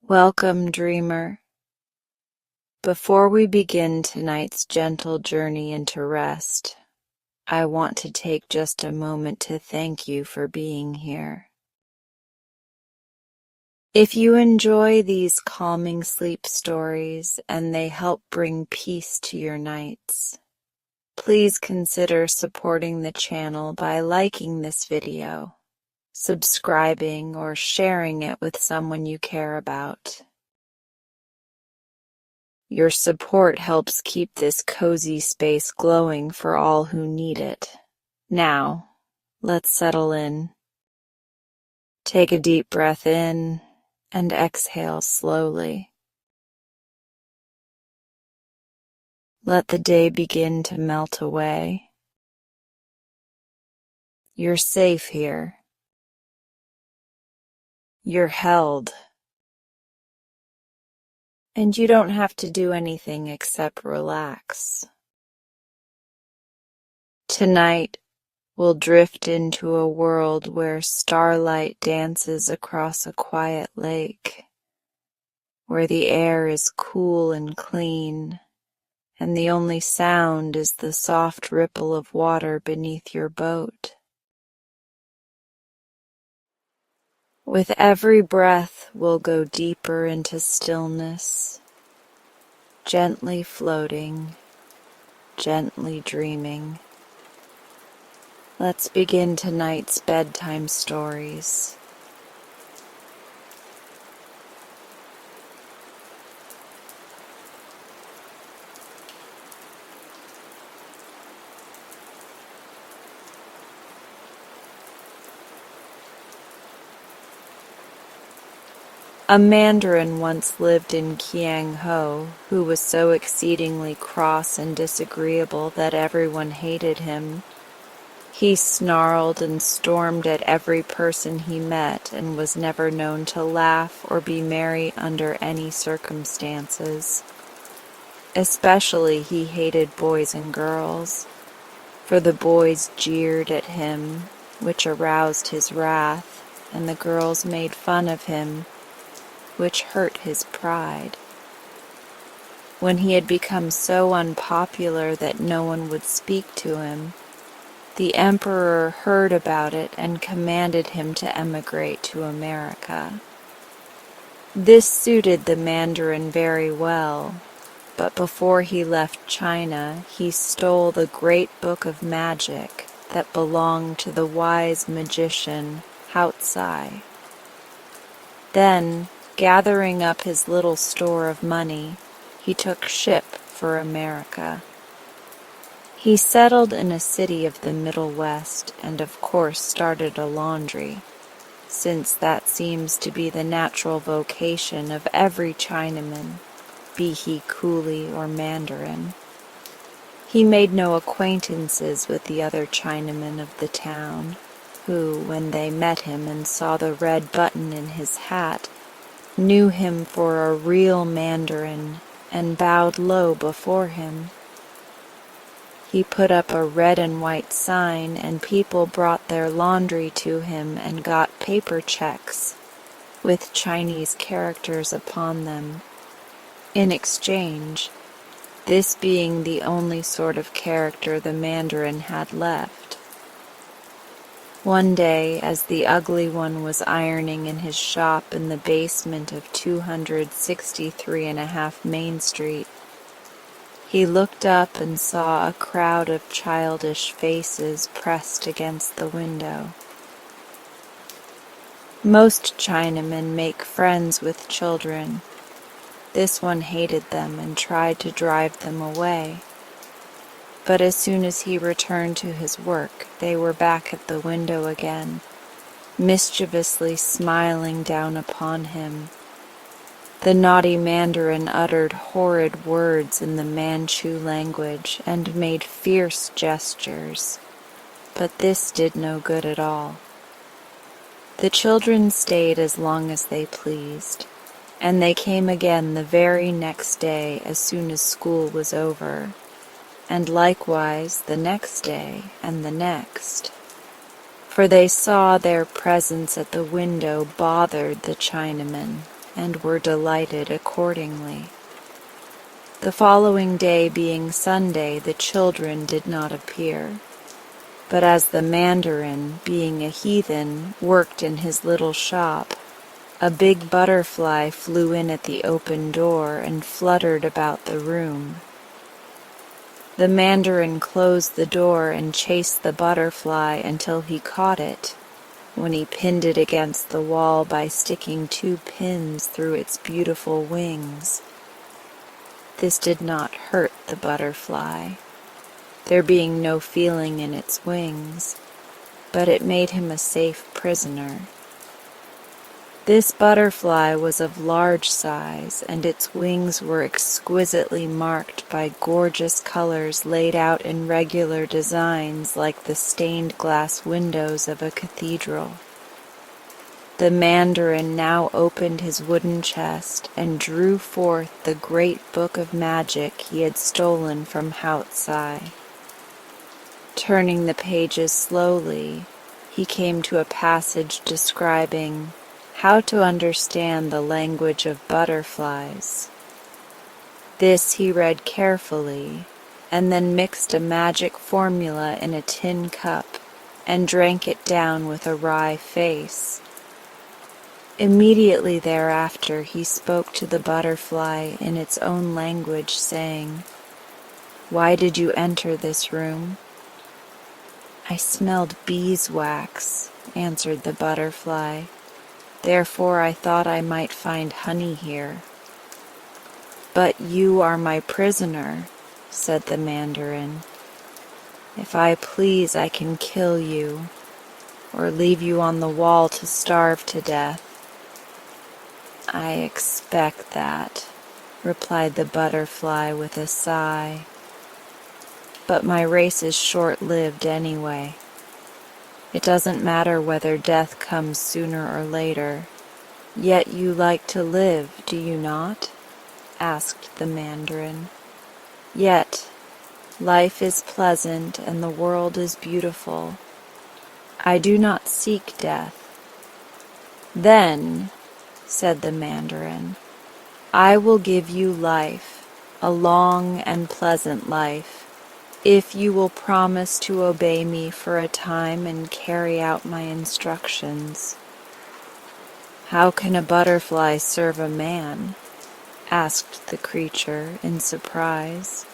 Welcome, dreamer. Before we begin tonight's gentle journey into rest, I want to take just a moment to thank you for being here. If you enjoy these calming sleep stories and they help bring peace to your nights, please consider supporting the channel by liking this video, subscribing, or sharing it with someone you care about. Your support helps keep this cozy space glowing for all who need it. Now, let's settle in. Take a deep breath in and exhale slowly. Let the day begin to melt away. You're safe here. You're held. And you don't have to do anything except relax. Tonight, we'll drift into a world where starlight dances across a quiet lake, where the air is cool and clean, and the only sound is the soft ripple of water beneath your boat. With every breath, we'll go deeper into stillness, gently floating, gently dreaming. Let's begin tonight's bedtime stories. A mandarin once lived in Qiang-ho who was so exceedingly cross and disagreeable that everyone hated him. He snarled and stormed at every person he met and was never known to laugh or be merry under any circumstances. Especially he hated boys and girls, for the boys jeered at him, which aroused his wrath, and the girls made fun of him, which hurt his pride. When he had become so unpopular that no one would speak to him, the emperor heard about it and commanded him to emigrate to America. This suited the Mandarin very well, but before he left China, he stole the great book of magic that belonged to the wise magician Hao-Tsai. Then, gathering up his little store of money, he took ship for America. He settled in a city of the Middle West and of course started a laundry, since that seems to be the natural vocation of every Chinaman, be he coolie or Mandarin. He made no acquaintances with the other Chinamen of the town, who, when they met him and saw the red button in his hat, knew him for a real Mandarin and bowed low before him. He put up a red and white sign, and people brought their laundry to him and got paper checks with Chinese characters upon them. In exchange, this being the only sort of character the Mandarin had left. One day, as the ugly one was ironing in his shop in the basement of 263.5 Main Street, he looked up and saw a crowd of childish faces pressed against the window. Most Chinamen make friends with children. This one hated them and tried to drive them away. But as soon as he returned to his work, they were back at the window again, mischievously smiling down upon him. The naughty Mandarin uttered horrid words in the Manchu language and made fierce gestures, but this did no good at all. The children stayed as long as they pleased, and they came again the very next day as soon as school was over, and likewise the next day and the next, for they saw their presence at the window bothered the Chinaman. and were delighted accordingly. The following day being Sunday, the children did not appear. But as the mandarin, being a heathen, worked in his little shop, a big butterfly flew in at the open door and fluttered about the room. The mandarin closed the door and chased the butterfly until he caught it, when he pinned it against the wall by sticking 2 pins through its beautiful wings. This did not hurt the butterfly, there being no feeling in its wings, but it made him a safe prisoner. This butterfly was of large size, and its wings were exquisitely marked by gorgeous colors laid out in regular designs like the stained glass windows of a cathedral. The mandarin now opened his wooden chest and drew forth the great book of magic he had stolen from Houtsai. Turning the pages slowly, he came to a passage describing how to understand the language of butterflies. This he read carefully, and then mixed a magic formula in a tin cup and drank it down with a wry face. Immediately thereafter he spoke to the butterfly in its own language, saying, "Why did you enter this room?" "I smelled beeswax," answered the butterfly. "Therefore I thought I might find honey here." "But you are my prisoner," said the mandarin. "If I please, I can kill you, or leave you on the wall to starve to death." "I expect that," replied the butterfly with a sigh. "But my race is short-lived anyway. It doesn't matter whether death comes sooner or later. Yet you like to live, do you not?" asked the mandarin. "Yet life is pleasant and the world is beautiful. I do not seek death." "Then," said the mandarin, "I will give you life, a long and pleasant life, if you will promise to obey me for a time and carry out my instructions." "How can a butterfly serve a man?" asked the creature in surprise.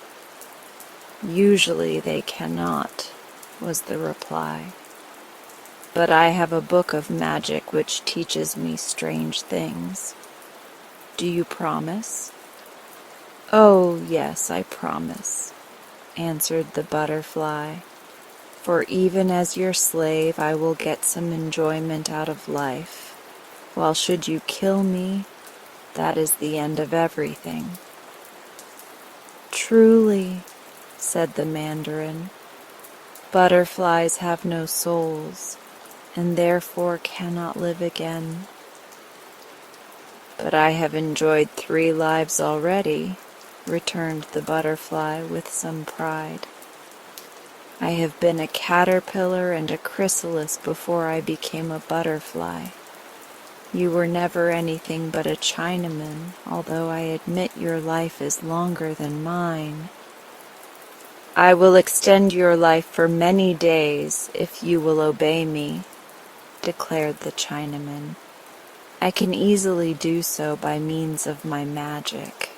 "Usually they cannot," was the reply. "But I have a book of magic which teaches me strange things. Do you promise?" "Oh, yes, I promise," answered the butterfly, "for even as your slave I will get some enjoyment out of life, while should you kill me, that is the end of everything." "Truly," said the mandarin, "butterflies have no souls, and therefore cannot live again." "But I have enjoyed 3 lives already," returned the butterfly with some pride. "I have been a caterpillar and a chrysalis before I became a butterfly. You were never anything but a Chinaman, although I admit your life is longer than mine." "I will extend your life for many days if you will obey me," declared the Chinaman. "I can easily do so by means of my magic."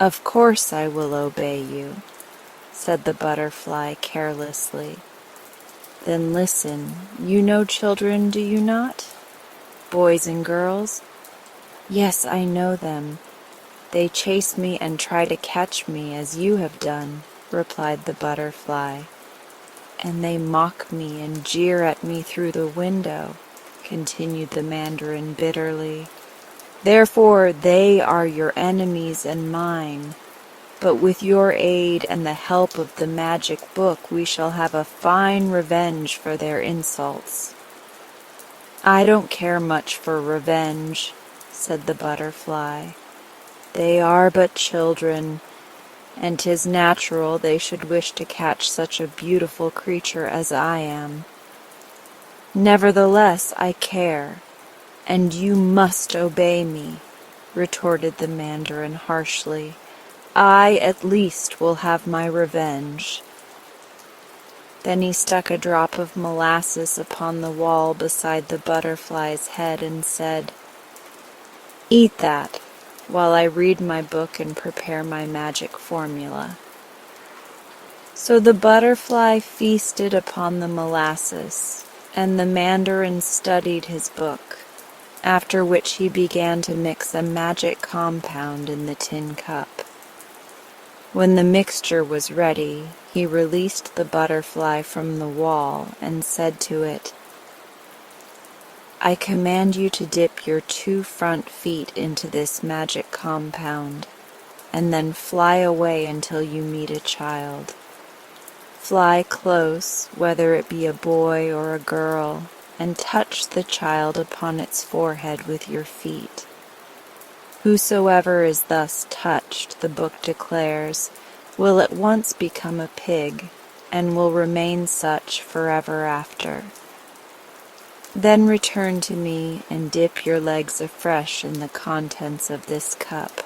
"Of course I will obey you," said the butterfly carelessly. "Then listen, you know children, do you not? Boys and girls?" "Yes, I know them. They chase me and try to catch me as you have done," replied the butterfly. "And they mock me and jeer at me through the window," continued the mandarin bitterly. "Therefore they are your enemies and mine, but with your aid and the help of the magic book we shall have a fine revenge for their insults." "I don't care much for revenge," said the butterfly. "They are but children, and 'tis natural they should wish to catch such a beautiful creature as I am. Nevertheless, I care, "And you must obey me," retorted the mandarin harshly. "I at least will have my revenge." Then he stuck a drop of molasses upon the wall beside the butterfly's head and said, "Eat that while I read my book and prepare my magic formula." So the butterfly feasted upon the molasses, and the mandarin studied his book, after which he began to mix a magic compound in the tin cup. When the mixture was ready, he released the butterfly from the wall and said to it, "I command you to dip your 2 front feet into this magic compound, and then fly away until you meet a child. Fly close, whether it be a boy or a girl, and touch the child upon its forehead with your feet. Whosoever is thus touched, the book declares, will at once become a pig, and will remain such forever after. Then return to me and dip your legs afresh in the contents of this cup.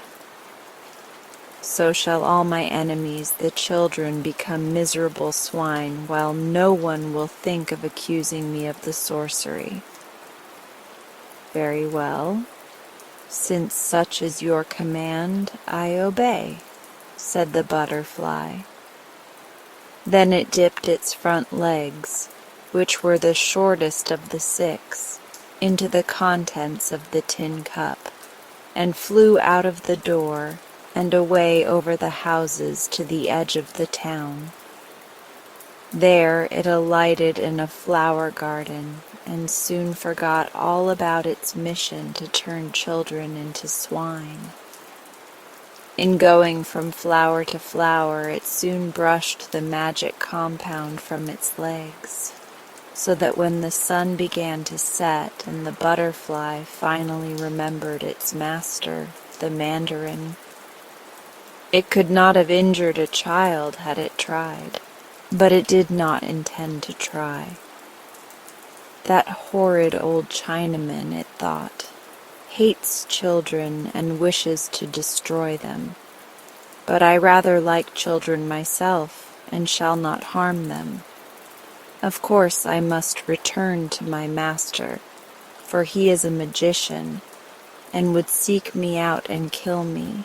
So shall all my enemies, the children, become miserable swine, while no one will think of accusing me of the sorcery." "Very well. Since such is your command, I obey," said the butterfly. Then it dipped its front legs, which were the shortest of the 6, into the contents of the tin cup, and flew out of the door and away over the houses to the edge of the town. There it alighted in a flower garden, and soon forgot all about its mission to turn children into swine. In going from flower to flower, it soon brushed the magic compound from its legs, so that when the sun began to set and the butterfly finally remembered its master, the mandarin, it could not have injured a child had it tried, but it did not intend to try. That horrid old Chinaman, it thought, hates children and wishes to destroy them. But I rather like children myself, and shall not harm them. Of course I must return to my master, for he is a magician, and would seek me out and kill me.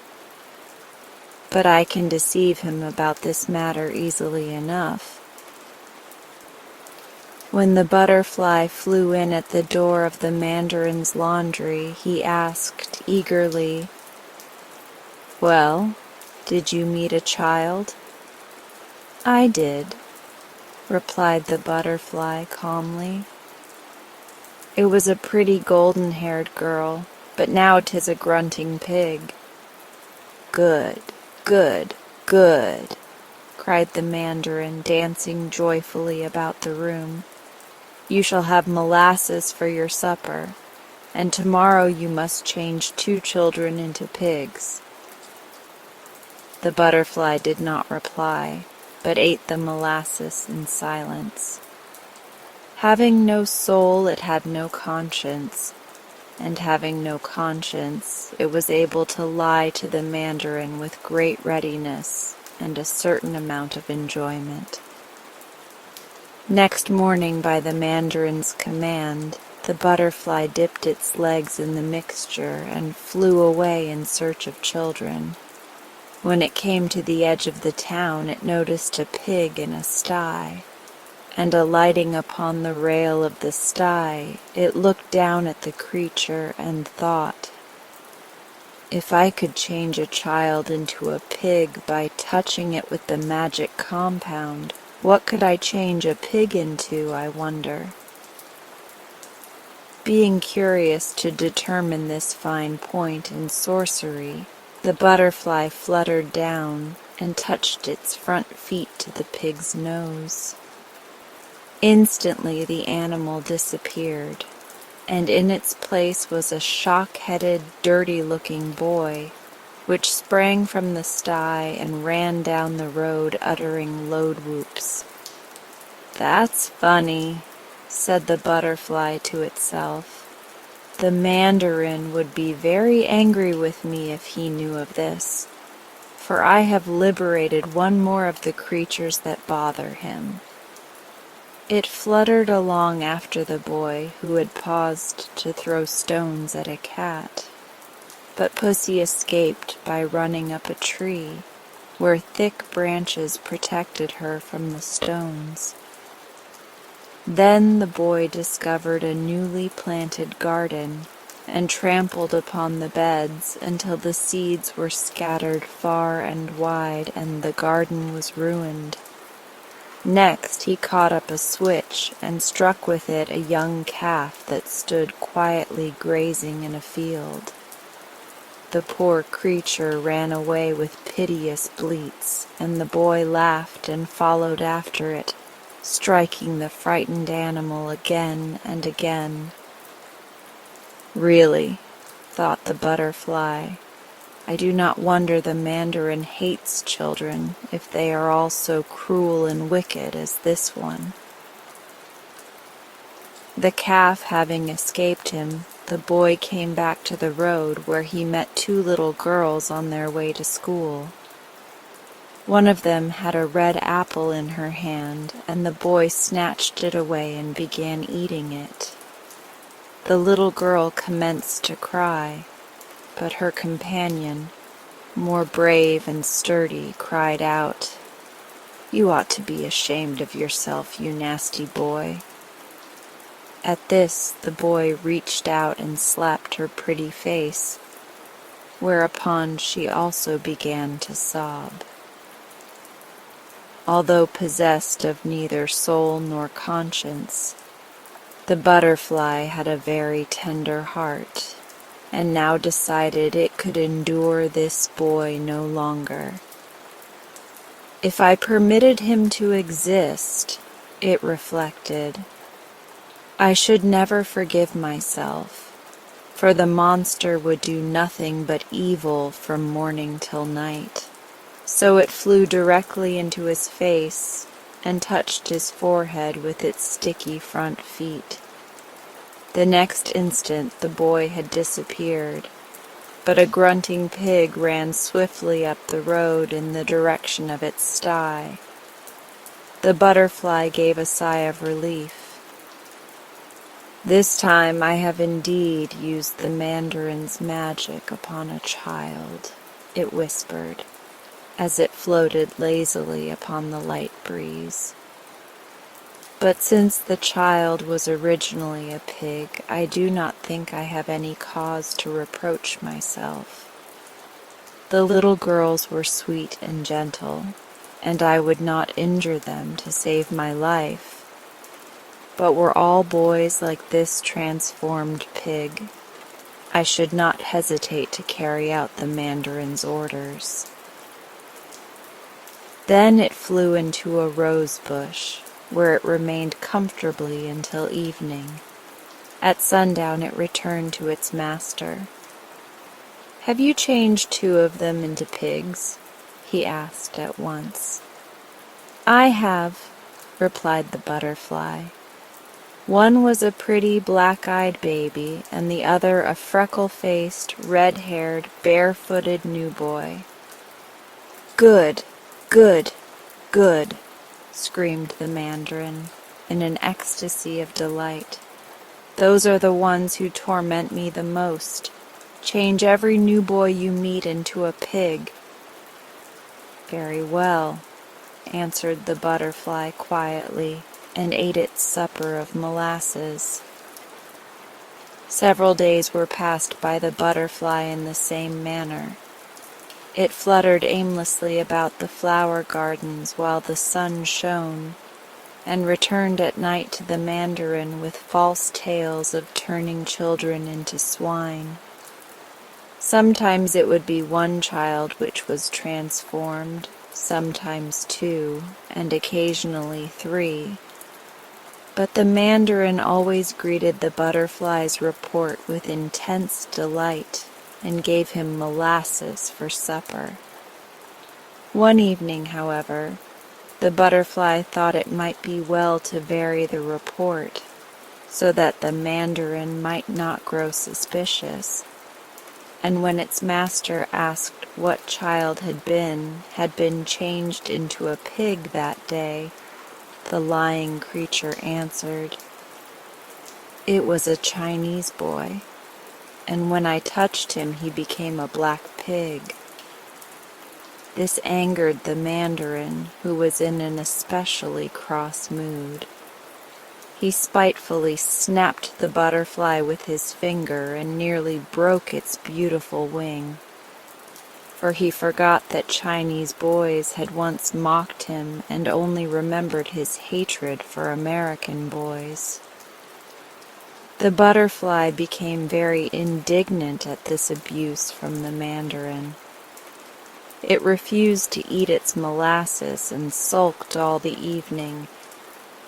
But I can deceive him about this matter easily enough." When the butterfly flew in at the door of the mandarin's laundry, he asked eagerly, "Well, did you meet a child?" "I did," replied the butterfly calmly. "It was a pretty golden-haired girl, but now 'tis a grunting pig." "Good, good, good," cried the mandarin, dancing joyfully about the room. "You shall have molasses for your supper, and tomorrow you must change 2 children into pigs." The butterfly did not reply, but ate the molasses in silence. Having no soul, it had no conscience, and having no conscience, it was able to lie to the mandarin with great readiness and a certain amount of enjoyment. Next morning, by the mandarin's command, the butterfly dipped its legs in the mixture and flew away in search of children. When it came to the edge of the town, it noticed a pig in a sty, and alighting upon the rail of the sty, it looked down at the creature and thought, "If I could change a child into a pig by touching it with the magic compound, what could I change a pig into, I wonder?" Being curious to determine this fine point in sorcery, the butterfly fluttered down and touched its front feet to the pig's nose. Instantly the animal disappeared, and in its place was a shock-headed, dirty-looking boy, which sprang from the sty and ran down the road uttering loud whoops. "That's funny," said the butterfly to itself. The mandarin would be very angry with me if he knew of this, for I have liberated one more of the creatures that bother him." It fluttered along after the boy, who had paused to throw stones at a cat. But Pussy escaped by running up a tree, where thick branches protected her from the stones. Then the boy discovered a newly planted garden, and trampled upon the beds until the seeds were scattered far and wide and the garden was ruined. Next he caught up a switch and struck with it a young calf that stood quietly grazing in a field. The poor creature ran away with piteous bleats, and the boy laughed and followed after it, striking the frightened animal again and again. "Really," thought the butterfly, "I do not wonder the mandarin hates children if they are all so cruel and wicked as this one." The calf having escaped him, the boy came back to the road, where he met two little girls on their way to school. One of them had a red apple in her hand, and the boy snatched it away and began eating it. The little girl commenced to cry, but her companion, more brave and sturdy, cried out, "You ought to be ashamed of yourself, you nasty boy." At this the boy reached out and slapped her pretty face, whereupon she also began to sob. Although possessed of neither soul nor conscience, the butterfly had a very tender heart, and now decided it could endure this boy no longer. "If I permitted him to exist," it reflected, "I should never forgive myself, for the monster would do nothing but evil from morning till night." So it flew directly into his face and touched his forehead with its sticky front feet. The next instant the boy had disappeared, but a grunting pig ran swiftly up the road in the direction of its sty. The butterfly gave a sigh of relief. "This time I have indeed used the mandarin's magic upon a child," it whispered, as it floated lazily upon the light breeze. "But since the child was originally a pig, I do not think I have any cause to reproach myself. The little girls were sweet and gentle, and I would not injure them to save my life. But were all boys like this transformed pig, I should not hesitate to carry out the mandarin's orders." Then it flew into a rose bush, where it remained comfortably until evening. At sundown it returned to its master. "Have you changed two of them into pigs?" he asked at once. "I have," replied the butterfly. "One was a pretty black-eyed baby, and the other a freckle-faced, red-haired, barefooted new boy." "Good, good, good," screamed the mandarin, in an ecstasy of delight. "Those are the ones who torment me the most. Change every new boy you meet into a pig." "Very well," answered the butterfly quietly, and ate its supper of molasses. Several days were passed by the butterfly in the same manner. It fluttered aimlessly about the flower gardens while the sun shone, and returned at night to the mandarin with false tales of turning children into swine. Sometimes it would be one child which was transformed, sometimes two, and occasionally three. But the mandarin always greeted the butterfly's report with intense delight and gave him molasses for supper. One evening, however, the butterfly thought it might be well to vary the report, so that the mandarin might not grow suspicious, and when its master asked what child had been changed into a pig that day, the lying creature answered, "It was a Chinese boy, and when I touched him he became a black pig." This angered the mandarin, who was in an especially cross mood. He spitefully snapped the butterfly with his finger and nearly broke its beautiful wing, for he forgot that Chinese boys had once mocked him and only remembered his hatred for American boys. The butterfly became very indignant at this abuse from the mandarin. It refused to eat its molasses and sulked all the evening,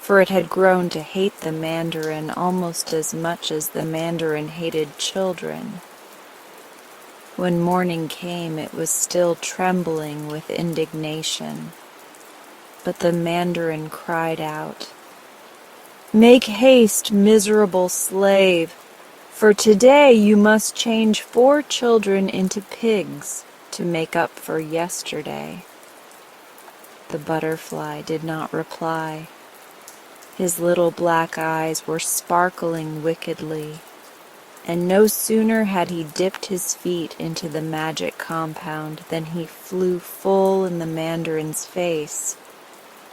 for it had grown to hate the mandarin almost as much as the mandarin hated children. When morning came, it was still trembling with indignation, but the mandarin cried out, "Make haste, miserable slave, for today you must change 4 children into pigs to make up for yesterday." The butterfly did not reply. His little black eyes were sparkling wickedly, and no sooner had he dipped his feet into the magic compound than he flew full in the mandarin's face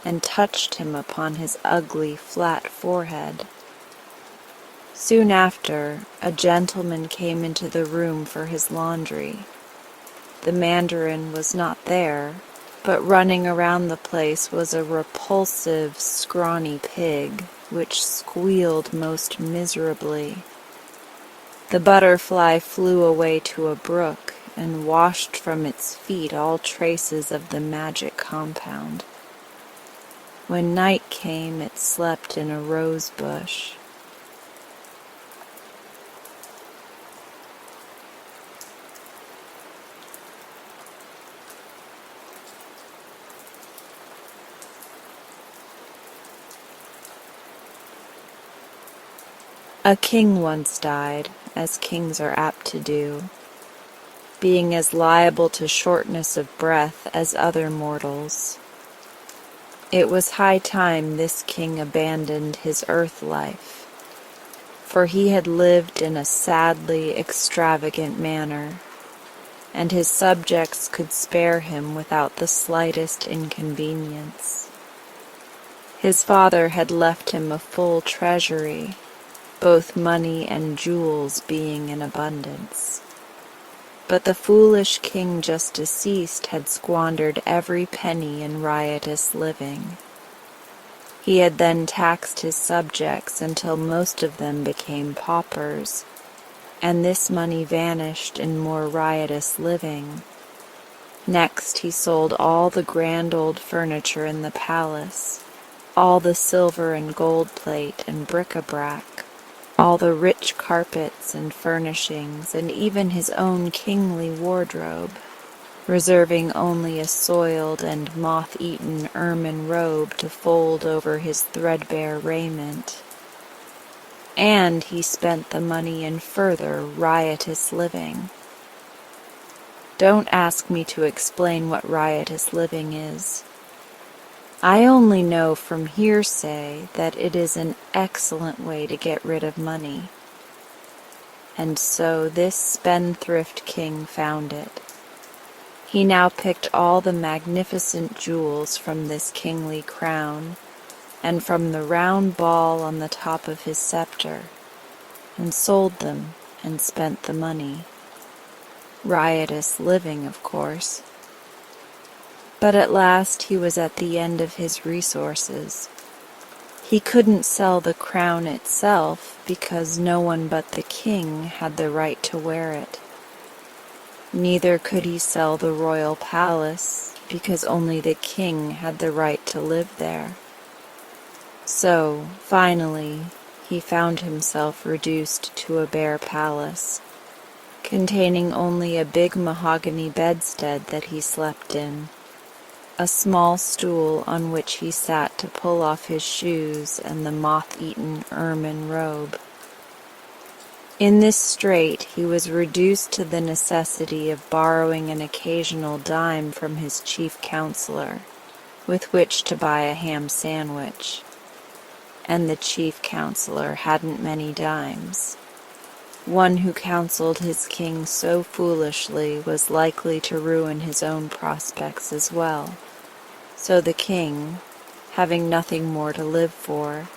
and touched him upon his ugly, flat forehead. Soon after, a gentleman came into the room for his laundry. The mandarin was not there, but running around the place was a repulsive, scrawny pig, which squealed most miserably. The butterfly flew away to a brook and washed from its feet all traces of the magic compound. When night came, it slept in a rose bush. A king once died, as kings are apt to do, being as liable to shortness of breath as other mortals. It was high time this king abandoned his earth life, for he had lived in a sadly extravagant manner, and his subjects could spare him without the slightest inconvenience. His father had left him a full treasury, both money and jewels being in abundance. But the foolish king just deceased had squandered every penny in riotous living. He had then taxed his subjects until most of them became paupers, and this money vanished in more riotous living. Next he sold all the grand old furniture in the palace, all the silver and gold plate and bric-a-brac, all the rich carpets and furnishings, and even his own kingly wardrobe, reserving only a soiled and moth-eaten ermine robe to fold over his threadbare raiment. And he spent the money in further riotous living. Don't ask me to explain what riotous living is. I only know from hearsay that it is an excellent way to get rid of money. And so this spendthrift king found it. He now picked all the magnificent jewels from this kingly crown, and from the round ball on the top of his scepter, and sold them and spent the money. Riotous living, of course. But at last he was at the end of his resources. He couldn't sell the crown itself because no one but the king had the right to wear it. Neither could he sell the royal palace because only the king had the right to live there. So, finally, he found himself reduced to a bare palace, containing only a big mahogany bedstead that he slept in. a small stool on which he sat to pull off his shoes, and the moth-eaten ermine robe. In this strait he was reduced to the necessity of borrowing an occasional dime from his chief counselor, with which to buy a ham sandwich. And the chief counselor hadn't many dimes. One who counseled his king so foolishly was likely to ruin his own prospects as well. So the king, having nothing more to live for,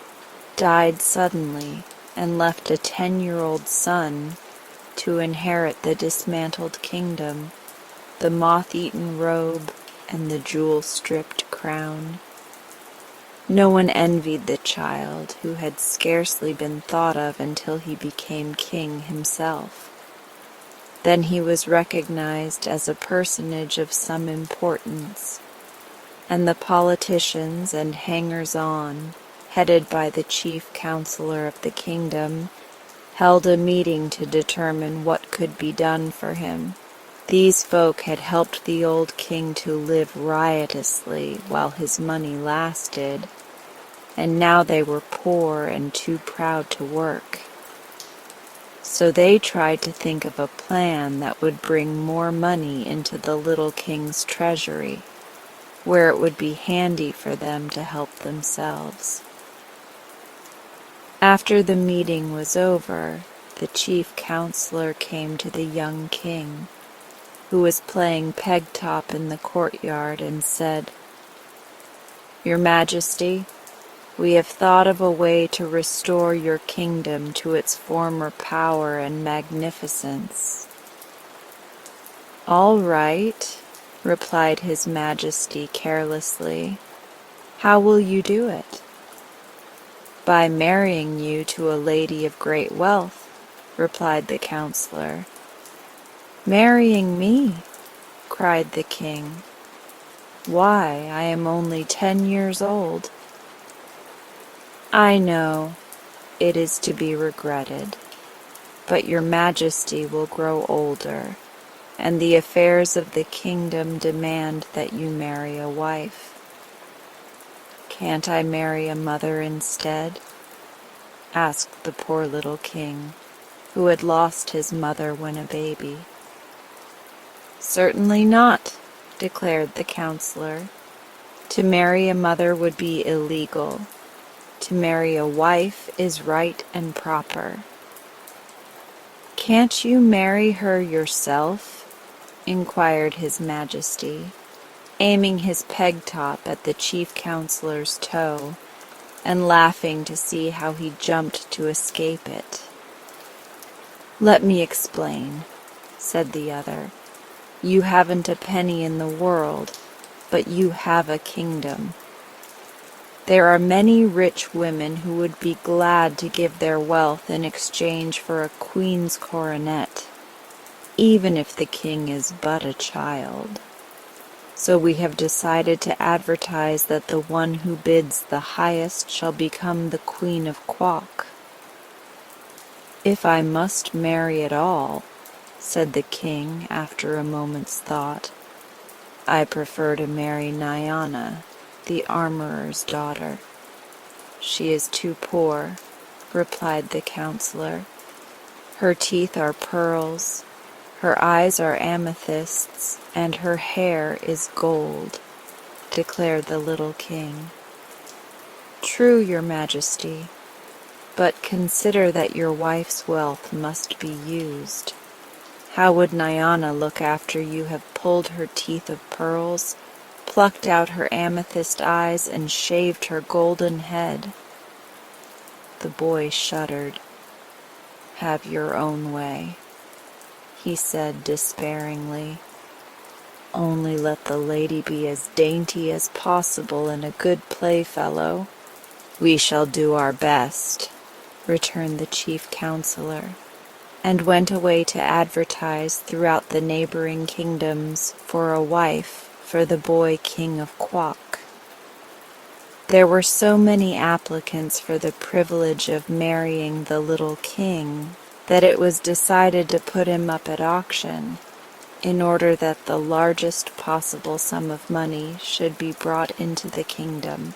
died suddenly and left a 10-year-old son to inherit the dismantled kingdom, the moth-eaten robe, and the jewel-stripped crown. No one envied the child, who had scarcely been thought of until he became king himself. Then he was recognized as a personage of some importance, and the politicians and hangers-on, headed by the chief counselor of the kingdom, held a meeting to determine what could be done for him. These folk had helped the old king to live riotously while his money lasted, and now they were poor and too proud to work. So they tried to think of a plan that would bring more money into the little king's treasury, where it would be handy for them to help themselves. After the meeting was over, the chief counselor came to the young king, who was playing peg-top in the courtyard, and said, "Your Majesty, we have thought of a way to restore your kingdom to its former power and magnificence." "All right," replied His Majesty carelessly. "How will you do it?" "By marrying you to a lady of great wealth," replied the counselor. "Marrying me?" cried the king. "Why, I am only 10 years old." "I know, it is to be regretted, but your Majesty will grow older, and the affairs of the kingdom demand that you marry a wife." "Can't I marry a mother instead?" asked the poor little king, who had lost his mother when a baby. "Certainly not," declared the counselor. "To marry a mother would be illegal. To marry a wife is right and proper." "Can't you marry her yourself?" inquired His Majesty, aiming his peg-top at the chief counselor's toe and laughing to see how he jumped to escape it. "Let me explain," said the other. "You haven't a penny in the world, but you have a kingdom. There are many rich women who would be glad to give their wealth in exchange for a queen's coronet, even if the king is but a child. So we have decided to advertise that the one who bids the highest shall become the Queen of Quok." "If I must marry at all," said the king after a moment's thought, "I prefer to marry Nyana, the armorer's daughter." "She is too poor," replied the counselor. "Her teeth are pearls, her eyes are amethysts, and her hair is gold," declared the little king. "True, your Majesty, but consider that your wife's wealth must be used. How would Nyana look after you have pulled her teeth of pearls, plucked out her amethyst eyes, and shaved her golden head?" The boy shuddered. "Have your own way," he said despairingly. "Only let the lady be as dainty as possible and a good playfellow." "We shall do our best," returned the chief counselor, and went away to advertise throughout the neighboring kingdoms for a wife for the boy king of Quok. There were so many applicants for the privilege of marrying the little king that it was decided to put him up at auction, in order that the largest possible sum of money should be brought into the kingdom.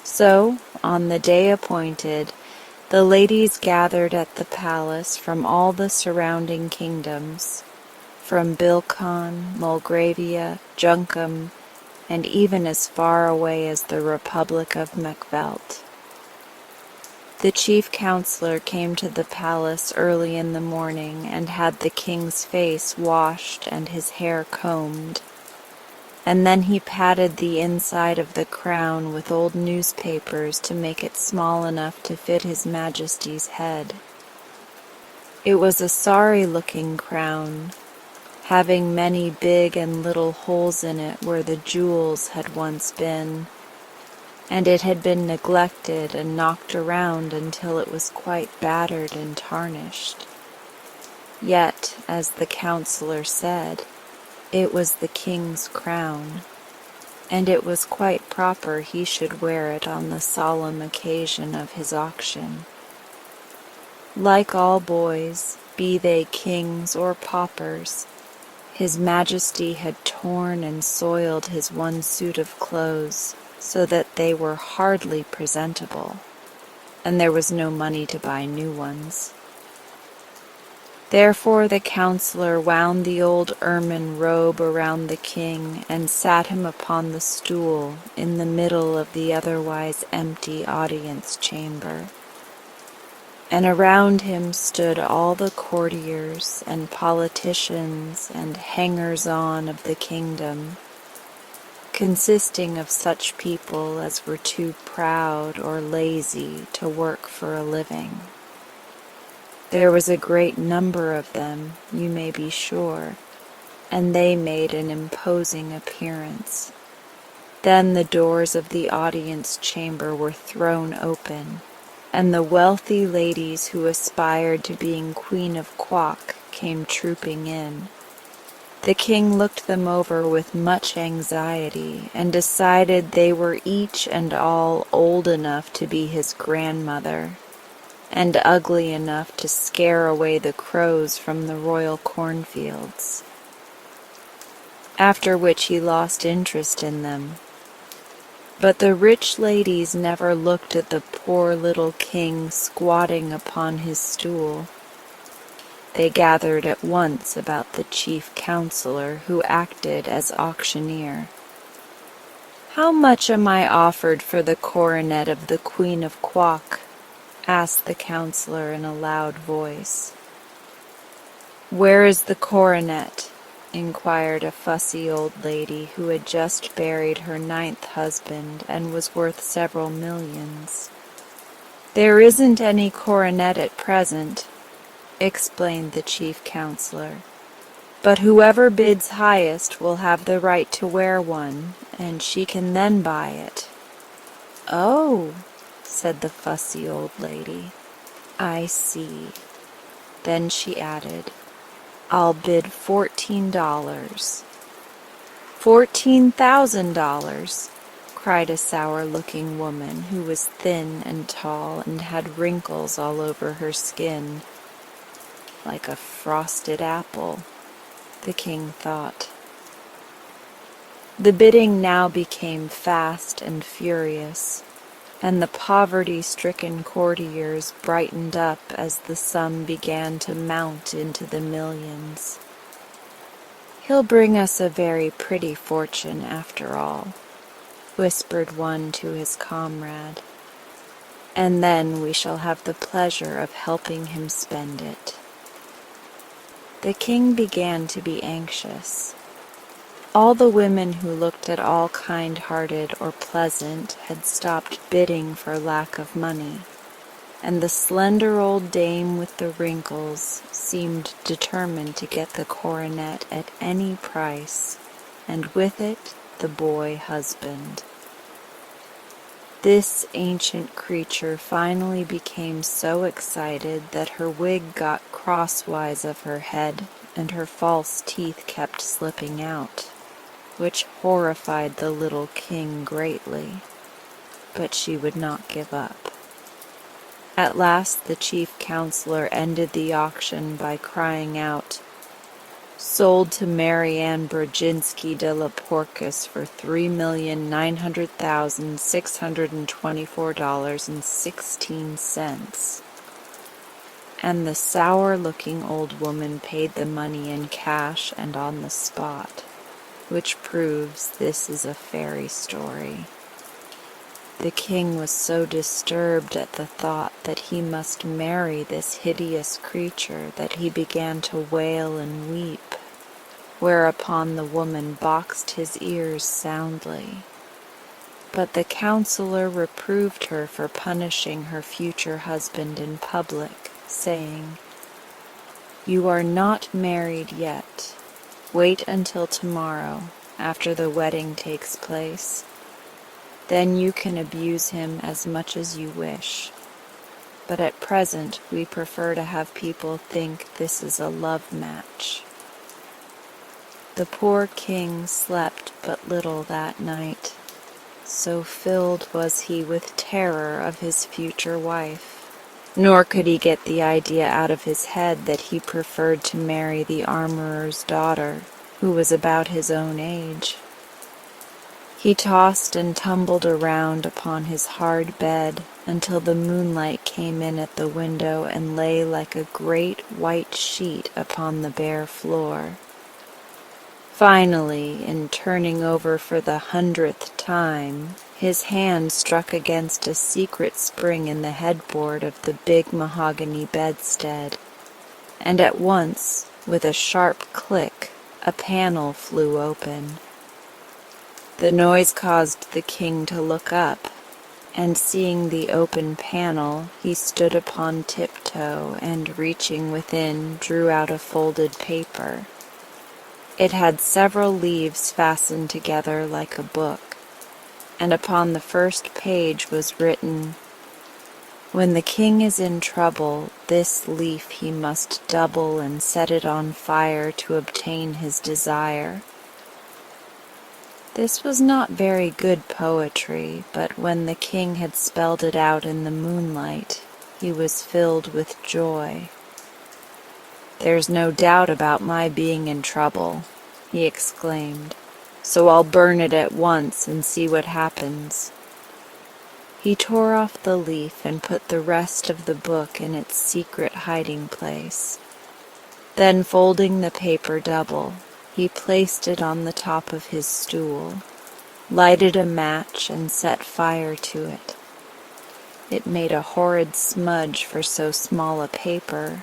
So, on the day appointed, the ladies gathered at the palace from all the surrounding kingdoms, from Bilkon, Mulgravia, Junkum, and even as far away as the Republic of Macvelt. The chief counselor came to the palace early in the morning and had the king's face washed and his hair combed, and then he padded the inside of the crown with old newspapers to make it small enough to fit his majesty's head. It was a sorry-looking crown, having many big and little holes in it where the jewels had once been, and it had been neglected and knocked around until it was quite battered and tarnished. Yet, as the counselor said, it was the king's crown, and it was quite proper he should wear it on the solemn occasion of his auction. Like all boys, be they kings or paupers, His Majesty had torn and soiled his one suit of clothes so that they were hardly presentable, and there was no money to buy new ones. Therefore the counselor wound the old ermine robe around the king and sat him upon the stool in the middle of the otherwise empty audience chamber. And around him stood all the courtiers and politicians and hangers-on of the kingdom, consisting of such people as were too proud or lazy to work for a living. There was a great number of them, you may be sure, and they made an imposing appearance. Then the doors of the audience chamber were thrown open, and the wealthy ladies who aspired to being Queen of Quock came trooping in. The king looked them over with much anxiety and decided they were each and all old enough to be his grandmother, and ugly enough to scare away the crows from the royal cornfields. After which he lost interest in them. But the rich ladies never looked at the poor little king squatting upon his stool. They gathered at once about the chief counselor who acted as auctioneer. "How much am I offered for the coronet of the Queen of Quock?" asked the counselor in a loud voice. "Where is the coronet?" inquired a fussy old lady who had just buried her 9th husband and was worth several millions. "There isn't any coronet at present," explained the chief counselor, "but whoever bids highest will have the right to wear one, and she can then buy it." "Oh," said the fussy old lady, "I see." Then she added, "I'll bid $14. $14,000, cried a sour-looking woman who was thin and tall and had wrinkles all over her skin. Like a frosted apple, the king thought. The bidding now became fast and furious, and the poverty-stricken courtiers brightened up as the sum began to mount into the millions. "He'll bring us a very pretty fortune after all," whispered one to his comrade, "and then we shall have the pleasure of helping him spend it." The king began to be anxious. All the women who looked at all kind-hearted or pleasant had stopped bidding for lack of money, and the slender old dame with the wrinkles seemed determined to get the coronet at any price, and with it the boy husband. This ancient creature finally became so excited that her wig got crosswise of her head, and her false teeth kept slipping out, which horrified the little king greatly, but she would not give up. At last the chief counselor ended the auction by crying out, sold to Marianne Brzezinski de la Porcus for $3,900,624.16. And the sour-looking old woman paid the money in cash and on the spot, which proves this is a fairy story. The king was so disturbed at the thought that he must marry this hideous creature that he began to wail and weep, whereupon the woman boxed his ears soundly. But the counselor reproved her for punishing her future husband in public, saying, "You are not married yet. Wait until tomorrow, after the wedding takes place. Then you can abuse him as much as you wish. But at present we prefer to have people think this is a love match." The poor king slept but little that night, so filled was he with terror of his future wife. Nor could he get the idea out of his head that he preferred to marry the armorer's daughter, who was about his own age. He tossed and tumbled around upon his hard bed until the moonlight came in at the window and lay like a great white sheet upon the bare floor. Finally, in turning over for the 100th time, his hand struck against a secret spring in the headboard of the big mahogany bedstead, and at once, with a sharp click, a panel flew open. The noise caused the king to look up, and seeing the open panel, he stood upon tiptoe and, reaching within, drew out a folded paper. It had several leaves fastened together like a book, and upon the first page was written, "When the king is in trouble, this leaf he must double and set it on fire to obtain his desire." This was not very good poetry, but when the king had spelled it out in the moonlight, he was filled with joy. "There's no doubt about my being in trouble," he exclaimed, "so I'll burn it at once and see what happens." He tore off the leaf and put the rest of the book in its secret hiding place. Then, folding the paper double, he placed it on the top of his stool, lighted a match, and set fire to it. It made a horrid smudge for so small a paper,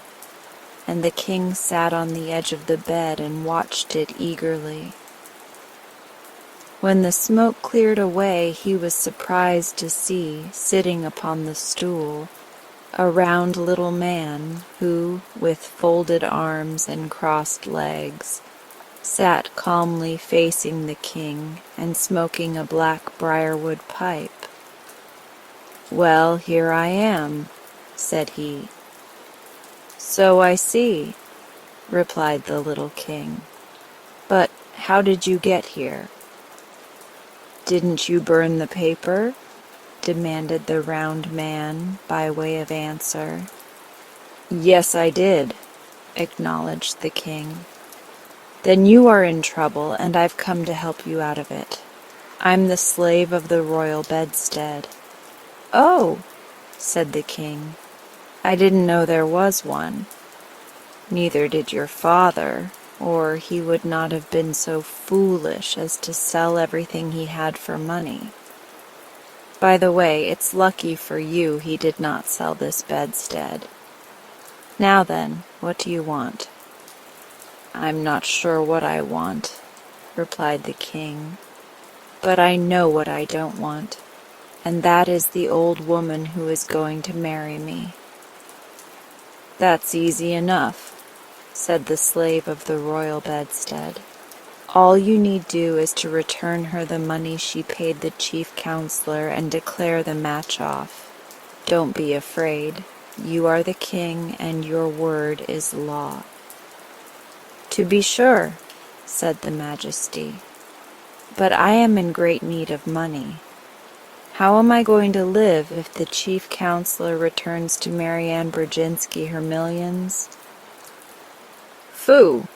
and the king sat on the edge of the bed and watched it eagerly. When the smoke cleared away, he was surprised to see, sitting upon the stool, a round little man who, with folded arms and crossed legs, sat calmly facing the king and smoking a black briarwood pipe. "Well, here I am," said he. "So I see," replied the little king. "But how did you get here?" "Didn't you burn the paper?" demanded the round man by way of answer. "Yes, I did," acknowledged the king. "Then you are in trouble, and I've come to help you out of it. I'm the slave of the royal bedstead." "Oh," said the king, "I didn't know there was one." "Neither did your father, or he would not have been so foolish as to sell everything he had for money. By the way, it's lucky for you he did not sell this bedstead. Now then, what do you want?" "I'm not sure what I want," replied the king, "but I know what I don't want, and that is the old woman who is going to marry me." "That's easy enough," said the slave of the royal bedstead. "All you need do is to return her the money she paid the chief counselor and declare the match off. Don't be afraid. You are the king, and your word is law." "To be sure," said the majesty, "but I am in great need of money. How am I going to live if the chief counselor returns to Marianne Brzezinski her millions?" "Phoo!"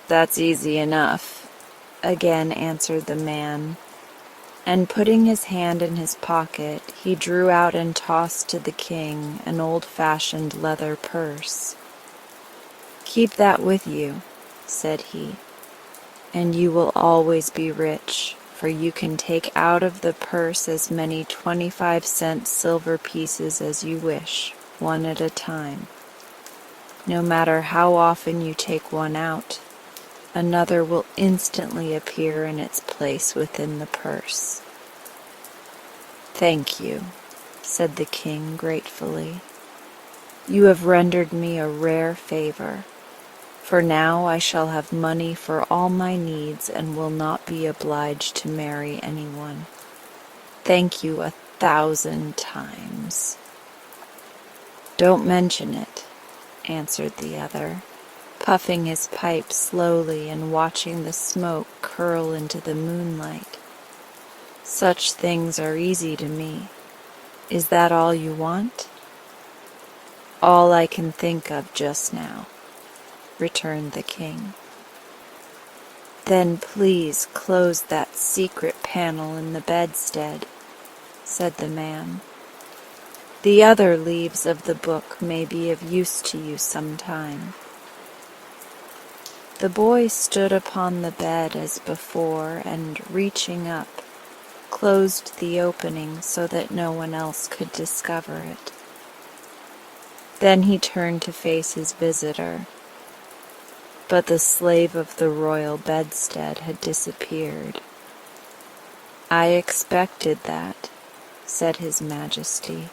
"That's easy enough," again answered the man, and putting his hand in his pocket, he drew out and tossed to the king an old-fashioned leather purse. "Keep that with you," said he, "and you will always be rich, for you can take out of the purse as many 25-cent silver pieces as you wish, one at a time. No matter how often you take one out, another will instantly appear in its place within the purse." "Thank you," said the king gratefully. "You have rendered me a rare favor, for now I shall have money for all my needs and will not be obliged to marry anyone. Thank you 1,000 times." "Don't mention it," answered the other, puffing his pipe slowly and watching the smoke curl into the moonlight. "Such things are easy to me. Is that all you want?" "All I can think of just now," returned the king. "Then please close that secret panel in the bedstead," said the man. "The other leaves of the book may be of use to you sometime." The boy stood upon the bed as before and, reaching up, closed the opening so that no one else could discover it. Then he turned to face his visitor, but the slave of the royal bedstead had disappeared. "I expected that," said his majesty,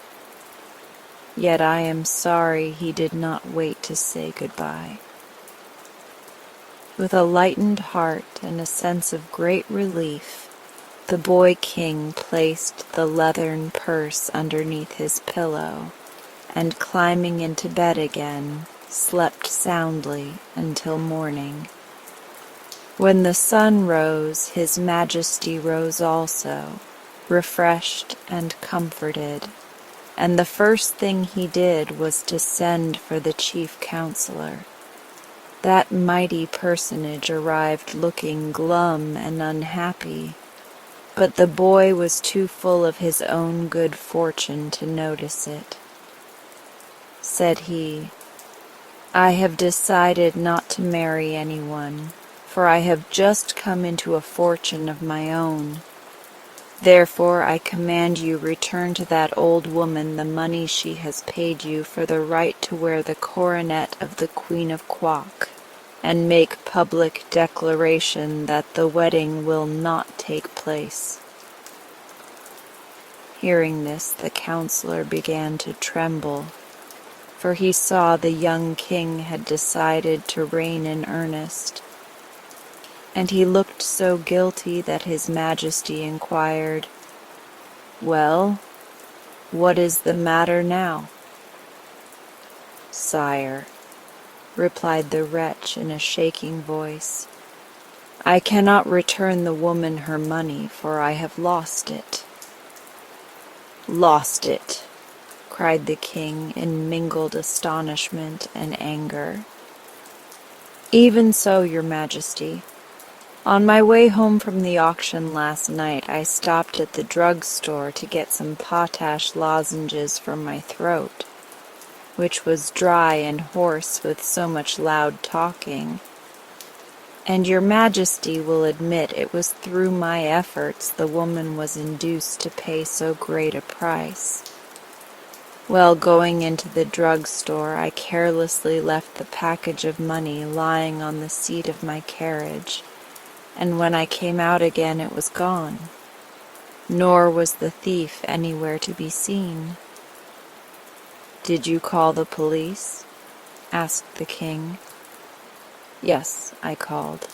"yet I am sorry he did not wait to say goodbye." With a lightened heart and a sense of great relief, the boy king placed the leathern purse underneath his pillow, and climbing into bed again, slept soundly until morning. When the sun rose, his majesty rose also, refreshed and comforted, and the first thing he did was to send for the chief counselor. That mighty personage arrived looking glum and unhappy, but the boy was too full of his own good fortune to notice it. Said he, "I have decided not to marry anyone, for I have just come into a fortune of my own. Therefore I command you return to that old woman the money she has paid you for the right to wear the coronet of the Queen of Quock, and make public declaration that the wedding will not take place." Hearing this, the counselor began to tremble, for he saw the young king had decided to reign in earnest, and he looked so guilty that his majesty inquired, "Well, what is the matter now?" "Sire," replied the wretch in a shaking voice, "I cannot return the woman her money, for I have lost it." "Lost it!" cried the king in mingled astonishment and anger. "Even so, your majesty. On my way home from the auction last night, I stopped at the drug-store to get some potash lozenges for my throat, which was dry and hoarse with so much loud talking. And your majesty will admit it was through my efforts the woman was induced to pay so great a price. Well, going into the drug-store, I carelessly left the package of money lying on the seat of my carriage, and when I came out again it was gone, nor was the thief anywhere to be seen." "Did you call the police?" asked the king. "Yes, I called,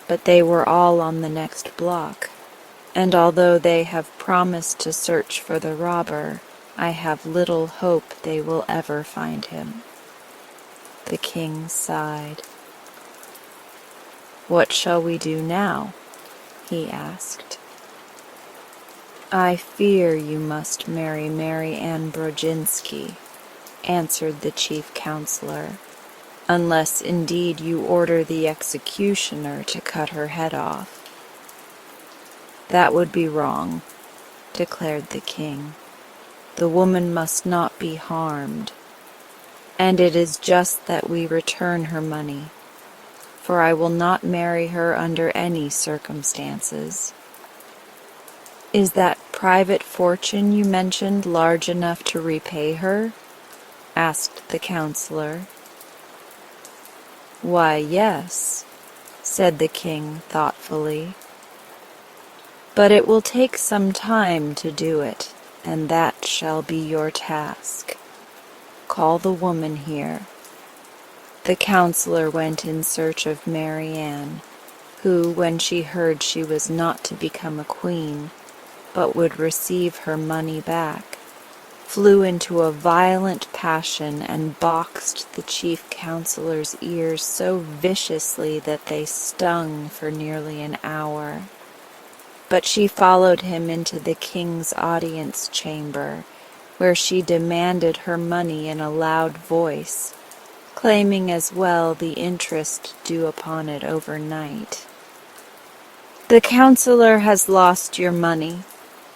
but they were all on the next block, and although they have promised to search for the robber, I have little hope they will ever find him." The king sighed. "What shall we do now?" he asked. "I fear you must marry Mary Ann Brodzinski," answered the chief counselor. unless indeed you order the executioner to cut her head off. That would be wrong, declared the king. The woman must not be harmed, and it is just that we return her money, for I will not marry her under any circumstances. Is that private fortune you mentioned large enough to repay her? Asked the counselor. Why, yes, said the king thoughtfully. But it will take some time to do it, and that shall be your task. Call the woman here. The counselor went in search of Mary Ann, who, when she heard she was not to become a queen, but would receive her money back, flew into a violent passion and boxed the chief counselor's ears so viciously that they stung for nearly an hour. But she followed him into the king's audience chamber, where she demanded her money in a loud voice, claiming as well the interest due upon it overnight. The counselor has lost your money,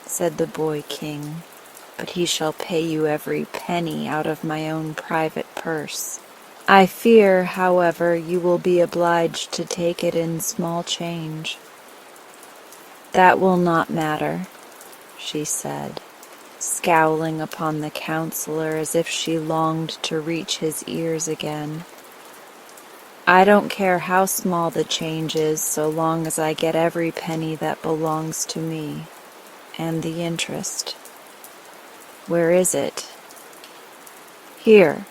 said the boy king, but he shall pay you every penny out of my own private purse. I fear, however, you will be obliged to take it in small change. That will not matter, she said, scowling upon the counselor as if she longed to reach his ears again. I don't care how small the change is so long as I get every penny that belongs to me, and the interest. Where is it? Here,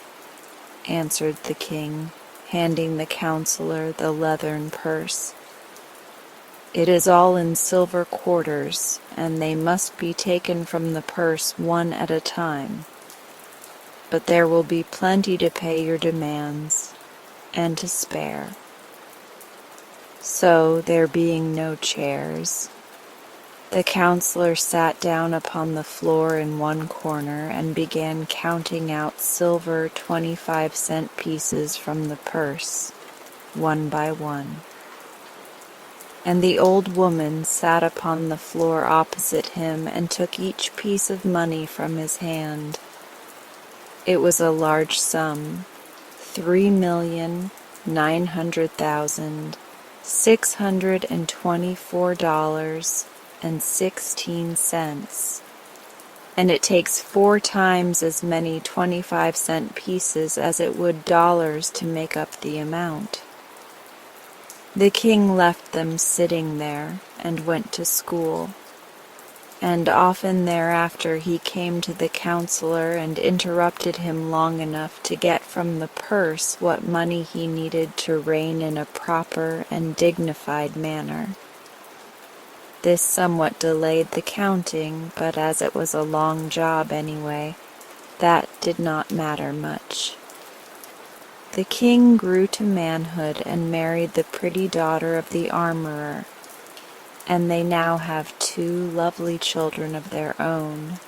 answered the king, handing the counselor the leathern purse. It is all in silver quarters, and they must be taken from the purse one at a time. But there will be plenty to pay your demands, and to spare. So, there being no chairs, the counselor sat down upon the floor in one corner and began counting out silver 25-cent pieces from the purse, one by one. And the old woman sat upon the floor opposite him and took each piece of money from his hand. It was a large sum, $3,900,624.16, and it takes 4 times as many 25-cent pieces as it would dollars to make up the amount. The king left them sitting there and went to school, and often thereafter he came to the counselor and interrupted him long enough to get from the purse what money he needed to reign in a proper and dignified manner. This somewhat delayed the counting, but as it was a long job anyway, that did not matter much. The king grew to manhood and married the pretty daughter of the armorer, and they now have 2 lovely children of their own.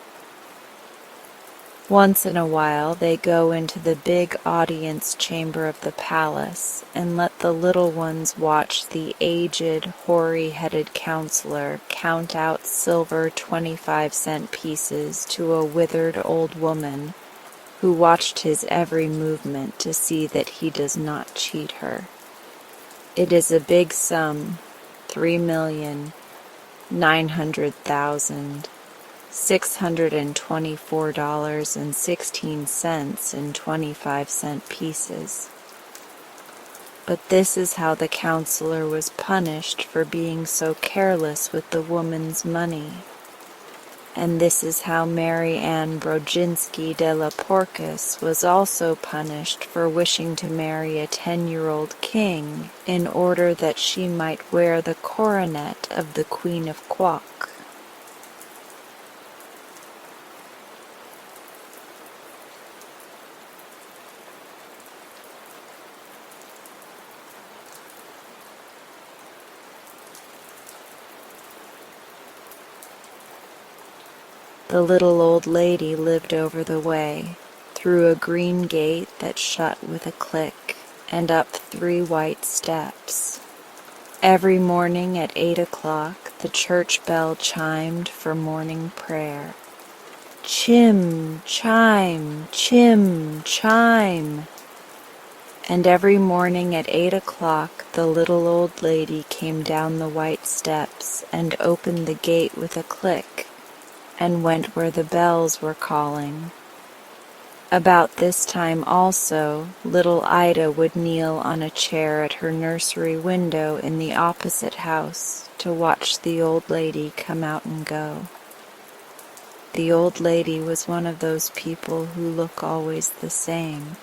Once in a while they go into the big audience chamber of the palace and let the little ones watch the aged, hoary-headed counselor count out silver 25-cent pieces to a withered old woman who watched his every movement to see that he does not cheat her. It is a big sum, $3,900,624.16 in 25-cent pieces. But this is how the counselor was punished for being so careless with the woman's money. And this is how Mary Ann Brodzinski de la Porcus was also punished for wishing to marry a 10-year-old king in order that she might wear the coronet of the Queen of Quok. The little old lady lived over the way, through a green gate that shut with a click, and up 3 white steps. Every morning at 8 o'clock the church bell chimed for morning prayer. Chim, chime, chim, chime. And every morning at 8 o'clock the little old lady came down the white steps and opened the gate with a click and went where the bells were calling. About this time also, little Ida would kneel on a chair at her nursery window in the opposite house to watch the old lady come out and go. The old lady was one of those people who look always the same.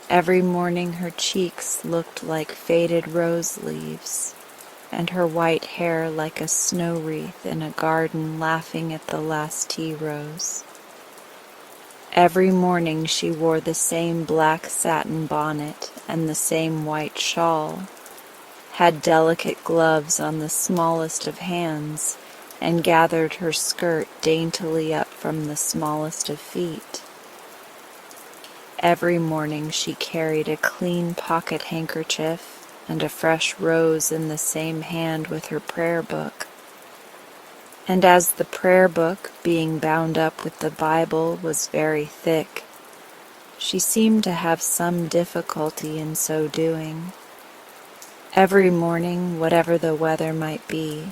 Every morning her cheeks looked like faded rose leaves, and her white hair like a snow wreath in a garden laughing at the last tea rose. Every morning she wore the same black satin bonnet and the same white shawl, had delicate gloves on the smallest of hands, and gathered her skirt daintily up from the smallest of feet. Every morning she carried a clean pocket handkerchief and a fresh rose in the same hand with her prayer book. And as the prayer book, being bound up with the Bible, was very thick, she seemed to have some difficulty in so doing. Every morning, whatever the weather might be,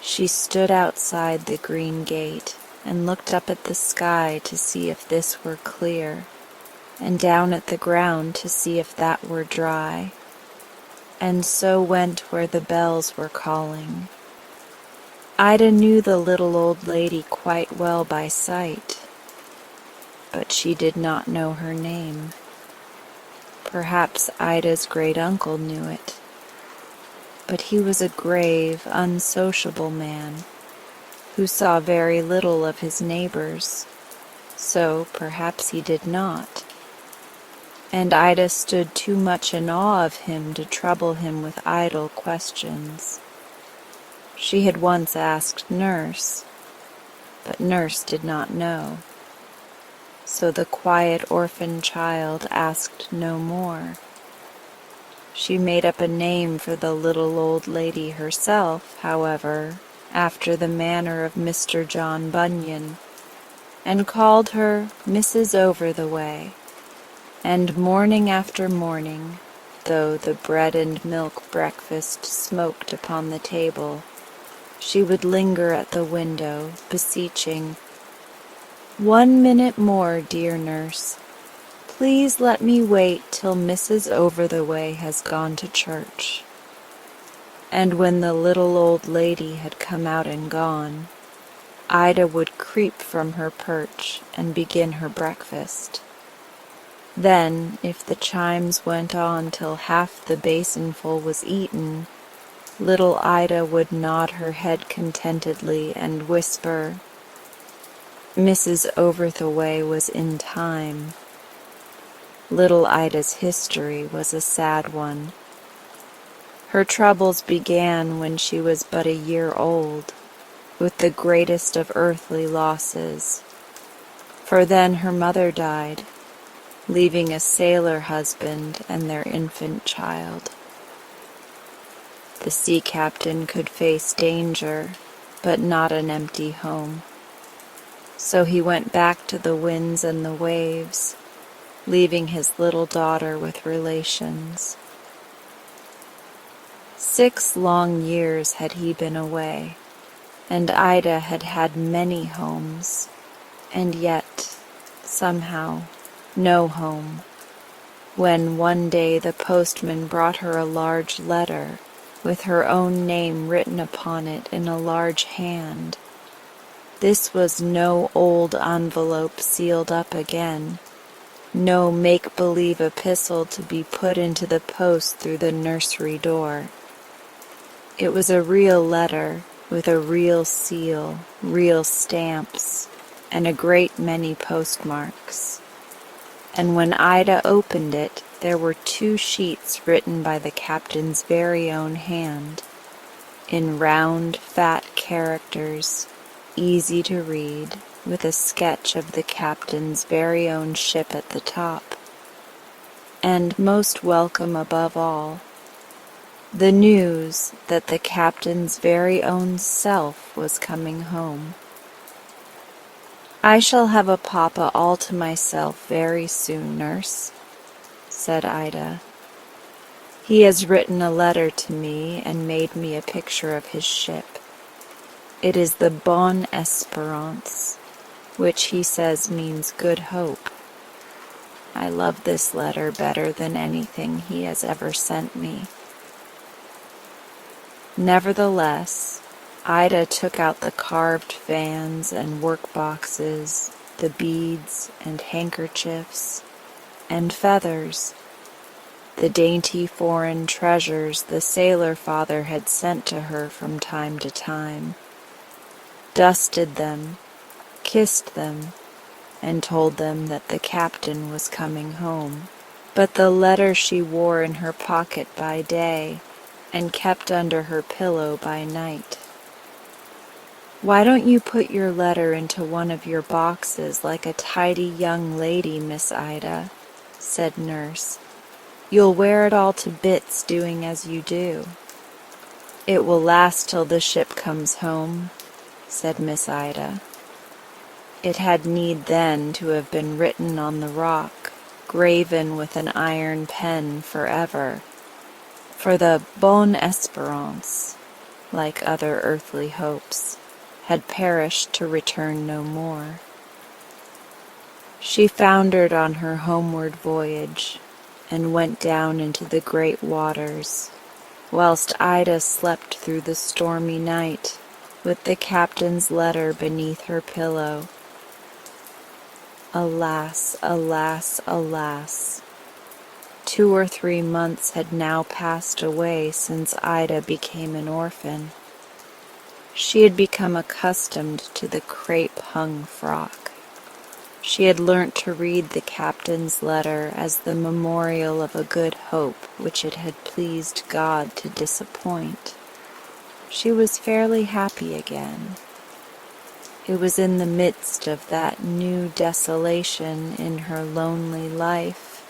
she stood outside the green gate and looked up at the sky to see if this were clear, and down at the ground to see if that were dry, and so went where the bells were calling. Ida knew the little old lady quite well by sight, but she did not know her name. Perhaps Ida's great-uncle knew it, but he was a grave, unsociable man who saw very little of his neighbors, so perhaps he did not. And Ida stood too much in awe of him to trouble him with idle questions. She had once asked Nurse, but Nurse did not know. So the quiet orphan child asked no more. She made up a name for the little old lady herself, however, after the manner of Mr. John Bunyan, and called her Mrs. Over-the-Way. And morning after morning, though the bread and milk breakfast smoked upon the table, she would linger at the window, beseeching, "1 minute more, dear nurse. Please let me wait till Mrs. Over-the-Way has gone to church." And when the little old lady had come out and gone, Ida would creep from her perch and begin her breakfast. Then, if the chimes went on till half the basinful was eaten, little Ida would nod her head contentedly and whisper, "Mrs. Over-the-Way was in time." Little Ida's history was a sad one. Her troubles began when she was but a year old, with the greatest of earthly losses, for then her mother died, leaving a sailor husband and their infant child. The sea captain could face danger, but not an empty home. So he went back to the winds and the waves, leaving his little daughter with relations. 6 long years had he been away, and Ida had had many homes, and yet, somehow, no home, when one day the postman brought her a large letter, with her own name written upon it in a large hand. This was no old envelope sealed up again, no make-believe epistle to be put into the post through the nursery door. It was a real letter, with a real seal, real stamps, and a great many postmarks. And when Ida opened it, there were 2 sheets written by the captain's very own hand, in round, fat characters, easy to read, with a sketch of the captain's very own ship at the top. and most welcome above all, the news that the captain's very own self was coming home. "I shall have a papa all to myself very soon, nurse," said Ida. "He has written a letter to me and made me a picture of his ship. It is the Bonne Espérance, which he says means good hope. I love this letter better than anything he has ever sent me." Nevertheless, Ida took out the carved fans and work boxes, the beads and handkerchiefs and feathers, the dainty foreign treasures the sailor father had sent to her from time to time, dusted them, kissed them, and told them that the captain was coming home. But the letter she wore in her pocket by day and kept under her pillow by night. "Why don't you put your letter into one of your boxes like a tidy young lady, Miss Ida?" said Nurse. "You'll wear it all to bits doing as you do." "It will last till the ship comes home," said Miss Ida. It had need then to have been written on the rock, graven with an iron pen forever, for the Bonne Espérance, like other earthly hopes, had perished to return no more. She foundered on her homeward voyage, and went down into the great waters, whilst Ida slept through the stormy night, with the captain's letter beneath her pillow. Alas, alas, alas! 2 or 3 months had now passed away since Ida became an orphan. She had become accustomed to the crape-hung frock. She had learnt to read the captain's letter as the memorial of a good hope which it had pleased God to disappoint. She was fairly happy again. It was in the midst of that new desolation in her lonely life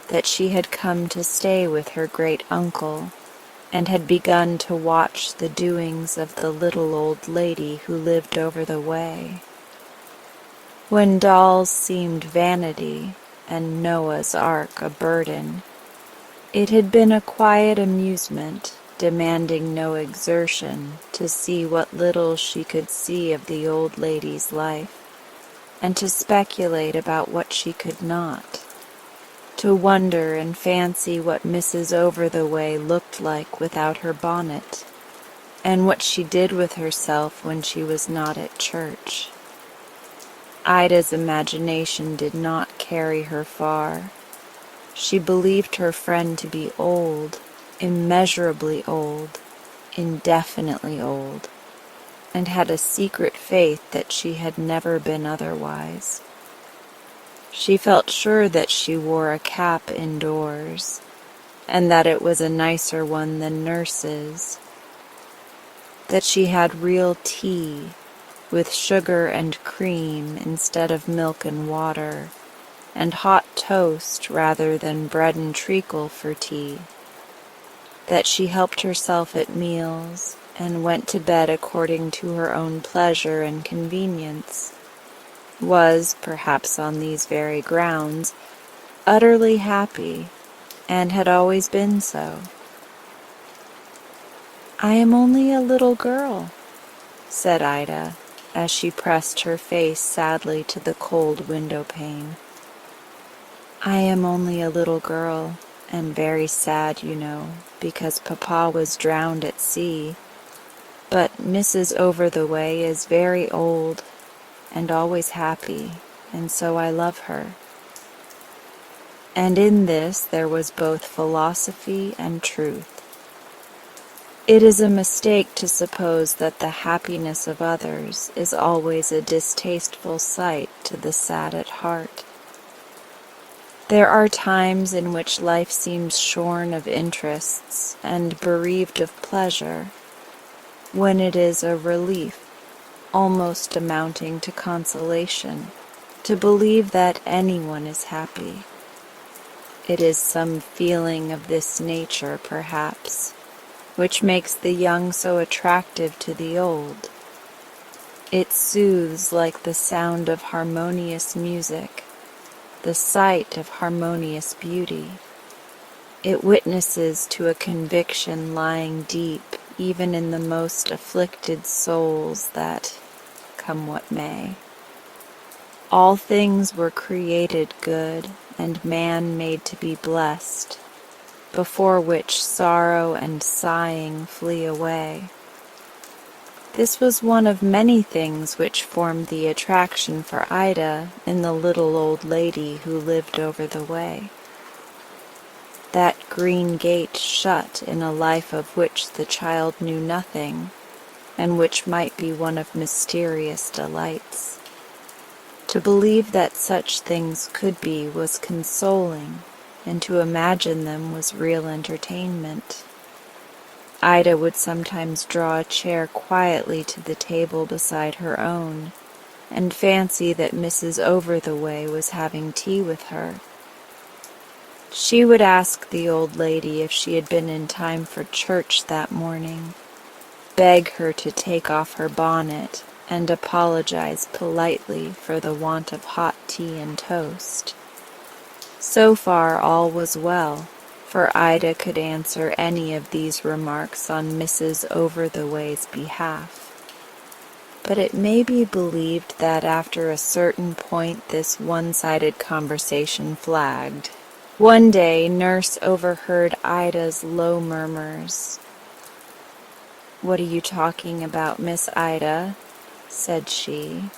that she had come to stay with her great-uncle, and had begun to watch the doings of the little old lady who lived over the way. When dolls seemed vanity and Noah's Ark a burden, it had been a quiet amusement, demanding no exertion, to see what little she could see of the old lady's life, and to speculate about what she could not, to wonder and fancy what Mrs. Over-the-Way looked like without her bonnet, and what she did with herself when she was not at church. Ida's imagination did not carry her far. She believed her friend to be old, immeasurably old, indefinitely old, and had a secret faith that she had never been otherwise. She felt sure that she wore a cap indoors, and that it was a nicer one than Nurse's, that she had real tea, with sugar and cream instead of milk and water, and hot toast rather than bread and treacle for tea, that she helped herself at meals, and went to bed according to her own pleasure and convenience, was, perhaps on these very grounds, utterly happy, and had always been so. "I am only a little girl," said Ida, as she pressed her face sadly to the cold window-pane. "I am only a little girl, and very sad, you know, because Papa was drowned at sea. But Mrs. Over-the-Way is very old, and always happy, and so I love her." And in this there was both philosophy and truth. It is a mistake to suppose that the happiness of others is always a distasteful sight to the sad at heart. There are times in which life seems shorn of interests and bereaved of pleasure, when it is a relief, almost amounting to consolation, to believe that anyone is happy. It is some feeling of this nature, perhaps, which makes the young so attractive to the old. It soothes like the sound of harmonious music, the sight of harmonious beauty. It witnesses to a conviction lying deep even in the most afflicted souls that, come what may, all things were created good and man made to be blessed, before which sorrow and sighing flee away. This was one of many things which formed the attraction for Ida in the little old lady who lived over the way. That green gate shut in a life of which the child knew nothing, and which might be one of mysterious delights. To believe that such things could be was consoling, and to imagine them was real entertainment. Ida would sometimes draw a chair quietly to the table beside her own, and fancy that Mrs. Over-the-Way was having tea with her. She would ask the old lady if she had been in time for church that morning, beg her to take off her bonnet, and apologize politely for the want of hot tea and toast. So far all was well, for Ida could answer any of these remarks on Mrs. Over-the-Way's behalf. But it may be believed that after a certain point this one-sided conversation flagged. One day Nurse overheard Ida's low murmurs. "What are you talking about, Miss Ida?" said she.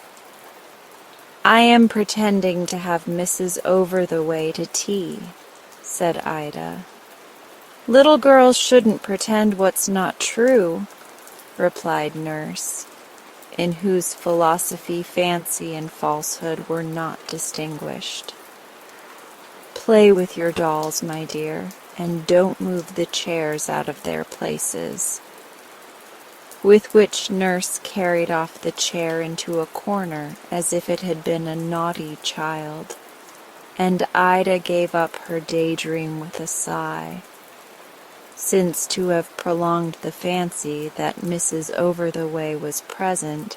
"I am pretending to have Mrs. Over-the-Way to tea," said Ida. "Little girls shouldn't pretend what's not true," replied Nurse, in whose philosophy fancy and falsehood were not distinguished. "Play with your dolls, my dear, and don't move the chairs out of their places." With which Nurse carried off the chair into a corner as if it had been a naughty child, and Ida gave up her daydream with a sigh, since to have prolonged the fancy that Mrs. Over-the-Way was present,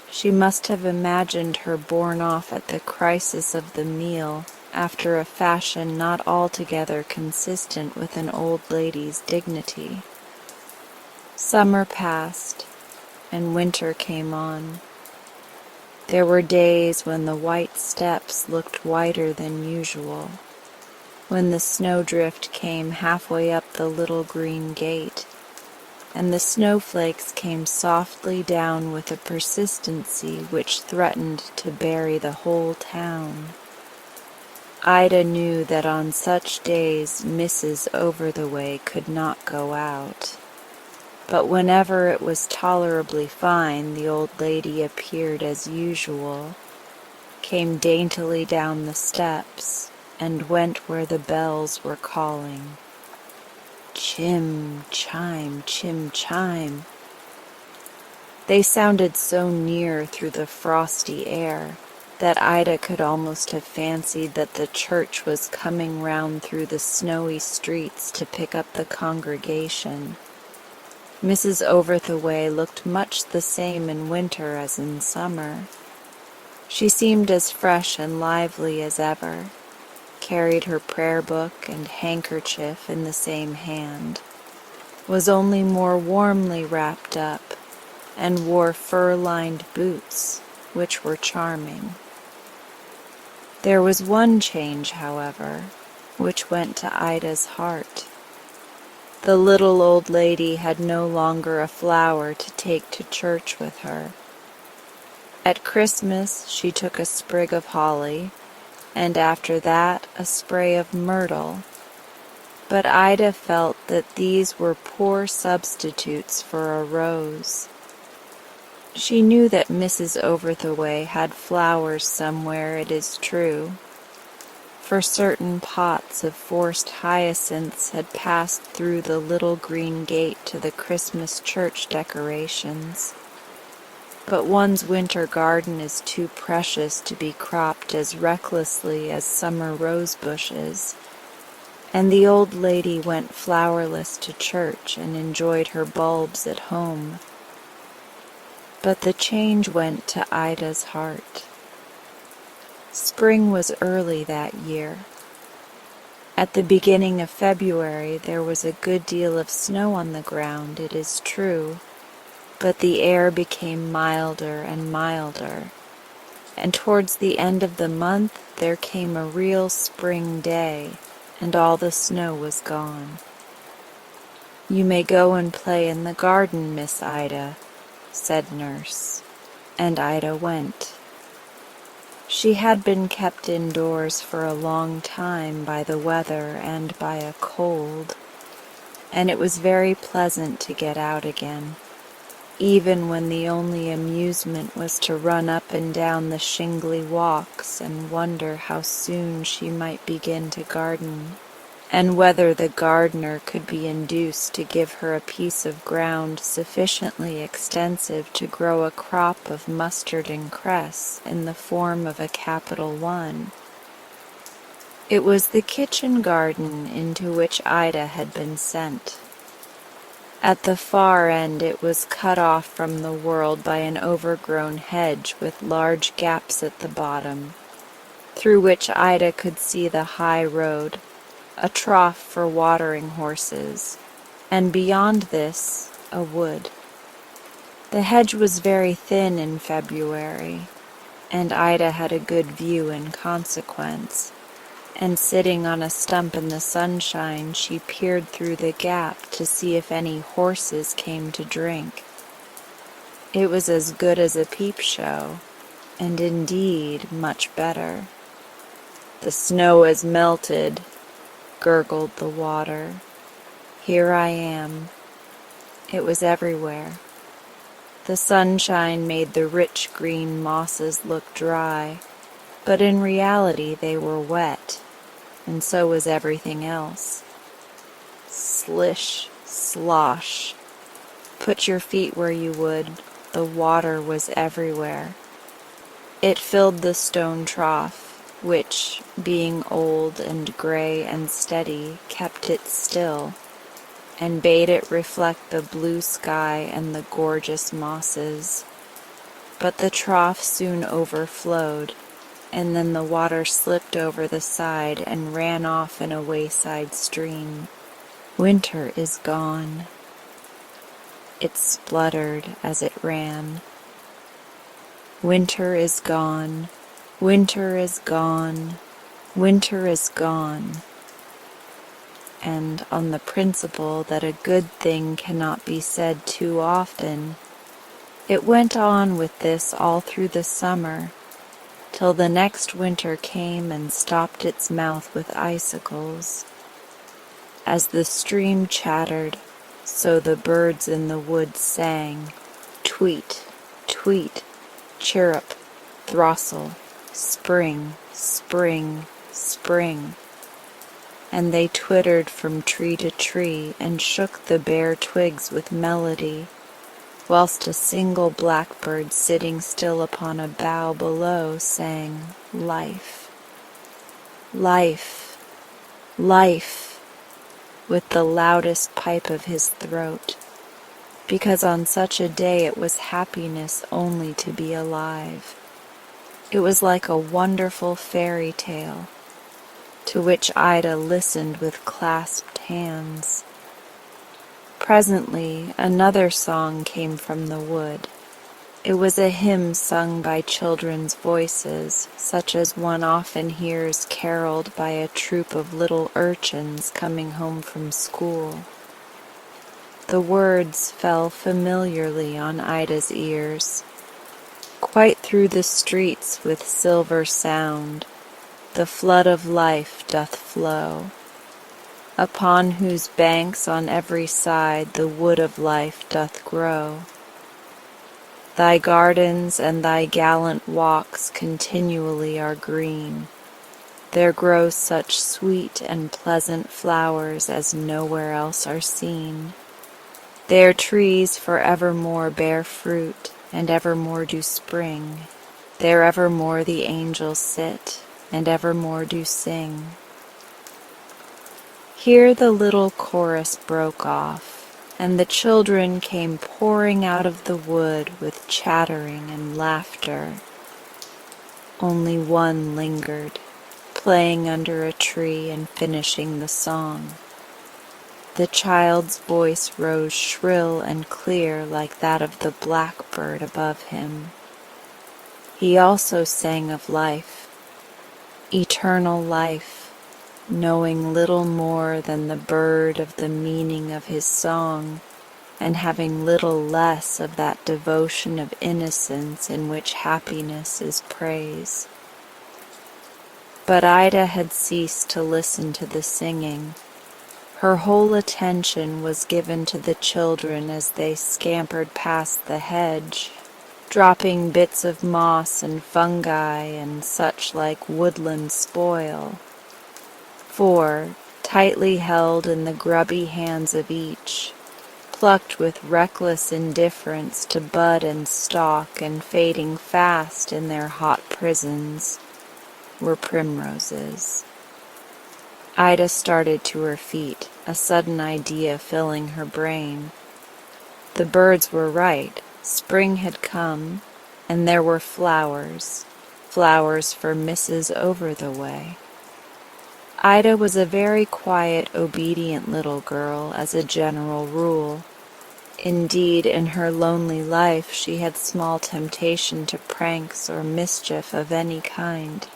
she must have imagined her borne off at the crisis of the meal after a fashion not altogether consistent with an old lady's dignity. Summer passed, and winter came on. There were days when the white steps looked whiter than usual, when the snowdrift came halfway up the little green gate, and the snowflakes came softly down with a persistency which threatened to bury the whole town. Ida knew that on such days Mrs. Over-the-Way could not go out, but whenever it was tolerably fine the old lady appeared as usual, came daintily down the steps, and went where the bells were calling. Chim, chime, chim, chime. They sounded so near through the frosty air that Ida could almost have fancied that the church was coming round through the snowy streets to pick up the congregation. Mrs. Over-the-Way looked much the same in winter as in summer. She seemed as fresh and lively as ever, carried her prayer book and handkerchief in the same hand, was only more warmly wrapped up, and wore fur-lined boots, which were charming. There was one change, however, which went to Ida's heart. The little old lady had no longer a flower to take to church with her. At Christmas she took a sprig of holly, and after that a spray of myrtle, but Ida felt that these were poor substitutes for a rose. She knew that Mrs. Over-the-Way had flowers somewhere, it is true, for certain pots of forced hyacinths had passed through the little green gate to the Christmas church decorations. But one's winter garden is too precious to be cropped as recklessly as summer rose bushes, and the old lady went flowerless to church and enjoyed her bulbs at home. But the change went to Ida's heart. Spring was early that year. At the beginning of February there was a good deal of snow on the ground, it is true, but the air became milder and milder, and towards the end of the month there came a real spring day, and all the snow was gone. "You may go and play in the garden, Miss Ida," said Nurse, and Ida went. She had been kept indoors for a long time by the weather and by a cold, and it was very pleasant to get out again, even when the only amusement was to run up and down the shingly walks and wonder how soon she might begin to garden, and whether the gardener could be induced to give her a piece of ground sufficiently extensive to grow a crop of mustard and cress in the form of a capital one. It was the kitchen garden into which Ida had been sent. At the far end it was cut off from the world by an overgrown hedge with large gaps at the bottom, through which Ida could see the high road, a trough for watering horses, and beyond this a wood. The hedge was very thin in February, and Ida had a good view in consequence, and sitting on a stump in the sunshine she peered through the gap to see if any horses came to drink. It was as good as a peep show, and indeed much better. "The snow has melted," gurgled the water. "Here I am." It was everywhere. The sunshine made the rich green mosses look dry, but in reality they were wet, and so was everything else. Slish, slosh. Put your feet where you would, the water was everywhere. It filled the stone trough, which, being old and gray and steady, kept it still, and bade it reflect the blue sky and the gorgeous mosses. But the trough soon overflowed, and then the water slipped over the side and ran off in a wayside stream. "Winter is gone," it spluttered as it ran. "Winter is gone. Winter is gone. Winter is gone." And on the principle that a good thing cannot be said too often, it went on with this all through the summer, till the next winter came and stopped its mouth with icicles. As the stream chattered, so the birds in the woods sang, tweet, tweet, chirrup, throstle, spring, spring, spring. And they twittered from tree to tree and shook the bare twigs with melody, whilst a single blackbird sitting still upon a bough below sang, "Life, life, life," with the loudest pipe of his throat, because on such a day it was happiness only to be alive. It was like a wonderful fairy tale, to which Ida listened with clasped hands. Presently another song came from the wood. It was a hymn sung by children's voices, such as one often hears caroled by a troop of little urchins coming home from school. The words fell familiarly on Ida's ears. Quite through the streets with silver sound, the flood of life doth flow, upon whose banks on every side the wood of life doth grow. Thy gardens and thy gallant walks continually are green. There grow such sweet and pleasant flowers as nowhere else are seen. Their trees for evermore bear fruit, and evermore do spring. There evermore the angels sit, and evermore do sing. Here the little chorus broke off, and the children came pouring out of the wood with chattering and laughter. Only one lingered, playing under a tree and finishing the song. The child's voice rose shrill and clear like that of the blackbird above him. He also sang of life, eternal life, knowing little more than the bird of the meaning of his song, and having little less of that devotion of innocence in which happiness is praise. But Ida had ceased to listen to the singing. Her whole attention was given to the children as they scampered past the hedge, dropping bits of moss and fungi and such like woodland spoil. For, tightly held in the grubby hands of each, plucked with reckless indifference to bud and stalk and fading fast in their hot prisons, were primroses. Ida started to her feet, a sudden idea filling her brain. The birds were right. Spring had come, and there were flowers, flowers for Mrs. Over-the-Way. Ida was a very quiet, obedient little girl as a general rule. Indeed, in her lonely life she had small temptation to pranks or mischief of any kind.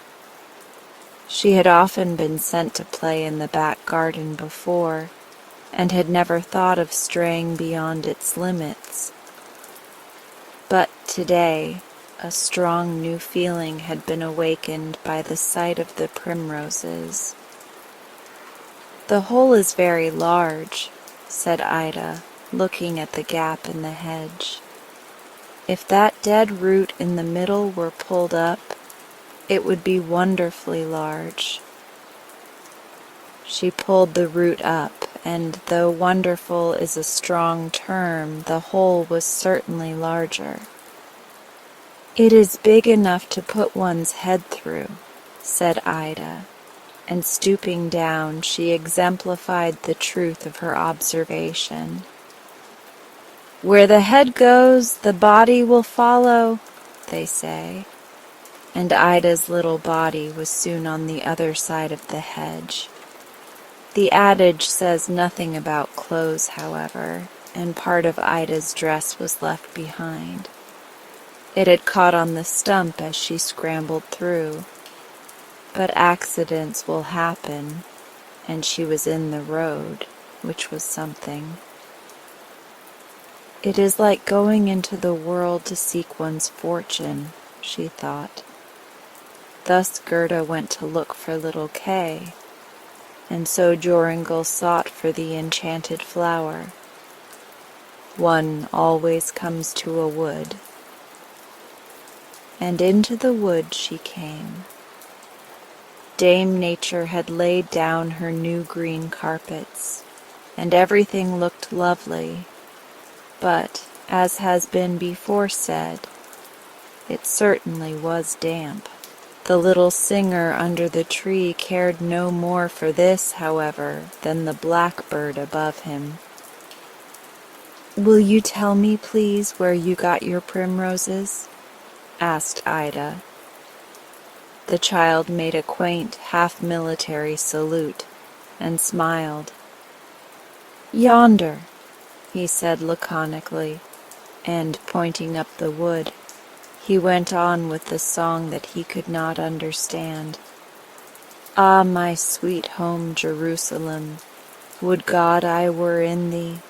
She had often been sent to play in the back garden before, and had never thought of straying beyond its limits. But today, a strong new feeling had been awakened by the sight of the primroses. "The hole is very large," said Ida, looking at the gap in the hedge. "If that dead root in the middle were pulled up, it would be wonderfully large." She pulled the root up, and though wonderful is a strong term, the hole was certainly larger. "It is big enough to put one's head through," said Ida, and stooping down she exemplified the truth of her observation. "Where the head goes, the body will follow," they say, and Ida's little body was soon on the other side of the hedge. The adage says nothing about clothes, however, and part of Ida's dress was left behind. It had caught on the stump as she scrambled through, but accidents will happen, and she was in the road, which was something. "It is like going into the world to seek one's fortune," she thought. Thus Gerda went to look for little Kay, and so Joringel sought for the enchanted flower. One always comes to a wood. And into the wood she came. Dame Nature had laid down her new green carpets, and everything looked lovely, but, as has been before said, it certainly was damp. The little singer under the tree cared no more for this, however, than the blackbird above him. "Will you tell me, please, where you got your primroses?" asked Ida. The child made a quaint, half-military salute, and smiled. "Yonder," he said laconically, and, pointing up the wood, he went on with the song that he could not understand. "Ah, my sweet home Jerusalem, would God I were in thee,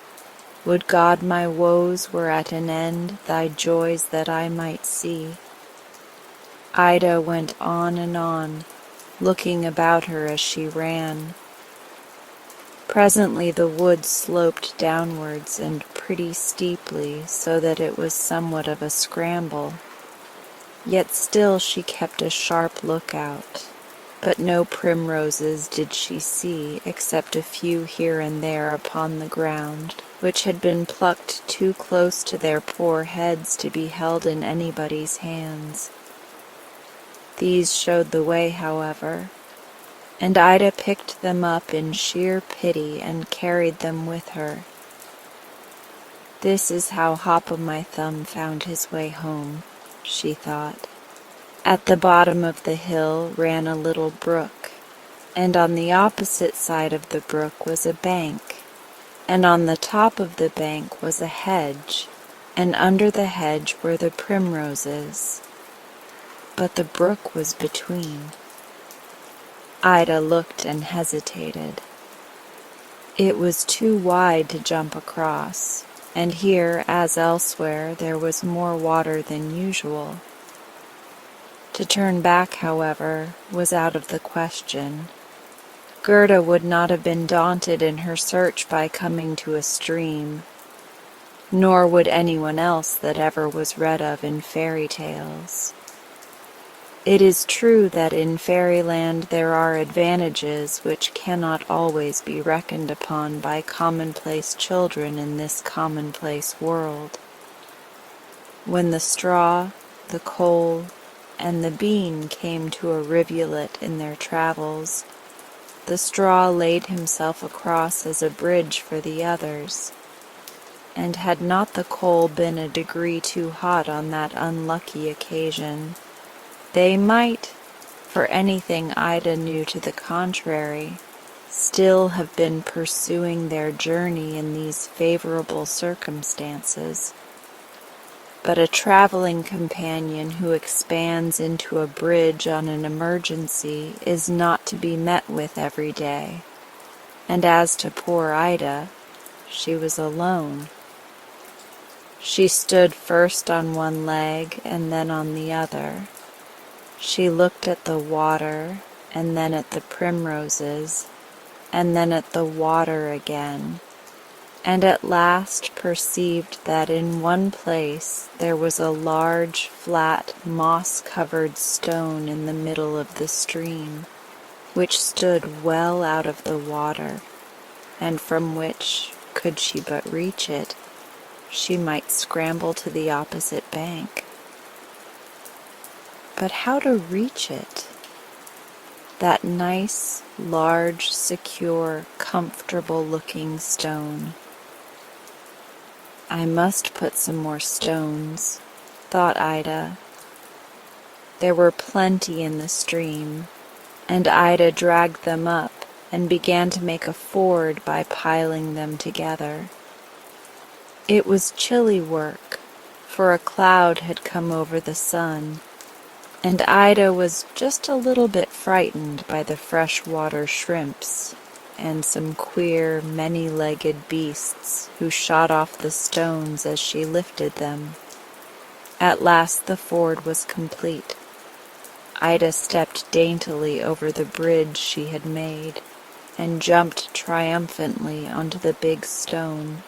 would God my woes were at an end, thy joys that I might see." Ida went on and on, looking about her as she ran. Presently the wood sloped downwards and pretty steeply, so that it was somewhat of a scramble. Yet still she kept a sharp lookout, but no primroses did she see, except a few here and there upon the ground, which had been plucked too close to their poor heads to be held in anybody's hands. These showed the way, however, and Ida picked them up in sheer pity and carried them with her. This is how Hop-o'-my-Thumb found his way home, she thought. At the bottom of the hill ran a little brook, and on the opposite side of the brook was a bank, and on the top of the bank was a hedge, and under the hedge were the primroses. But the brook was between. Ida looked and hesitated. It was too wide to jump across, and here, as elsewhere, there was more water than usual. To turn back, however, was out of the question. Gerda would not have been daunted in her search by coming to a stream, nor would anyone else that ever was read of in fairy tales. It is true that in fairyland there are advantages which cannot always be reckoned upon by commonplace children in this commonplace world. When the straw, the coal, and the bean came to a rivulet in their travels, the straw laid himself across as a bridge for the others, and had not the coal been a degree too hot on that unlucky occasion, they might, for anything Ida knew to the contrary, still have been pursuing their journey in these favorable circumstances. But a traveling companion who expands into a bridge on an emergency is not to be met with every day, and as to poor Ida, she was alone. She stood first on one leg and then on the other. She looked at the water, and then at the primroses, and then at the water again, and at last perceived that in one place there was a large, flat, moss-covered stone in the middle of the stream, which stood well out of the water, and from which, could she but reach it, she might scramble to the opposite bank. But how to reach it? That nice, large, secure, comfortable-looking stone. I must put some more stones, thought Ida. There were plenty in the stream, and Ida dragged them up and began to make a ford by piling them together. It was chilly work, for a cloud had come over the sun, and Ida was just a little bit frightened by the freshwater shrimps and some queer, many-legged beasts who shot off the stones as she lifted them. At last the ford was complete. Ida stepped daintily over the bridge she had made and jumped triumphantly onto the big stone.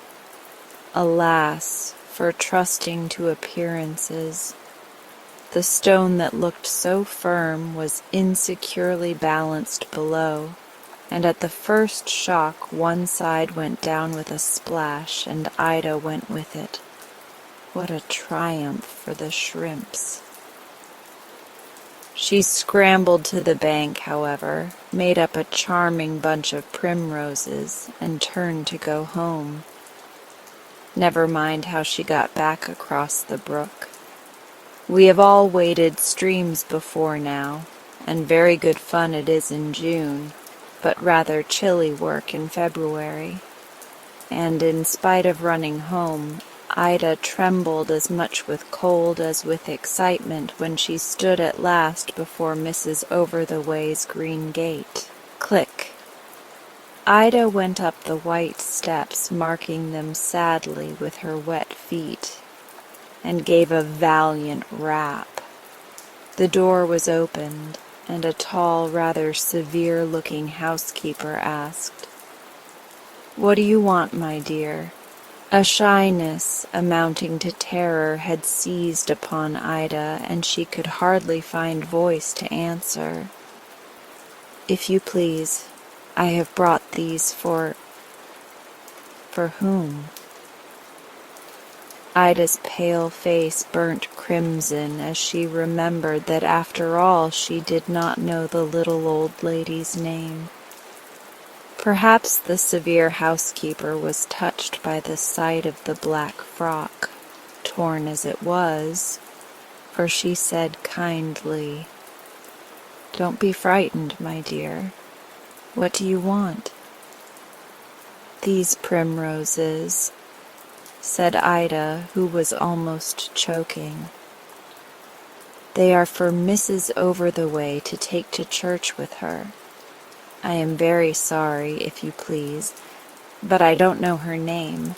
Alas, for trusting to appearances! The stone that looked so firm was insecurely balanced below, and at the first shock one side went down with a splash, and Ida went with it. What a triumph for the shrimps! She scrambled to the bank, however, made up a charming bunch of primroses, and turned to go home. Never mind how she got back across the brook. We have all waded streams before now, and very good fun it is in June, but rather chilly work in February. And in spite of running home, Ida trembled as much with cold as with excitement when she stood at last before Mrs. Over-the-Way's green gate. Click! Ida went up the white steps, marking them sadly with her wet feet, and gave a valiant rap. The door was opened, and a tall, rather severe-looking housekeeper asked, "What do you want, my dear?" A shyness amounting to terror had seized upon Ida, and she could hardly find voice to answer. "If you please, I have brought these for whom?" Ida's pale face burnt crimson as she remembered that after all she did not know the little old lady's name. Perhaps the severe housekeeper was touched by the sight of the black frock, torn as it was, for she said kindly, "Don't be frightened, my dear. What do you want?" "These primroses," said Ida, who was almost choking. "They are for Mrs. Over-the-Way to take to church with her. I am very sorry, if you please, but I don't know her name,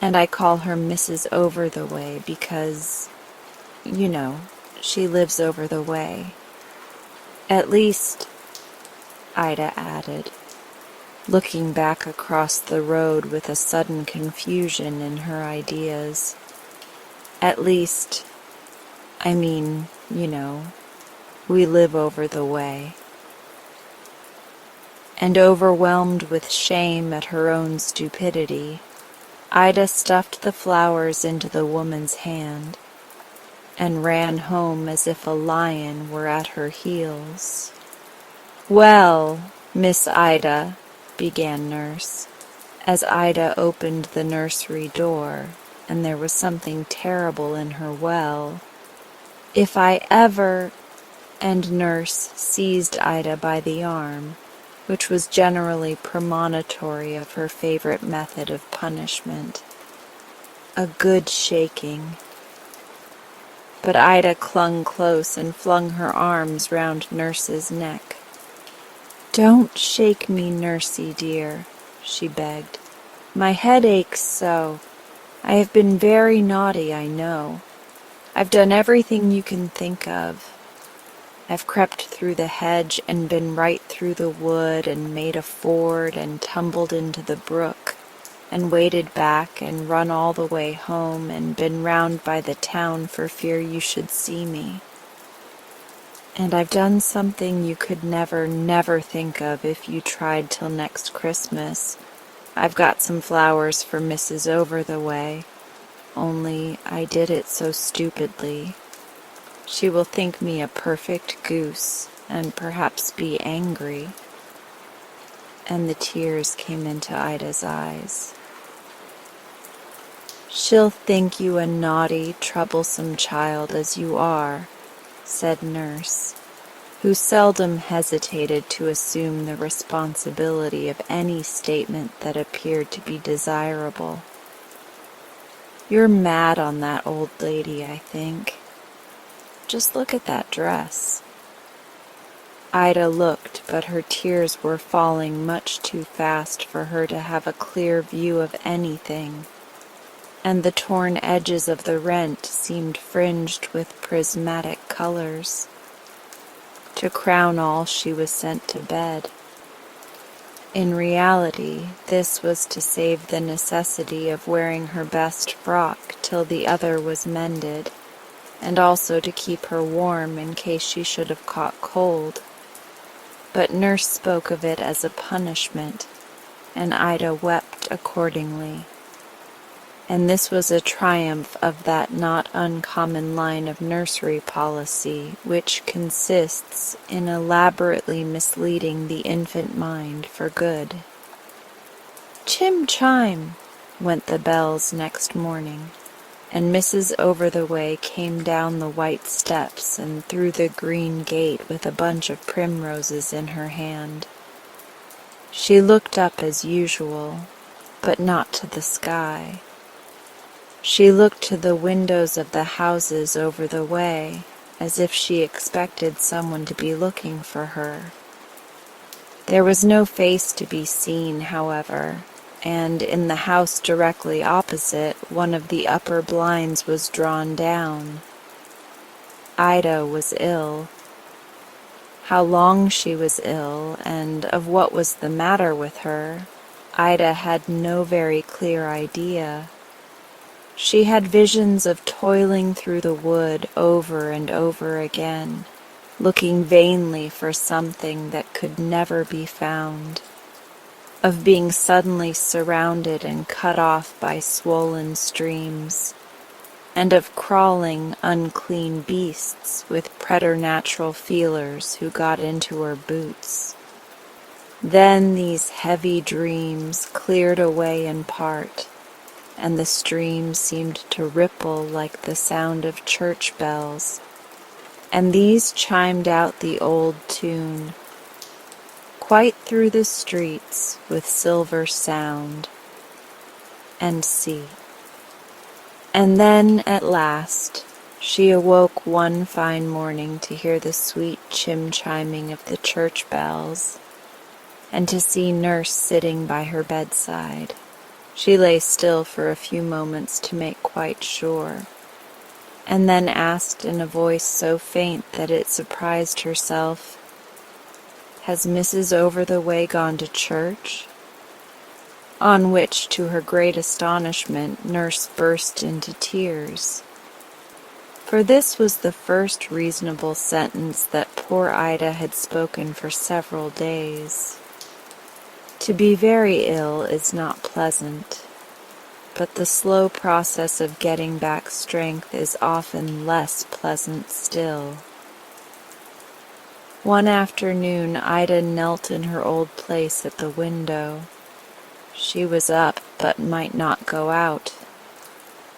and I call her Mrs. Over-the-Way because, you know, she lives over the way. At least," Ida added, looking back across the road with a sudden confusion in her ideas. "At least, I mean, you know, we live over the way." And overwhelmed with shame at her own stupidity, Ida stuffed the flowers into the woman's hand and ran home as if a lion were at her heels. "Well, Miss Ida," began Nurse, as Ida opened the nursery door, and there was something terrible in her well. "If I ever—" and Nurse seized Ida by the arm, which was generally premonitory of her favorite method of punishment. A good shaking. But Ida clung close and flung her arms round Nurse's neck. "Don't shake me, Nursey dear," she begged. "My head aches so. I have been very naughty, I know. I've done everything you can think of. I've crept through the hedge and been right through the wood and made a ford and tumbled into the brook and waded back and run all the way home and been round by the town for fear you should see me. And I've done something you could never, never think of if you tried till next Christmas. I've got some flowers for Mrs. Over-the-Way, only I did it so stupidly. She will think me a perfect goose and perhaps be angry." And the tears came into Ida's eyes. "She'll think you a naughty, troublesome child as you are," said Nurse, who seldom hesitated to assume the responsibility of any statement that appeared to be desirable. "You're mad on that old lady, I think. Just look at that dress." Ida looked, but her tears were falling much too fast for her to have a clear view of anything, and the torn edges of the rent seemed fringed with prismatic colors. To crown all, she was sent to bed. In reality, this was to save the necessity of wearing her best frock till the other was mended, and also to keep her warm in case she should have caught cold. But Nurse spoke of it as a punishment, and Ida wept accordingly. And this was a triumph of that not uncommon line of nursery policy which consists in elaborately misleading the infant mind for good. Chim-chime went the bells next morning, and Mrs. Over-the-Way came down the white steps and through the green gate with a bunch of primroses in her hand. She looked up as usual, but not to the sky. She looked to the windows of the houses over the way, as if she expected someone to be looking for her. There was no face to be seen, however, and in the house directly opposite, one of the upper blinds was drawn down. Ida was ill. How long she was ill, and of what was the matter with her, Ida had no very clear idea. She had visions of toiling through the wood over and over again, looking vainly for something that could never be found, of being suddenly surrounded and cut off by swollen streams, and of crawling, unclean beasts with preternatural feelers who got into her boots. Then these heavy dreams cleared away in part, and the stream seemed to ripple like the sound of church bells, and these chimed out the old tune, quite through the streets with silver sound, and see. And then, at last, she awoke one fine morning to hear the sweet chiming of the church bells, and to see Nurse sitting by her bedside. She lay still for a few moments to make quite sure, and then asked in a voice so faint that it surprised herself, "Has Mrs. Over-the-Way gone to church?" On which, to her great astonishment, Nurse burst into tears. For this was the first reasonable sentence that poor Ida had spoken for several days. To be very ill is not pleasant, but the slow process of getting back strength is often less pleasant still. One afternoon Ida knelt in her old place at the window. She was up, but might not go out,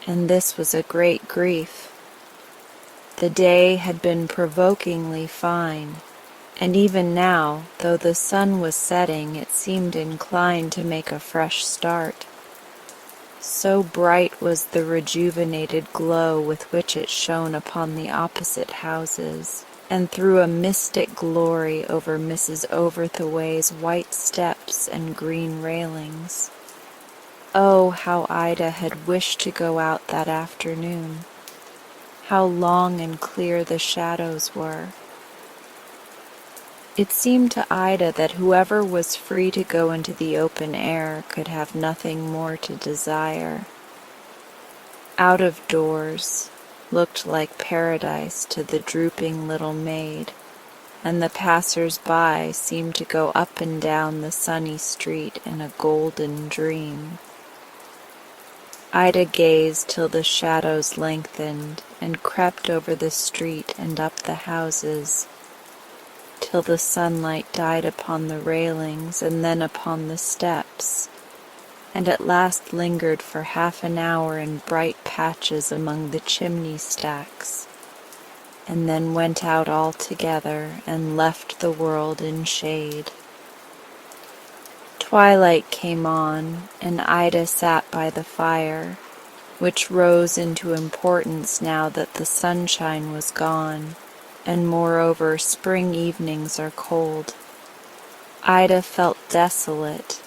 and this was a great grief. The day had been provokingly fine, and even now, though the sun was setting, it seemed inclined to make a fresh start. So bright was the rejuvenated glow with which it shone upon the opposite houses, and threw a mystic glory over Mrs. Over-the-Way's white steps and green railings. Oh, how Ida had wished to go out that afternoon! How long and clear the shadows were! It seemed to Ida that whoever was free to go into the open air could have nothing more to desire. Out of doors looked like paradise to the drooping little maid, and the passers-by seemed to go up and down the sunny street in a golden dream. Ida gazed till the shadows lengthened and crept over the street and up the houses, till the sunlight died upon the railings and then upon the steps, and at last lingered for half an hour in bright patches among the chimney stacks, and then went out altogether and left the world in shade. Twilight came on, and Ida sat by the fire, which rose into importance now that the sunshine was gone, and moreover spring evenings are cold. Ida felt desolate,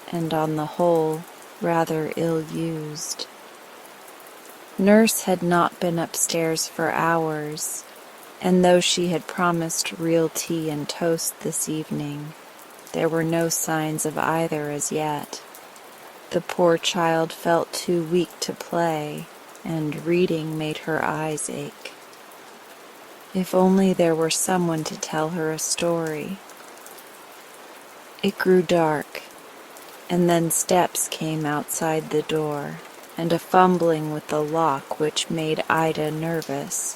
and on the whole rather ill-used. Nurse had not been upstairs for hours, and though she had promised real tea and toast this evening, there were no signs of either as yet. The poor child felt too weak to play, and reading made her eyes ache. If only there were someone to tell her a story. It grew dark, and then steps came outside the door, and a fumbling with the lock which made Ida nervous.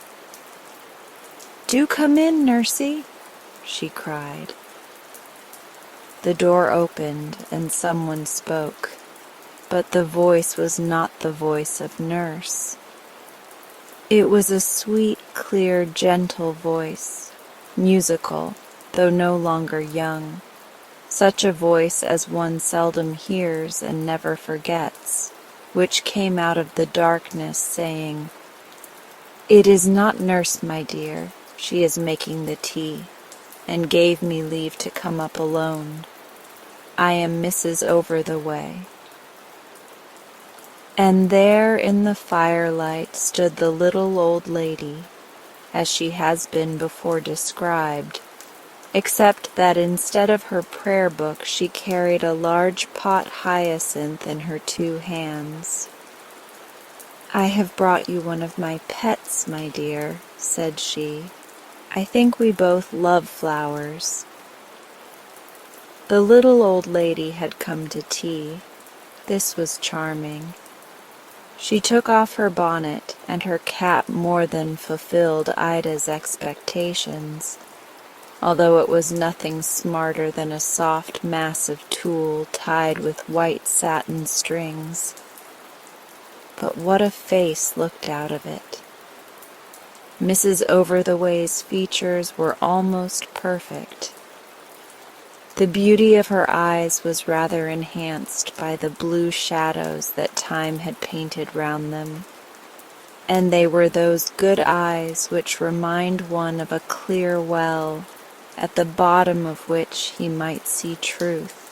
"Do come in, Nursey," she cried. The door opened, and someone spoke, but the voice was not the voice of Nurse. It was a sweet, clear, gentle voice, musical, though no longer young, such a voice as one seldom hears and never forgets, which came out of the darkness, saying, "It is not Nurse, my dear. She is making the tea, and gave me leave to come up alone. I am Mrs. Over-the-Way." And there in the firelight stood the little old lady, as she has been before described, except that instead of her prayer book she carried a large pot hyacinth in her two hands. "I have brought you one of my pets, my dear," said she. "I think we both love flowers." The little old lady had come to tea. This was charming. She took off her bonnet, and her cap more than fulfilled Ida's expectations, although it was nothing smarter than a soft mass of tulle tied with white satin strings. But what a face looked out of it! Mrs. Over-the-Way's features were almost perfect. The beauty of her eyes was rather enhanced by the blue shadows that time had painted round them, and they were those good eyes which remind one of a clear well, at the bottom of which he might see truth.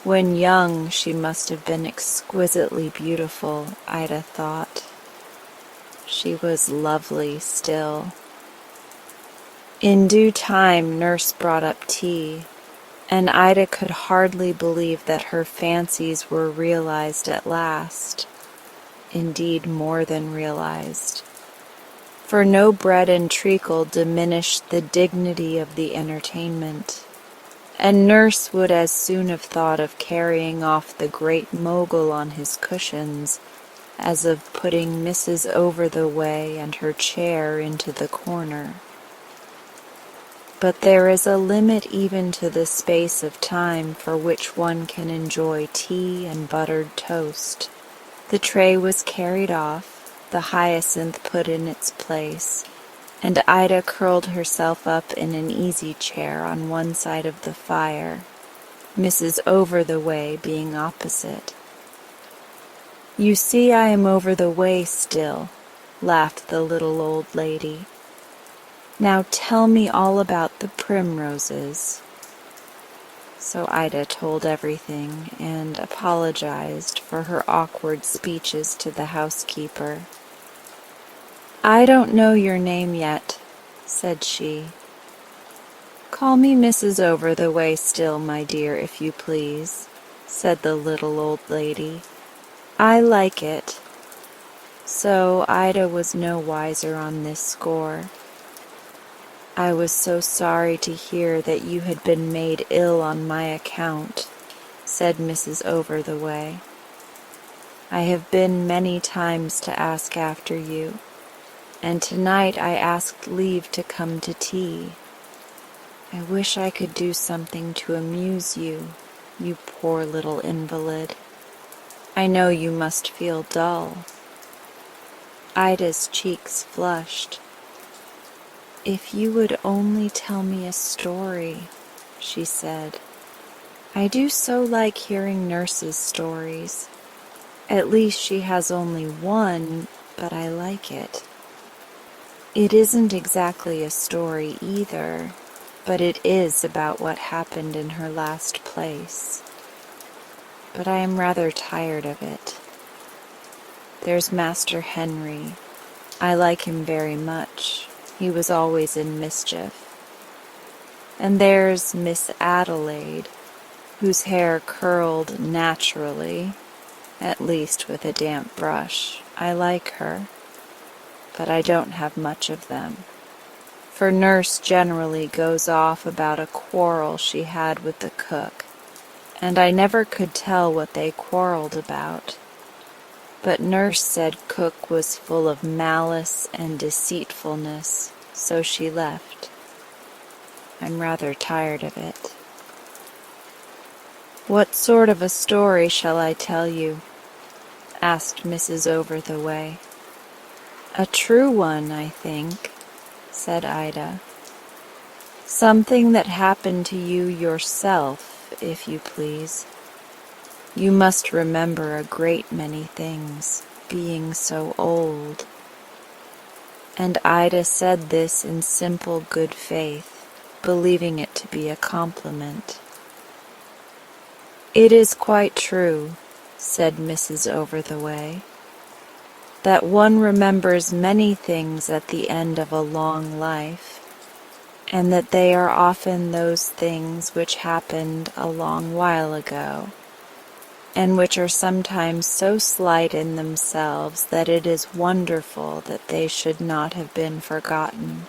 When young, she must have been exquisitely beautiful, Ida thought. She was lovely still. In due time, Nurse brought up tea, and Ida could hardly believe that her fancies were realized at last, indeed more than realized, for no bread and treacle diminished the dignity of the entertainment, and Nurse would as soon have thought of carrying off the Great Mogul on his cushions as of putting Mrs. Over-the-Way and her chair into the corner. But there is a limit even to the space of time for which one can enjoy tea and buttered toast. The tray was carried off, the hyacinth put in its place, and Ida curled herself up in an easy chair on one side of the fire, Mrs. Over-the-Way being opposite. "You see I am over the way still," laughed the little old lady. "Now tell me all about the primroses." So Ida told everything and apologized for her awkward speeches to the housekeeper. "I don't know your name yet," said she. "Call me Mrs. Over-the-Way still, my dear, if you please," said the little old lady. "I like it." So Ida was no wiser on this score. "I was so sorry to hear that you had been made ill on my account," said Mrs. Over-the-Way. "I have been many times to ask after you, and tonight I asked leave to come to tea. I wish I could do something to amuse you, you poor little invalid. I know you must feel dull." Ida's cheeks flushed. "If you would only tell me a story," she said. "I do so like hearing Nurse's stories. At least she has only one, but I like it. It isn't exactly a story either, but it is about what happened in her last place. But I am rather tired of it. There's Master Henry. I like him very much. He was always in mischief. And there's Miss Adelaide, whose hair curled naturally, at least with a damp brush. I like her, but I don't have much of them, for Nurse generally goes off about a quarrel she had with the cook, and I never could tell what they quarreled about. But Nurse said cook was full of malice and deceitfulness, so she left. I'm rather tired of it." "What sort of a story shall I tell you?" asked Mrs. Over-the-Way. "A true one, I think," said Ida. "Something that happened to you yourself, if you please. You must remember a great many things, being so old." And Ida said this in simple good faith, believing it to be a compliment. "It is quite true," said Mrs. Over-the-Way, "that one remembers many things at the end of a long life, and that they are often those things which happened a long while ago, and which are sometimes so slight in themselves that it is wonderful that they should not have been forgotten.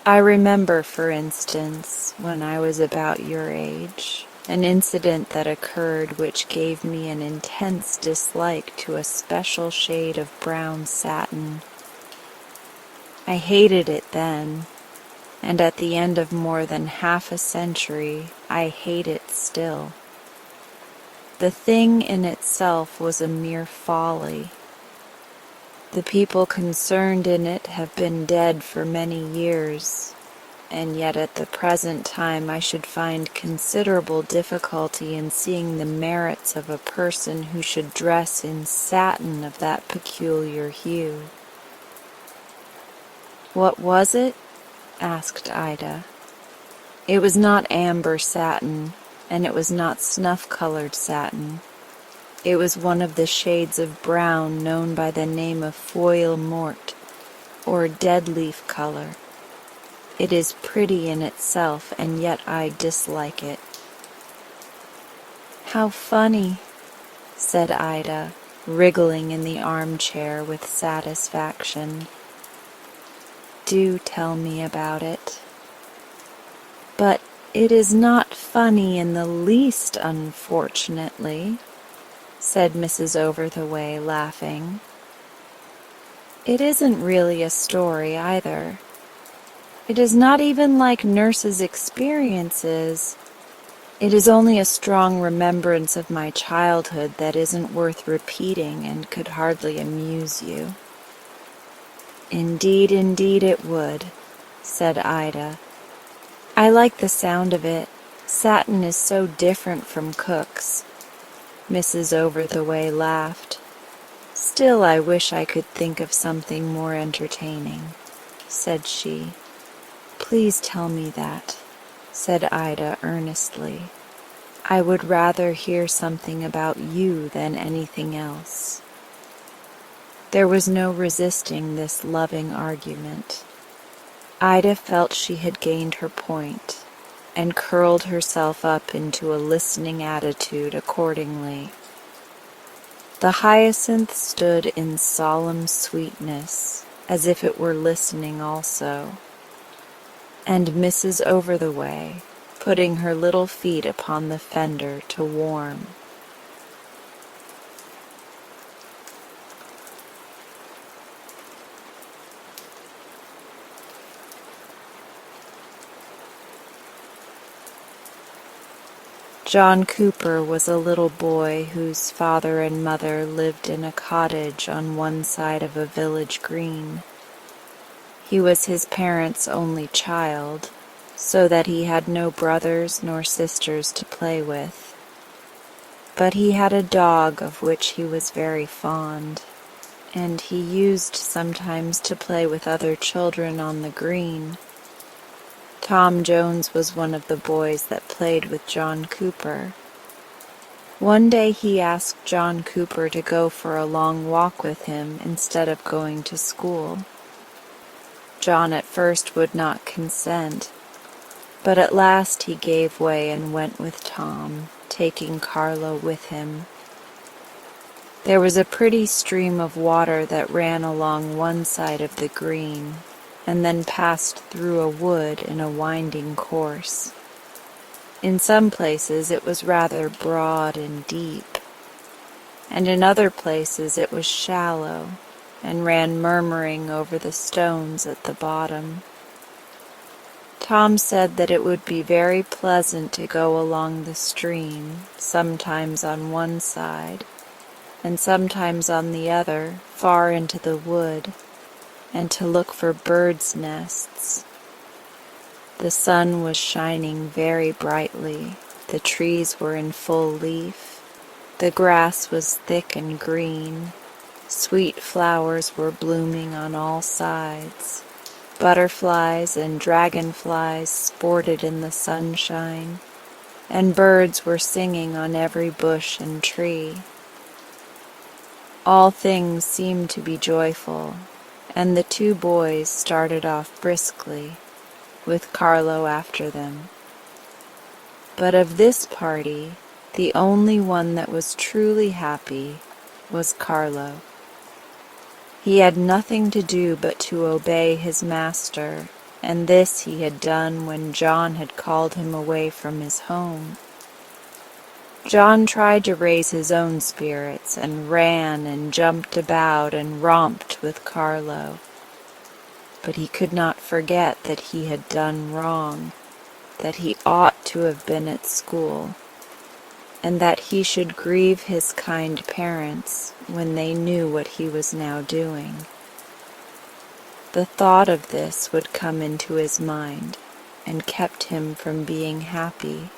I remember, for instance, when I was about your age, an incident that occurred which gave me an intense dislike to a special shade of brown satin. I hated it then, and at the end of more than half a century, I hate it still. The thing in itself was a mere folly. The people concerned in it have been dead for many years, and yet at the present time I should find considerable difficulty in seeing the merits of a person who should dress in satin of that peculiar hue. "What was it?" asked Ida. "It was not amber satin, and it was not snuff-colored satin. It was one of the shades of brown known by the name of foil morte, or dead-leaf color. It is pretty in itself, and yet I dislike it." "How funny," said Ida, wriggling in the armchair with satisfaction. "Do tell me about it." "But it is not funny in the least, unfortunately," said Mrs. Over-the-Way, laughing. "It isn't really a story either. It is not even like Nurse's experiences. It is only a strong remembrance of my childhood that isn't worth repeating and could hardly amuse you." "Indeed, indeed it would," said Ida. "I like the sound of it. Satin is so different from Cook's." Mrs. Over-the-Way laughed. "Still, I wish I could think of something more entertaining," said she. "Please tell me that," said Ida earnestly. "I would rather hear something about you than anything else." There was no resisting this loving argument. Ida felt she had gained her point, and curled herself up into a listening attitude accordingly. The hyacinth stood in solemn sweetness, as if it were listening also, and Mrs. Over-the-Way, putting her little feet upon the fender to warm. John Cooper was a little boy whose father and mother lived in a cottage on one side of a village green. He was his parents' only child, so that he had no brothers nor sisters to play with. But he had a dog of which he was very fond, and he used sometimes to play with other children on the green. Tom Jones was one of the boys that played with John Cooper. One day he asked John Cooper to go for a long walk with him instead of going to school. John at first would not consent, but at last he gave way and went with Tom, taking Carlo with him. There was a pretty stream of water that ran along one side of the green, and then passed through a wood in a winding course. In some places it was rather broad and deep, and in other places it was shallow, and ran murmuring over the stones at the bottom. Tom said that it would be very pleasant to go along the stream, sometimes on one side, and sometimes on the other, far into the wood, and to look for birds' nests. The sun was shining very brightly, the trees were in full leaf, the grass was thick and green, sweet flowers were blooming on all sides, butterflies and dragonflies sported in the sunshine, and birds were singing on every bush and tree. All things seemed to be joyful, and the two boys started off briskly, with Carlo after them. But of this party, the only one that was truly happy was Carlo. He had nothing to do but to obey his master, and this he had done when John had called him away from his home. John tried to raise his own spirits and ran and jumped about and romped with Carlo, but he could not forget that he had done wrong, that he ought to have been at school, and that he should grieve his kind parents when they knew what he was now doing. The thought of this would come into his mind and kept him from being happy.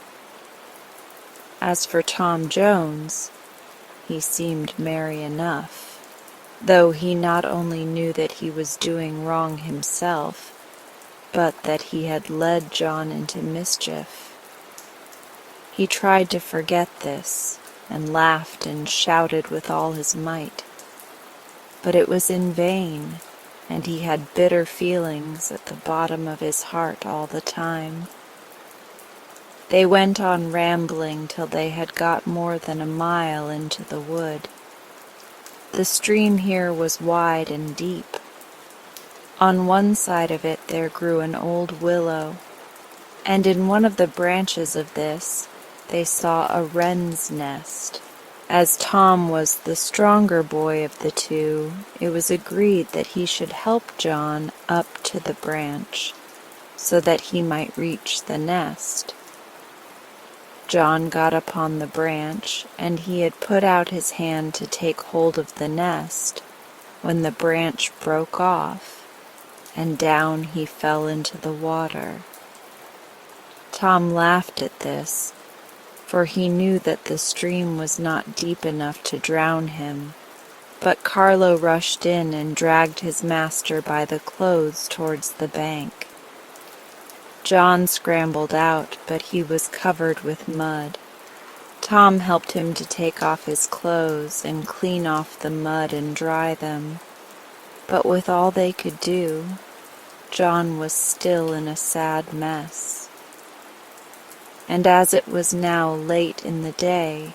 As for Tom Jones, he seemed merry enough, though he not only knew that he was doing wrong himself, but that he had led John into mischief. He tried to forget this, and laughed and shouted with all his might, but it was in vain, and he had bitter feelings at the bottom of his heart all the time. They went on rambling till they had got more than a mile into the wood. The stream here was wide and deep. On one side of it there grew an old willow, and in one of the branches of this they saw a wren's nest. As Tom was the stronger boy of the two, it was agreed that he should help John up to the branch, so that he might reach the nest. John got upon the branch, and he had put out his hand to take hold of the nest, when the branch broke off, and down he fell into the water. Tom laughed at this, for he knew that the stream was not deep enough to drown him, but Carlo rushed in and dragged his master by the clothes towards the bank. John scrambled out, but he was covered with mud. Tom helped him to take off his clothes and clean off the mud and dry them, but with all they could do, John was still in a sad mess. And as it was now late in the day,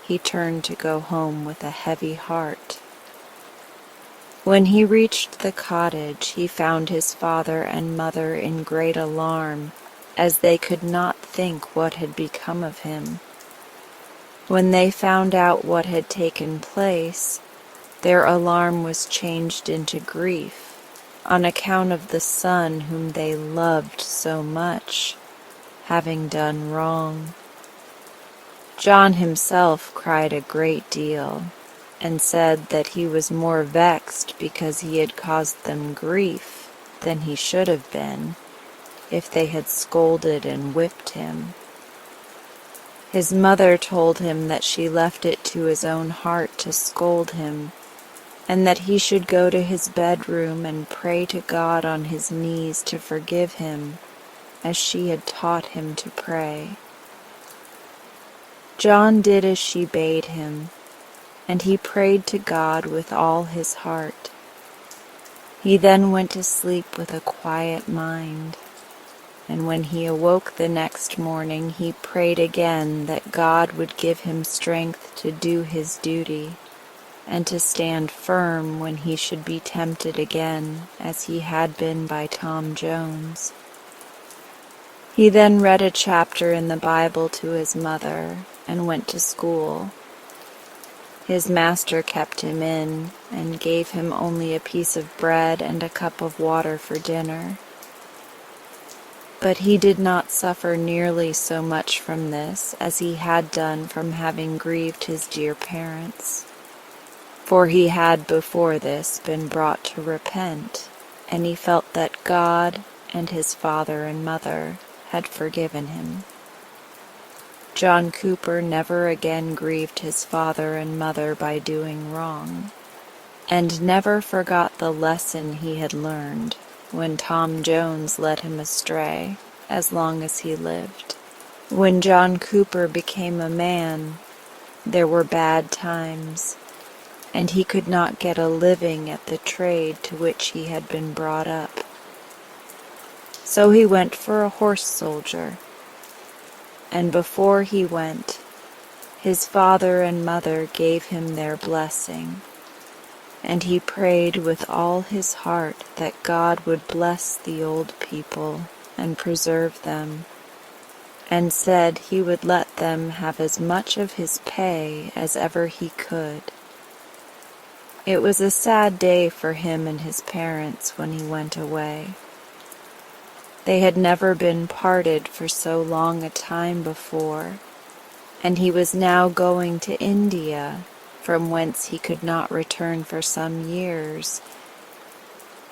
he turned to go home with a heavy heart. When he reached the cottage, he found his father and mother in great alarm, as they could not think what had become of him. When they found out what had taken place, their alarm was changed into grief, on account of the son whom they loved so much, having done wrong. John himself cried a great deal, and said that he was more vexed because he had caused them grief than he should have been, if they had scolded and whipped him. His mother told him that she left it to his own heart to scold him, and that he should go to his bedroom and pray to God on his knees to forgive him, as she had taught him to pray. John did as she bade him, and he prayed to God with all his heart. He then went to sleep with a quiet mind, and when he awoke the next morning, he prayed again that God would give him strength to do his duty, and to stand firm when he should be tempted again, as he had been by Tom Jones. He then read a chapter in the Bible to his mother, and went to school. His master kept him in, and gave him only a piece of bread and a cup of water for dinner. But he did not suffer nearly so much from this as he had done from having grieved his dear parents, for he had before this been brought to repent, and he felt that God and his father and mother had forgiven him. John Cooper never again grieved his father and mother by doing wrong, and never forgot the lesson he had learned when Tom Jones led him astray, as long as he lived. When John Cooper became a man, there were bad times, and he could not get a living at the trade to which he had been brought up. So he went for a horse soldier, and before he went, his father and mother gave him their blessing, and he prayed with all his heart that God would bless the old people and preserve them, and said he would let them have as much of his pay as ever he could. It was a sad day for him and his parents when he went away. They had never been parted for so long a time before, and he was now going to India, from whence he could not return for some years.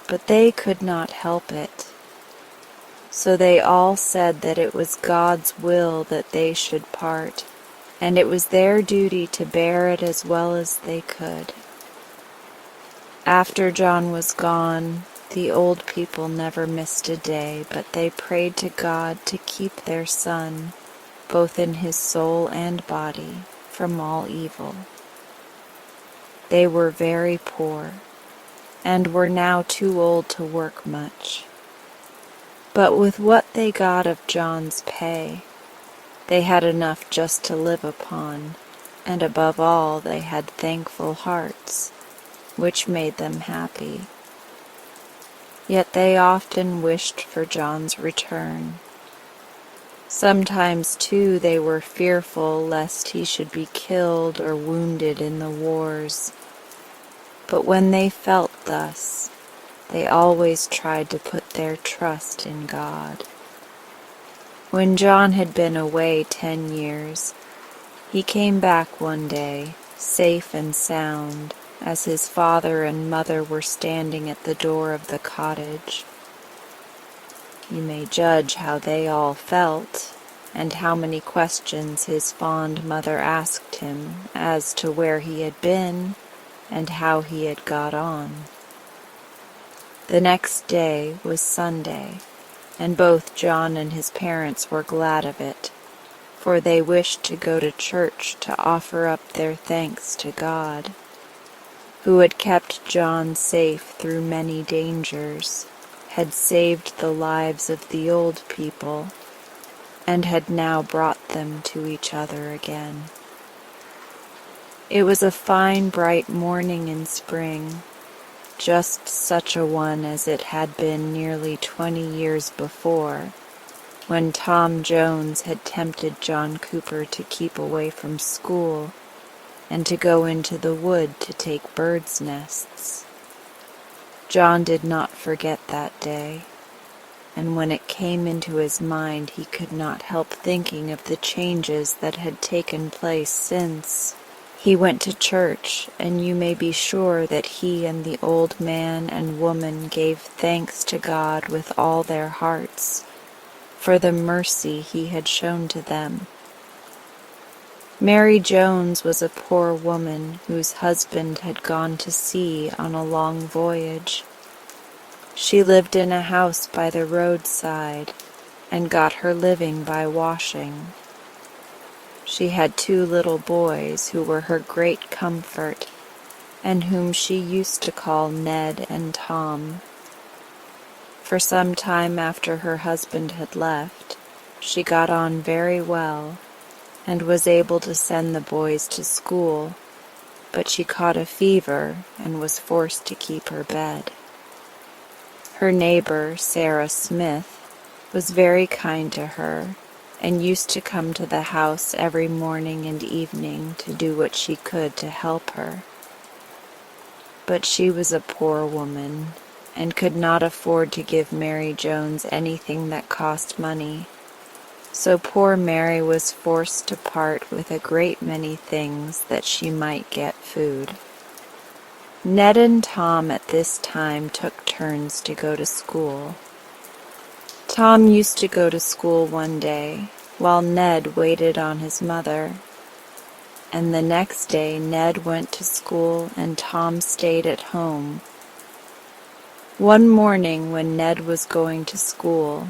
But they could not help it. So they all said that it was God's will that they should part, and it was their duty to bear it as well as they could. After John was gone, the old people never missed a day, but they prayed to God to keep their son, both in his soul and body, from all evil. They were very poor, and were now too old to work much. But with what they got of John's pay, they had enough just to live upon, and above all they had thankful hearts, which made them happy. Yet they often wished for John's return. Sometimes, too, they were fearful lest he should be killed or wounded in the wars. But when they felt thus, they always tried to put their trust in God. When John had been away 10 years, he came back one day, safe and sound, as his father and mother were standing at the door of the cottage. You may judge how they all felt, and how many questions his fond mother asked him as to where he had been and how he had got on. The next day was Sunday, and both John and his parents were glad of it, for they wished to go to church to offer up their thanks to God, who had kept John safe through many dangers, had saved the lives of the old people, and had now brought them to each other again. It was a fine, bright morning in spring, just such a one as it had been nearly 20 years before, when Tom Jones had tempted John Cooper to keep away from school and to go into the wood to take birds' nests. John did not forget that day, and when it came into his mind he could not help thinking of the changes that had taken place since. He went to church, and you may be sure that he and the old man and woman gave thanks to God with all their hearts for the mercy he had shown to them. Mary Jones was a poor woman whose husband had gone to sea on a long voyage. She lived in a house by the roadside and got her living by washing. She had 2 little boys who were her great comfort, and whom she used to call Ned and Tom. For some time after her husband had left, she got on very well, and was able to send the boys to school, but she caught a fever and was forced to keep her bed. Her neighbor, Sarah Smith, was very kind to her, and used to come to the house every morning and evening to do what she could to help her. But she was a poor woman, and could not afford to give Mary Jones anything that cost money, so poor Mary was forced to part with a great many things that she might get food. Ned and Tom at this time took turns to go to school. Tom used to go to school one day, while Ned waited on his mother, and the next day Ned went to school and Tom stayed at home. One morning when Ned was going to school,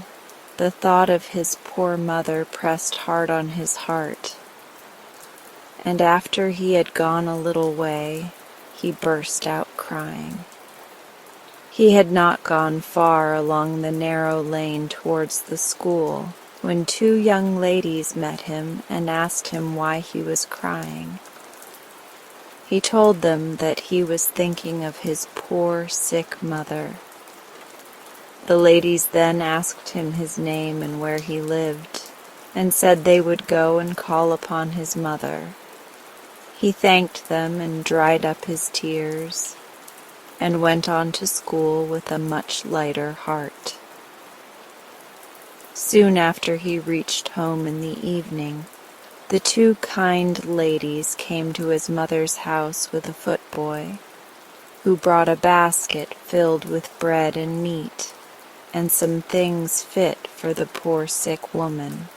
the thought of his poor mother pressed hard on his heart, and after he had gone a little way, he burst out crying. He had not gone far along the narrow lane towards the school when 2 young ladies met him and asked him why he was crying. He told them that he was thinking of his poor, sick mother. The ladies then asked him his name and where he lived, and said they would go and call upon his mother. He thanked them and dried up his tears, and went on to school with a much lighter heart. Soon after he reached home in the evening, the two kind ladies came to his mother's house with a footboy, who brought a basket filled with bread and meat, and some things fit for the poor sick woman.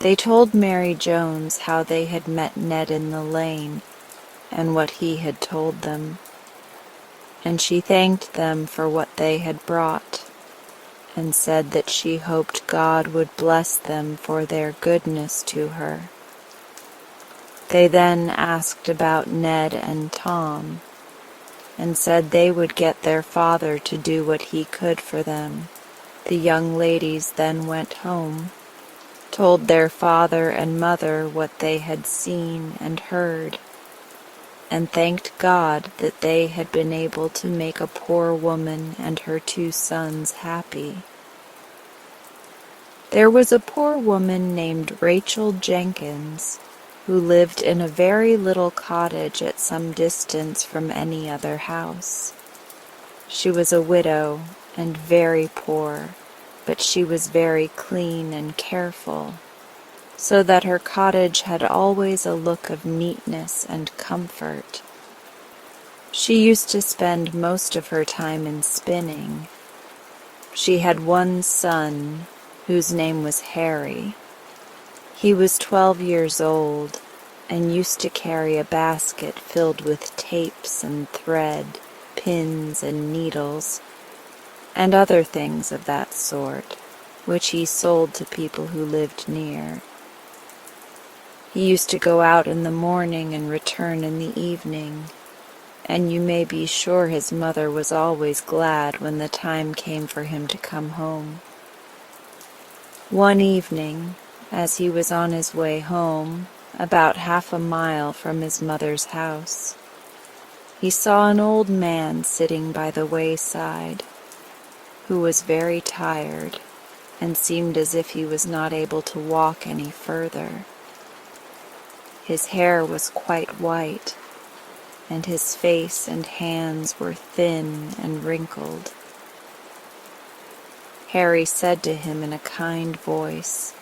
They told Mary Jones how they had met Ned in the lane, and what he had told them, and she thanked them for what they had brought, and said that she hoped God would bless them for their goodness to her. They then asked about Ned and Tom, and said they would get their father to do what he could for them. The young ladies then went home, told their father and mother what they had seen and heard, and thanked God that they had been able to make a poor woman and her two sons happy. There was a poor woman named Rachel Jenkins, who lived in a very little cottage at some distance from any other house. She was a widow and very poor, but she was very clean and careful, so that her cottage had always a look of neatness and comfort. She used to spend most of her time in spinning. She had one son, whose name was Harry. He was 12 years old, and used to carry a basket filled with tapes and thread, pins and needles, and other things of that sort, which he sold to people who lived near. He used to go out in the morning and return in the evening, and you may be sure his mother was always glad when the time came for him to come home. One evening, as he was on his way home, about half a mile from his mother's house, he saw an old man sitting by the wayside, who was very tired and seemed as if he was not able to walk any further. His hair was quite white, and his face and hands were thin and wrinkled. Harry said to him in a kind voice,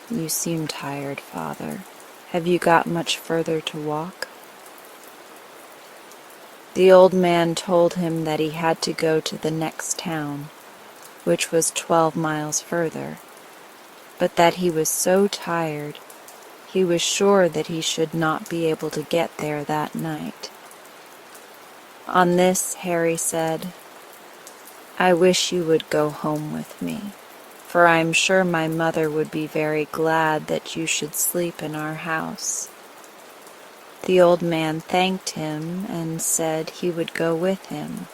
"You seem tired, Father. Have you got much further to walk?" The old man told him that he had to go to the next town, which was 12 miles further, but that he was so tired he was sure that he should not be able to get there that night. On this, Harry said, "I wish you would go home with me, for I am sure my mother would be very glad that you should sleep in our house." The old man thanked him and said he would go with him.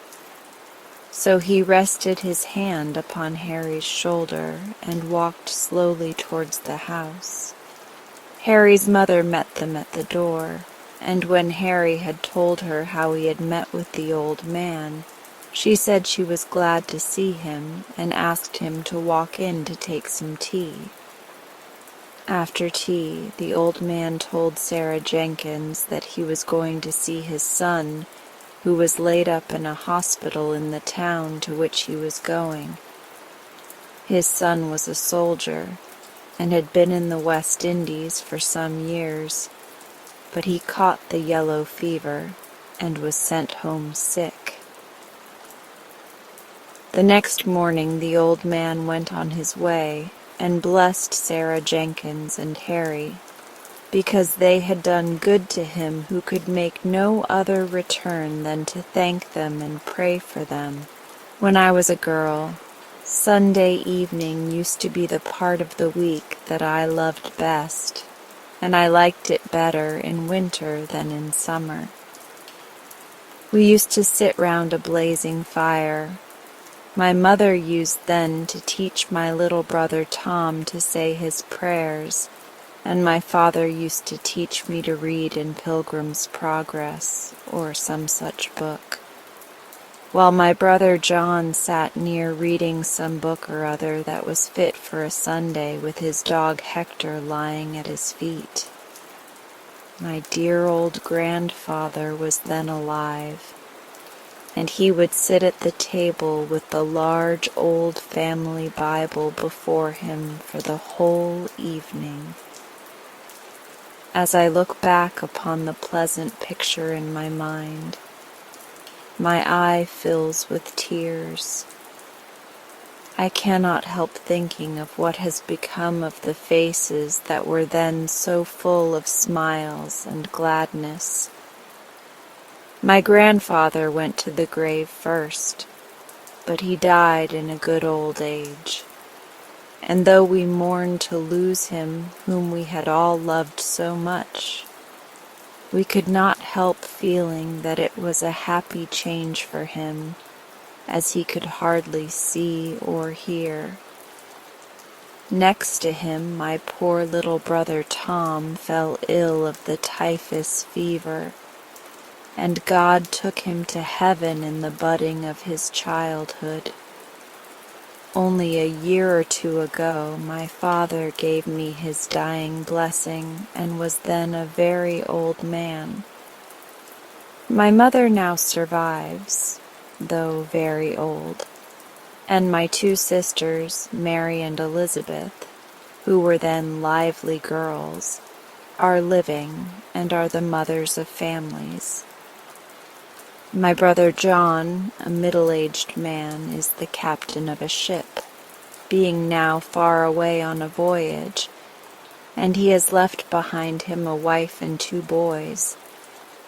So he rested his hand upon Harry's shoulder and walked slowly towards the house. Harry's mother met them at the door, and when Harry had told her how he had met with the old man, she said she was glad to see him and asked him to walk in to take some tea. After tea, the old man told Sarah Jenkins that he was going to see his son, who was laid up in a hospital in the town to which he was going. His son was a soldier, and had been in the West Indies for some years, but he caught the yellow fever and was sent home sick. The next morning the old man went on his way and blessed Sarah Jenkins and Harry, because they had done good to him who could make no other return than to thank them and pray for them. When I was a girl, Sunday evening used to be the part of the week that I loved best, and I liked it better in winter than in summer. We used to sit round a blazing fire. My mother used then to teach my little brother Tom to say his prayers, and my father used to teach me to read in Pilgrim's Progress or some such book. while my brother John sat near reading some book or other that was fit for a Sunday with his dog Hector lying at his feet. My dear old grandfather was then alive, and he would sit at the table with the large old family Bible before him for the whole evening. As I look back upon the pleasant picture in my mind, my eye fills with tears. I cannot help thinking of what has become of the faces that were then so full of smiles and gladness. My grandfather went to the grave first, but he died in a good old age. And though we mourned to lose him whom we had all loved so much, we could not help feeling that it was a happy change for him, as he could hardly see or hear. Next to him, my poor little brother Tom fell ill of the typhus fever, and God took him to heaven in the budding of his childhood. Only a year or two ago, my father gave me his dying blessing and was then a very old man. My mother now survives, though very old, and my two sisters, Mary and Elizabeth, who were then lively girls, are living and are the mothers of families. My brother John, a middle-aged man, is the captain of a ship, being now far away on a voyage, and he has left behind him a wife and two boys,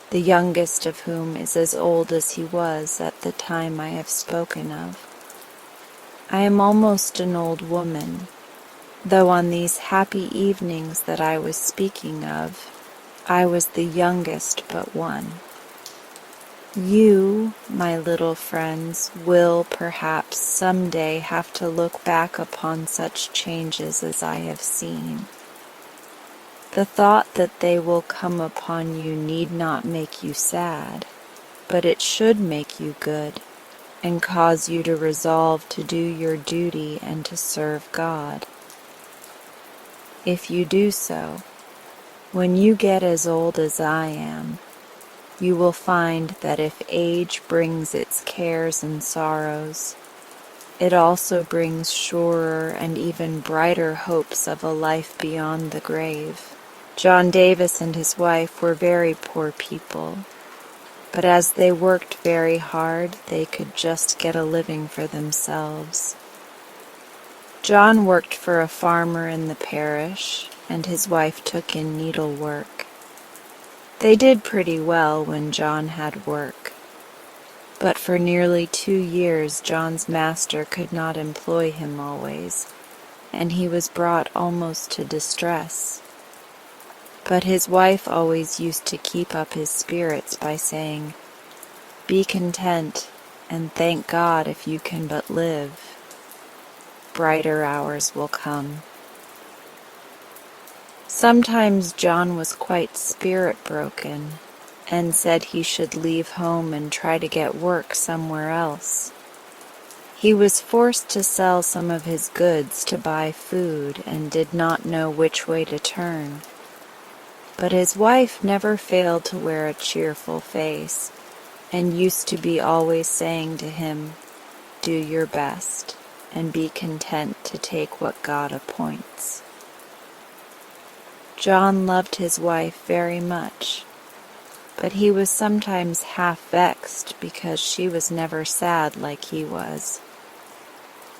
the youngest of whom is as old as he was at the time I have spoken of. I am almost an old woman, though on these happy evenings that I was speaking of, I was the youngest but one. You, my little friends, will perhaps some day have to look back upon such changes as I have seen. The thought that they will come upon you need not make you sad, but it should make you good, and cause you to resolve to do your duty and to serve God. If you do so, when you get as old as I am, you will find that if age brings its cares and sorrows, it also brings surer and even brighter hopes of a life beyond the grave. John Davis and his wife were very poor people, but as they worked very hard, they could just get a living for themselves. John worked for a farmer in the parish, and his wife took in needlework. They did pretty well when John had work, but for nearly 2 years John's master could not employ him always, and he was brought almost to distress. But his wife always used to keep up his spirits by saying, "Be content, and thank God if you can but live. Brighter hours will come." Sometimes John was quite spirit-broken, and said he should leave home and try to get work somewhere else. He was forced to sell some of his goods to buy food and did not know which way to turn. But his wife never failed to wear a cheerful face, and used to be always saying to him, "Do your best, and be content to take what God appoints." John loved his wife very much, but he was sometimes half vexed because she was never sad like he was.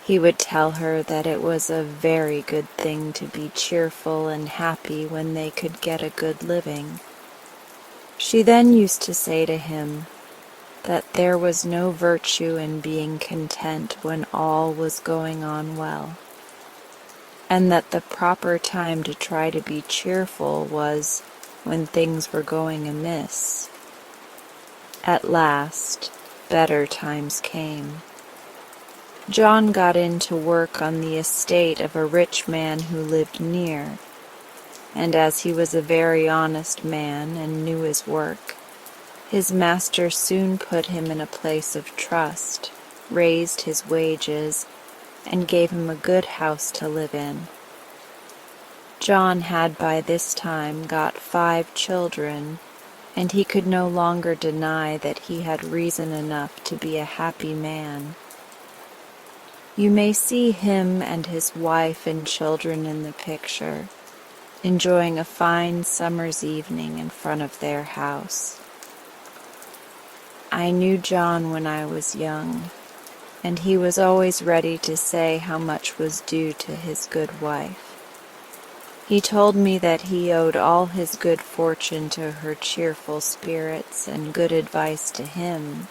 He would tell her that it was a very good thing to be cheerful and happy when they could get a good living. She then used to say to him that there was no virtue in being content when all was going on well, and that the proper time to try to be cheerful was when things were going amiss. At last, better times came. John got into work on the estate of a rich man who lived near, and as he was a very honest man and knew his work, His master soon put him in a place of trust, raised his wages, and gave him a good house to live in. John had by this time got 5 children, and he could no longer deny that he had reason enough to be a happy man. You may see him and his wife and children in the picture, enjoying a fine summer's evening in front of their house. I knew John when I was young, and he was always ready to say how much was due to his good wife. He told me that he owed all his good fortune to her cheerful spirits and good advice to him,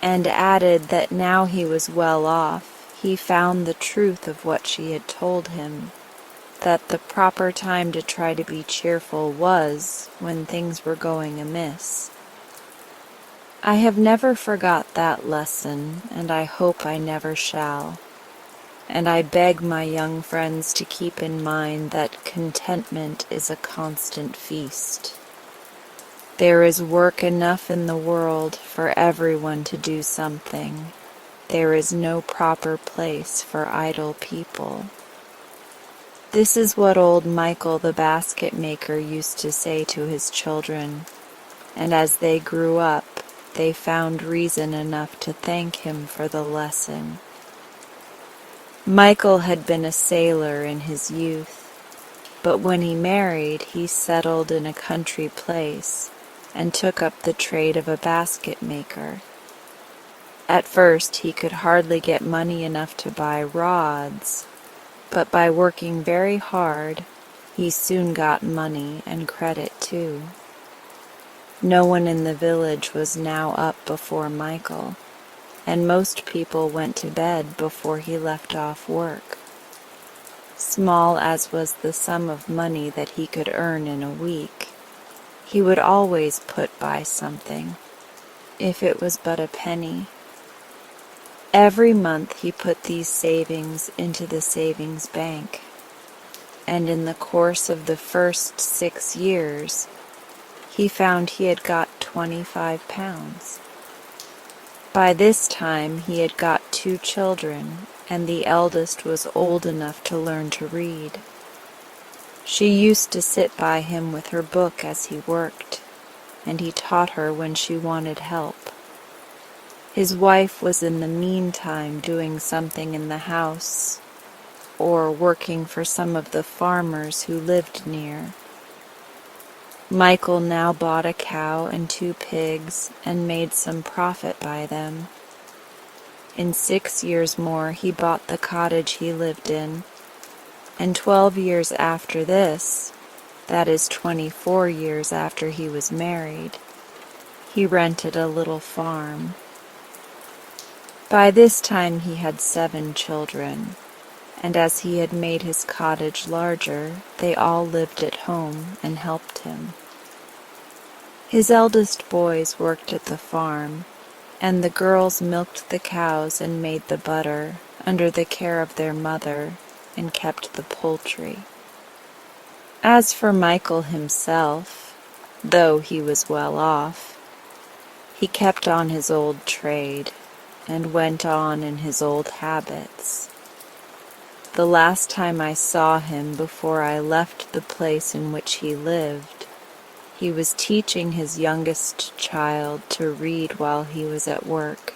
and added that now he was well off, he found the truth of what she had told him, that the proper time to try to be cheerful was when things were going amiss. I have never forgot that lesson, and I hope I never shall. And I beg my young friends to keep in mind that contentment is a constant feast. There is work enough in the world for everyone to do something. There is no proper place for idle people. This is what old Michael the basket maker used to say to his children, and as they grew up, they found reason enough to thank him for the lesson. Michael had been a sailor in his youth, but when he married, he settled in a country place and took up the trade of a basket maker. At first, he could hardly get money enough to buy rods, but by working very hard, he soon got money and credit too. No one in the village was now up before Michael, and most people went to bed before he left off work. Small as was the sum of money that he could earn in a week, he would always put by something, if it was but a penny. Every month he put these savings into the savings bank, and in the course of the first 6 years, he found he had got 25 pounds. By this time he had got 2 children, and the eldest was old enough to learn to read. She used to sit by him with her book as he worked, and he taught her when she wanted help. His wife was in the meantime doing something in the house, or working for some of the farmers who lived near. Michael now bought a cow and 2 pigs and made some profit by them. In 6 years more he bought the cottage he lived in, and 12 years after this, that is 24 years after he was married, he rented a little farm. By this time he had 7 children, and as he had made his cottage larger, they all lived at home and helped him. His eldest boys worked at the farm, and the girls milked the cows and made the butter under the care of their mother and kept the poultry. As for Michael himself, though he was well off, he kept on his old trade and went on in his old habits. The last time I saw him before I left the place in which he lived, he was teaching his youngest child to read while he was at work,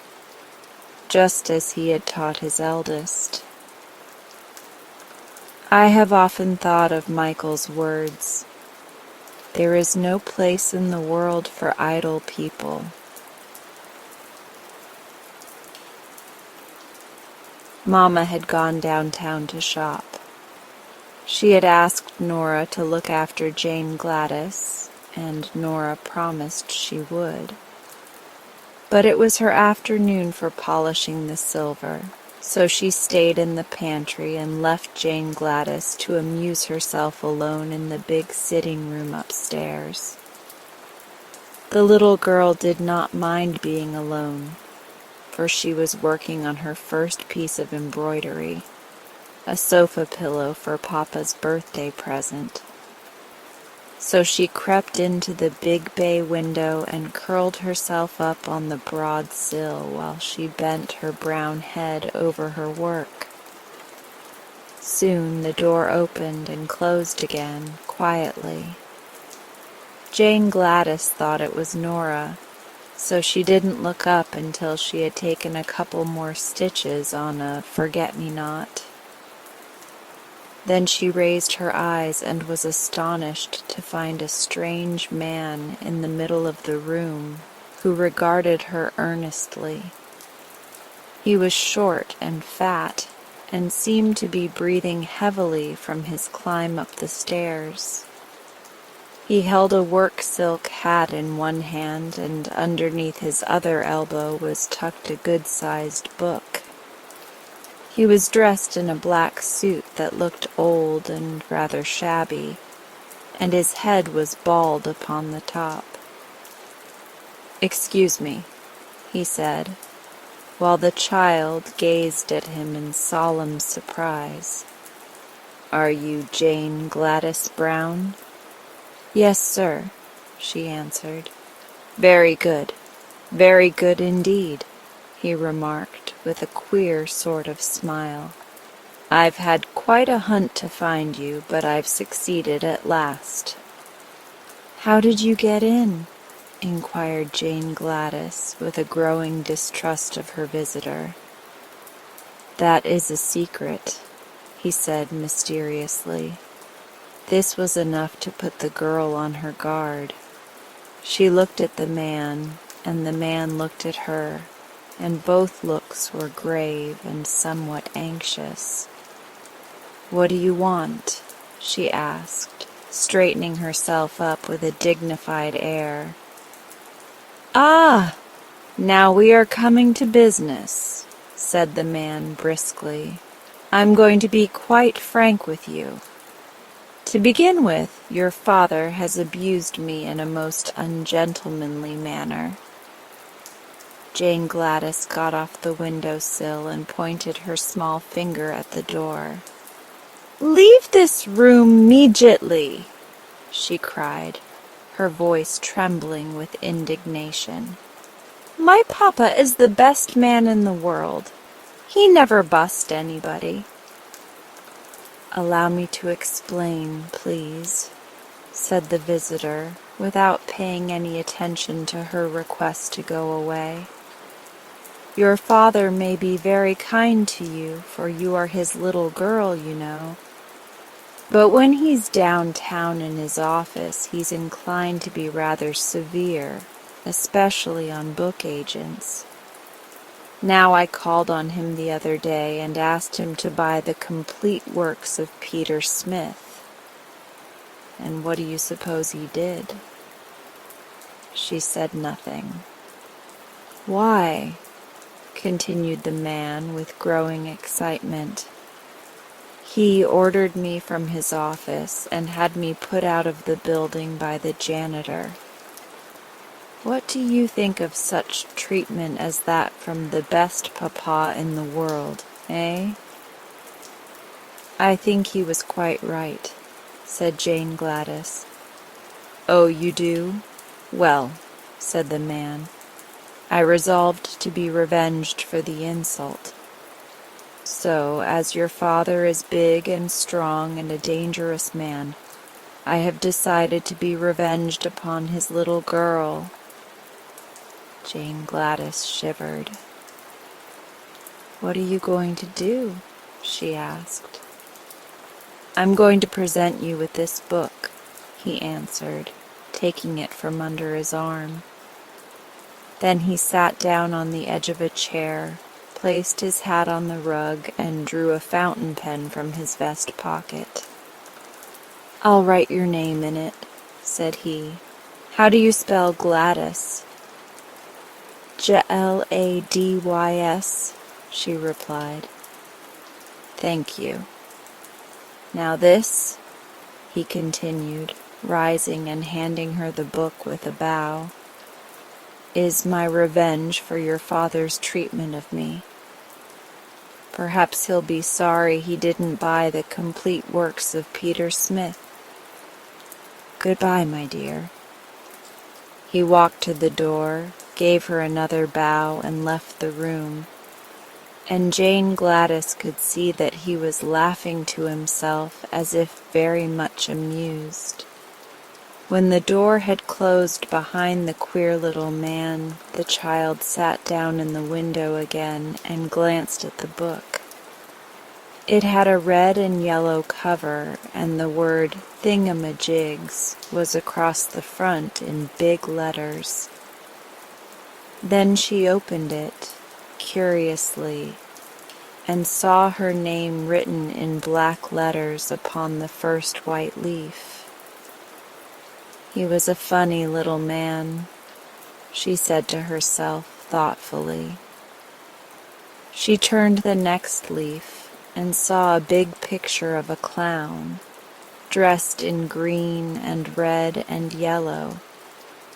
just as he had taught his eldest. I have often thought of Michael's words, "There is no place in the world for idle people." Mama had gone downtown to shop. She had asked Nora to look after Jane Gladys, and Nora promised she would. But it was her afternoon for polishing the silver, so she stayed in the pantry and left Jane Gladys to amuse herself alone in the big sitting room upstairs. The little girl did not mind being alone, for she was working on her first piece of embroidery, a sofa pillow for Papa's birthday present. So she crept into the big bay window and curled herself up on the broad sill while she bent her brown head over her work. Soon the door opened and closed again, quietly. Jane Gladys thought it was Nora, so she didn't look up until she had taken a couple more stitches on a forget-me-not. Then she raised her eyes and was astonished to find a strange man in the middle of the room who regarded her earnestly. He was short and fat and seemed to be breathing heavily from his climb up the stairs. He held a work silk hat in one hand, and underneath his other elbow was tucked a good-sized book. He was dressed in a black suit that looked old and rather shabby, and his head was bald upon the top. "Excuse me," he said, while the child gazed at him in solemn surprise. "Are you Jane Gladys Brown?" "Yes, sir," she answered. Very good indeed," he remarked with a queer sort of smile. "I've had quite a hunt to find you, but I've succeeded at last." "How did you get in?" inquired Jane Gladys with a growing distrust of her visitor. "That is a secret," he said mysteriously. This was enough to put the girl on her guard. She looked at the man, and the man looked at her, and both looks were grave and somewhat anxious. "What do you want?" she asked, straightening herself up with a dignified air. "Ah, now we are coming to business," said the man briskly. "I'm going to be quite frank with you. To begin with, your father has abused me in a most ungentlemanly manner." Jane Gladys got off the window-sill and pointed her small finger at the door. "Leave this room immediately," she cried, her voice trembling with indignation. "My papa is the best man in the world. He never bust anybody." "Allow me to explain, please," said the visitor, without paying any attention to her request to go away. "Your father may be very kind to you, for you are his little girl, you know. But when he's downtown in his office, he's inclined to be rather severe, especially on book agents. Now I called on him the other day and asked him to buy the complete works of Peter Smith. And what do you suppose he did?" She said nothing. "Why?" continued the man with growing excitement. "He ordered me from his office and had me put out of the building by the janitor. What do you think of such treatment as that from the best papa in the world, eh?" "I think he was quite right," said Jane Gladys. "Oh, you do? Well," said the man, "I resolved to be revenged for the insult. So, as your father is big and strong and a dangerous man, I have decided to be revenged upon his little girl." Jane Gladys shivered. "What are you going to do?" she asked. "I'm going to present you with this book," he answered, taking it from under his arm. Then he sat down on the edge of a chair, placed his hat on the rug, and drew a fountain pen from his vest pocket. "I'll write your name in it," said he. "How do you spell Gladys?" "Gladys," she replied. "Thank you. Now this," he continued, rising and handing her the book with a bow, "is my revenge for your father's treatment of me. Perhaps he'll be sorry he didn't buy the complete works of Peter Smith. Goodbye, my dear." He walked to the door, gave her another bow, and left the room, and Jane Gladys could see that he was laughing to himself as if very much amused. When the door had closed behind the queer little man, the child sat down in the window again and glanced at the book. It had a red and yellow cover, and the word "Thingamajigs" was across the front in big letters. Then she opened it, curiously, and saw her name written in black letters upon the first white leaf. He was a funny little man, she said to herself thoughtfully. She turned the next leaf and saw a big picture of a clown, dressed in green and red and yellow,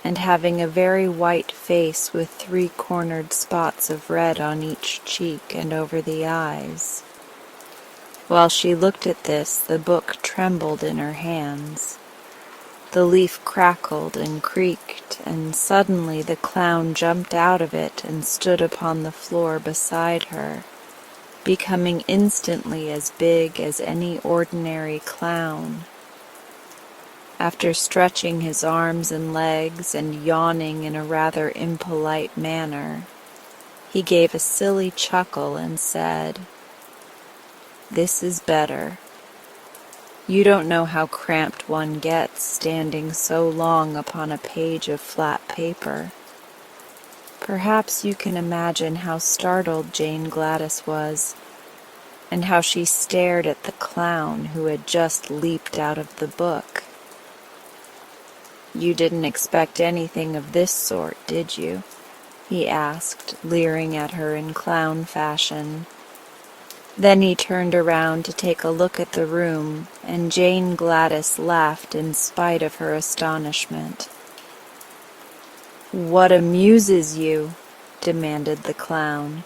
and having a very white face with 3-cornered spots of red on each cheek and over the eyes. While she looked at this, the book trembled in her hands. The leaf crackled and creaked, and suddenly the clown jumped out of it and stood upon the floor beside her, becoming instantly as big as any ordinary clown. After stretching his arms and legs and yawning in a rather impolite manner, he gave a silly chuckle and said, "This is better. You don't know how cramped one gets standing so long upon a page of flat paper." Perhaps you can imagine how startled Jane Gladys was, and how she stared at the clown who had just leaped out of the book. "You didn't expect anything of this sort, did you?" he asked, leering at her in clown fashion. Then he turned around to take a look at the room, and Jane Gladys laughed in spite of her astonishment. "What amuses you?" demanded the clown.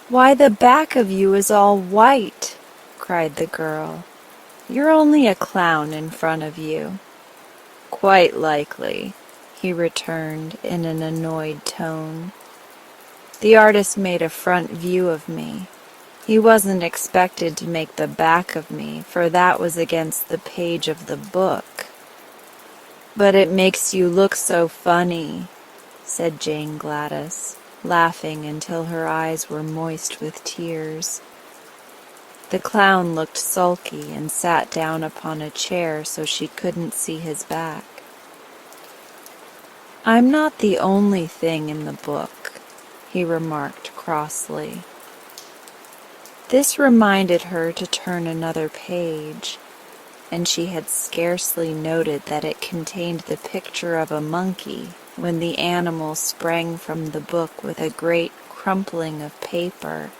"Why, the back of you is all white," cried the girl. "You're only a clown in front of you." "Quite likely," he returned in an annoyed tone. "The artist made a front view of me. He wasn't expected to make the back of me, for that was against the page of the book." "But it makes you look so funny," said Jane Gladys, laughing until her eyes were moist with tears. The clown looked sulky and sat down upon a chair so she couldn't see his back. "I'm not the only thing in the book," he remarked crossly. This reminded her to turn another page, and she had scarcely noted that it contained the picture of a monkey when the animal sprang from the book with a great crumpling of paper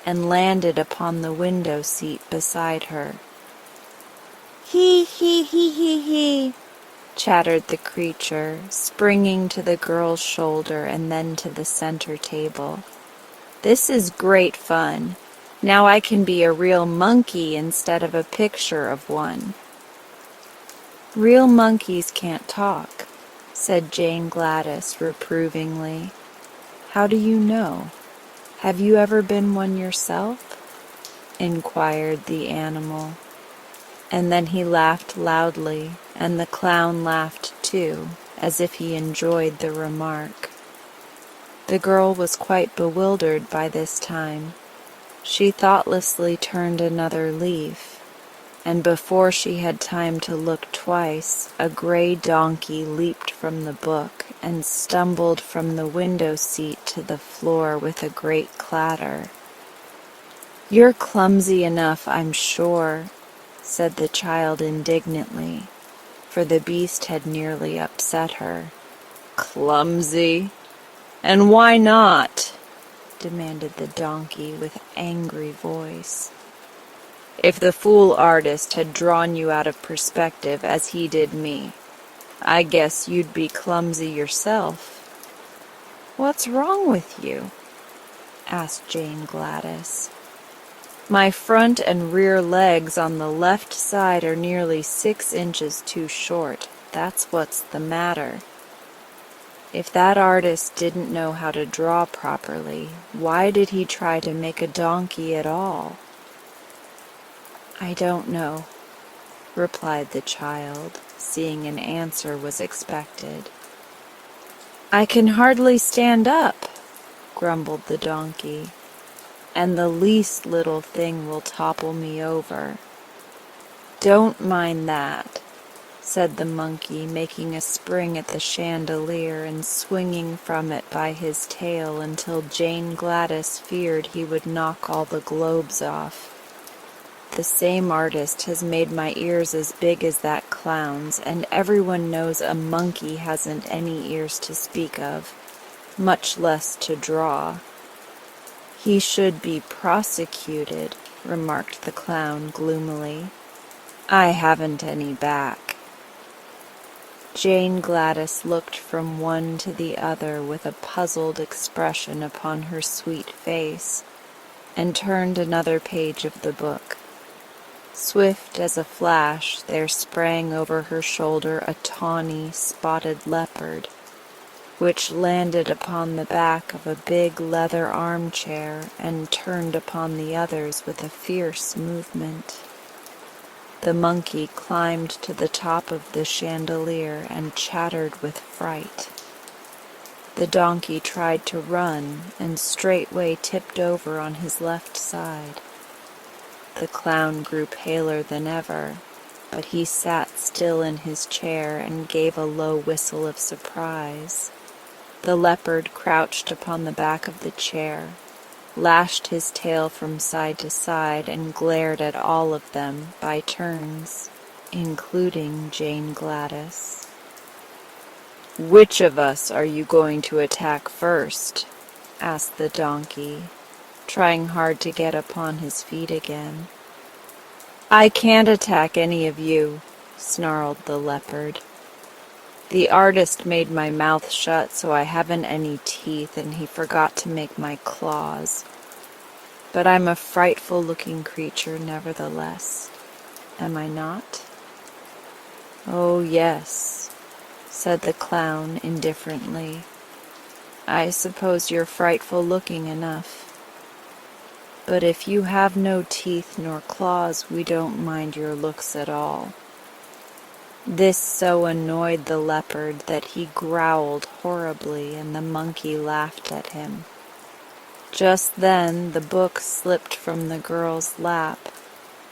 and landed upon the window seat beside her. "Hee hee hee hee hee," chattered the creature, springing to the girl's shoulder and then to the center table. "This is great fun. Now I can be a real monkey instead of a picture of one." "Real monkeys can't talk," said Jane Gladys reprovingly. "How do you know? Have you ever been one yourself?" inquired the animal. And then he laughed loudly, and the clown laughed too, as if he enjoyed the remark. The girl was quite bewildered by this time. She thoughtlessly turned another leaf, and before she had time to look twice, a gray donkey leaped from the book and stumbled from the window seat to the floor with a great clatter. "You're clumsy enough, I'm sure," said the child indignantly, for the beast had nearly upset her. "Clumsy? And why not?" demanded the donkey with angry voice. "If the fool artist had drawn you out of perspective as he did me, I guess you'd be clumsy yourself." "What's wrong with you?" asked Jane Gladys. My front and rear legs on the left side are nearly 6 inches too short. That's what's the matter. If that artist didn't know how to draw properly, why did he try to make a donkey at all? I don't know, replied the child, seeing an answer was expected. I can hardly stand up, grumbled the donkey, and the least little thing will topple me over. Don't mind that, said the monkey, making a spring at the chandelier and swinging from it by his tail until Jane Gladys feared he would knock all the globes off. The same artist has made my ears as big as that clown's, and everyone knows a monkey hasn't any ears to speak of, much less to draw. He should be prosecuted, remarked the clown gloomily. I haven't any back. Jane Gladys looked from one to the other with a puzzled expression upon her sweet face, and turned another page of the book. Swift as a flash, there sprang over her shoulder a tawny, spotted leopard, which landed upon the back of a big leather armchair and turned upon the others with a fierce movement. The monkey climbed to the top of the chandelier and chattered with fright. The donkey tried to run and straightway tipped over on his left side. The clown grew paler than ever, but he sat still in his chair and gave a low whistle of surprise. The leopard crouched upon the back of the chair, lashed his tail from side to side, and glared at all of them by turns, including Jane Gladys. "Which of us are you going to attack first?" asked the donkey, trying hard to get upon his feet again. "I can't attack any of you," snarled the leopard. "The artist made my mouth shut so I haven't any teeth, and he forgot to make my claws. But I'm a frightful-looking creature nevertheless, am I not?" "Oh, yes," said the clown indifferently. "I suppose you're frightful-looking enough. But if you have no teeth nor claws, we don't mind your looks at all." This so annoyed the leopard that he growled horribly, and the monkey laughed at him. Just then the book slipped from the girl's lap,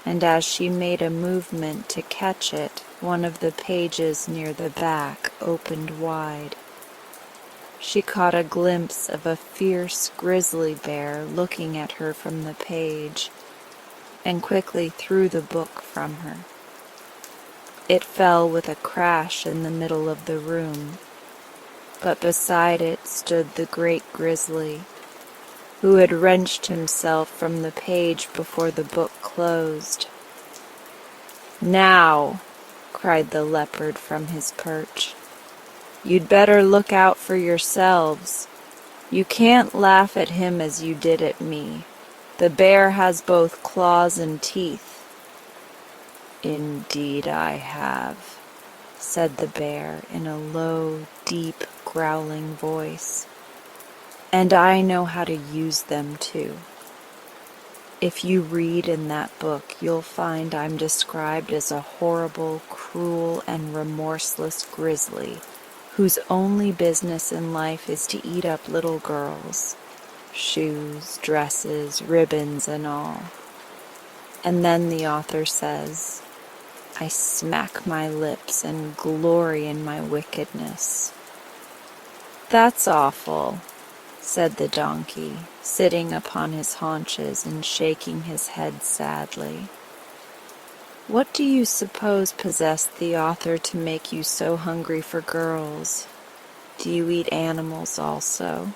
and as she made a movement to catch it, one of the pages near the back opened wide. She caught a glimpse of a fierce grizzly bear looking at her from the page, and quickly threw the book from her. It fell with a crash in the middle of the room, but beside it stood the great grizzly, who had wrenched himself from the page before the book closed. "Now," cried the leopard from his perch, "you'd better look out for yourselves. You can't laugh at him as you did at me. The bear has both claws and teeth." "Indeed I have," said the bear in a low, deep, growling voice. "And I know how to use them too. If you read in that book, you'll find I'm described as a horrible, cruel, and remorseless grizzly whose only business in life is to eat up little girls, shoes, dresses, ribbons, and all. And then the author says, I smack my lips and glory in my wickedness." "That's awful," said the donkey, sitting upon his haunches and shaking his head sadly. "What do you suppose possessed the author to make you so hungry for girls? Do you eat animals also?"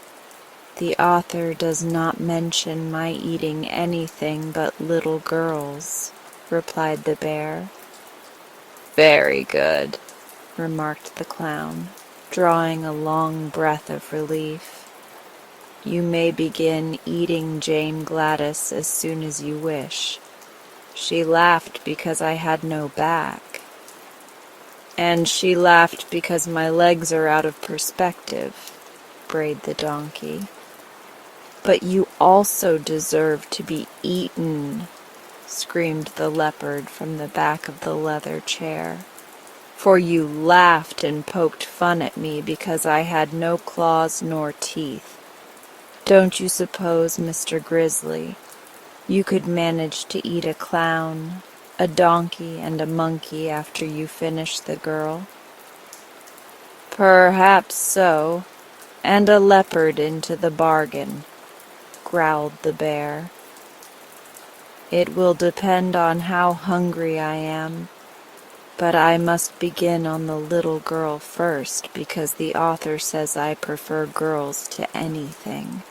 "The author does not mention my eating anything but little girls," replied the bear. "Very good," remarked the clown, drawing a long breath of relief. You may begin eating Jane Gladys as soon as you wish. She laughed because I had no back. And she laughed because my legs are out of perspective, brayed the donkey. But you also deserve to be eaten, screamed the leopard from the back of the leather chair. For you laughed and poked fun at me because I had no claws nor teeth. Don't you suppose, Mr. Grizzly, you could manage to eat a clown, a donkey, and a monkey after you finish the girl? Perhaps so, and a leopard into the bargain, growled the bear. It will depend on how hungry I am, but I must begin on the little girl first because the author says I prefer girls to anything.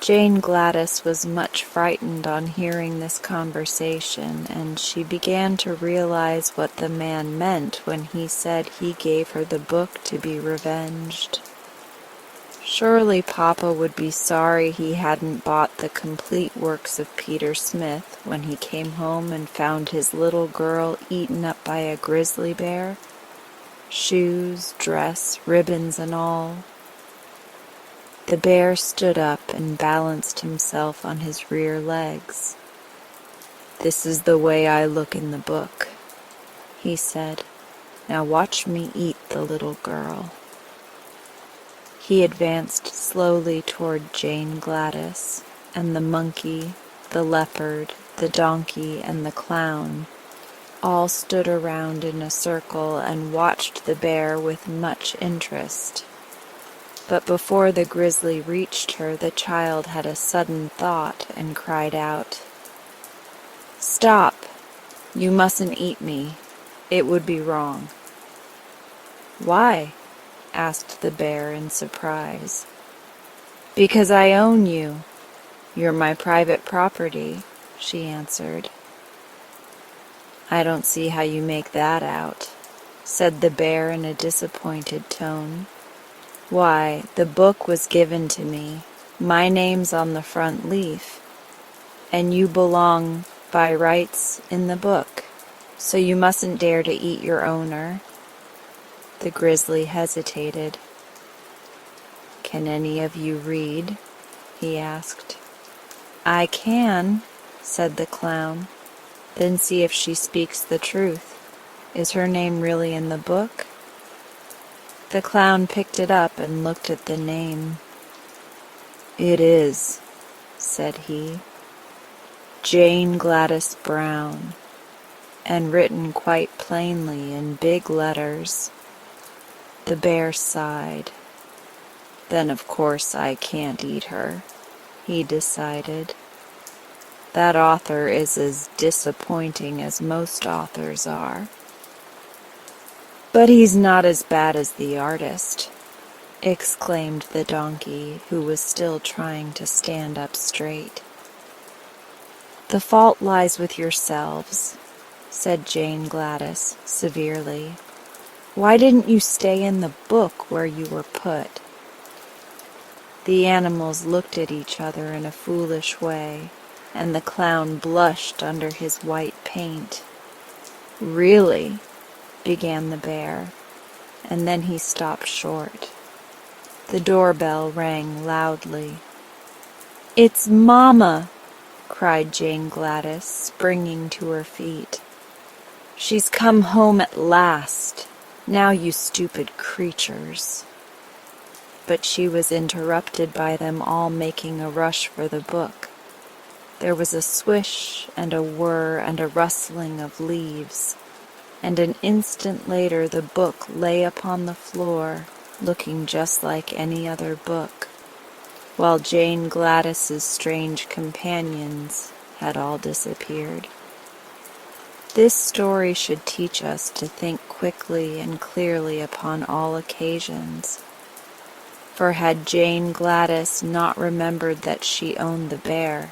Jane Gladys was much frightened on hearing this conversation, and she began to realize what the man meant when he said he gave her the book to be revenged. Surely Papa would be sorry he hadn't bought the complete works of Peter Smith when he came home and found his little girl eaten up by a grizzly bear, shoes, dress, ribbons, and all. The bear stood up and balanced himself on his rear legs. "This is the way I look in the book," he said. "Now watch me eat the little girl." He advanced slowly toward Jane Gladys, and the monkey, the leopard, the donkey, and the clown all stood around in a circle and watched the bear with much interest. But before the grizzly reached her, the child had a sudden thought and cried out, "Stop! You mustn't eat me. It would be wrong." "Why?" asked the bear in surprise. "Because I own you. You're my private property," she answered. "I don't see how you make that out," said the bear in a disappointed tone. "Why, the book was given to me. My name's on the front leaf, and you belong by rights in the book, so you mustn't dare to eat your owner." The grizzly hesitated. "Can any of you read?" he asked. "I can," said the clown. "Then see if she speaks the truth. Is her name really in the book?" The clown picked it up and looked at the name. "It is," said he. "Jane Gladys Brown," and written quite plainly in big letters. The bear sighed. "Then of course I can't eat her," he decided. "That author is as disappointing as most authors are. But he's not as bad as the artist," exclaimed the donkey, who was still trying to stand up straight. "The fault lies with yourselves," said Jane Gladys severely. "Why didn't you stay in the book where you were put?" The animals looked at each other in a foolish way, and the clown blushed under his white paint. "Really," began the bear, and then he stopped short. The doorbell rang loudly. "It's Mama!" cried Jane Gladys, springing to her feet. "She's come home at last. Now, you stupid creatures." But she was interrupted by them all making a rush for the book. There was a swish and a whir and a rustling of leaves, and an instant later the book lay upon the floor, looking just like any other book, while Jane Gladys's strange companions had all disappeared. This story should teach us to think quickly and clearly upon all occasions, for had Jane Gladys not remembered that she owned the bear,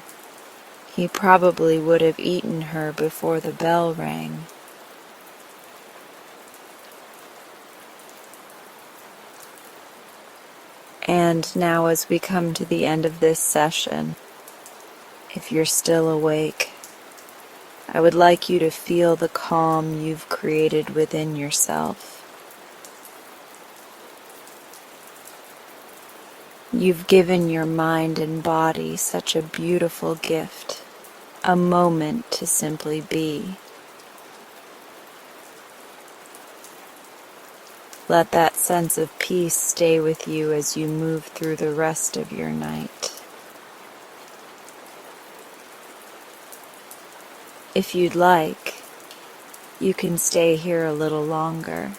he probably would have eaten her before the bell rang. And now, as we come to the end of this session, if you're still awake, I would like you to feel the calm you've created within yourself. You've given your mind and body such a beautiful gift, a moment to simply be. Let that sense of peace stay with you as you move through the rest of your night. If you'd like, you can stay here a little longer.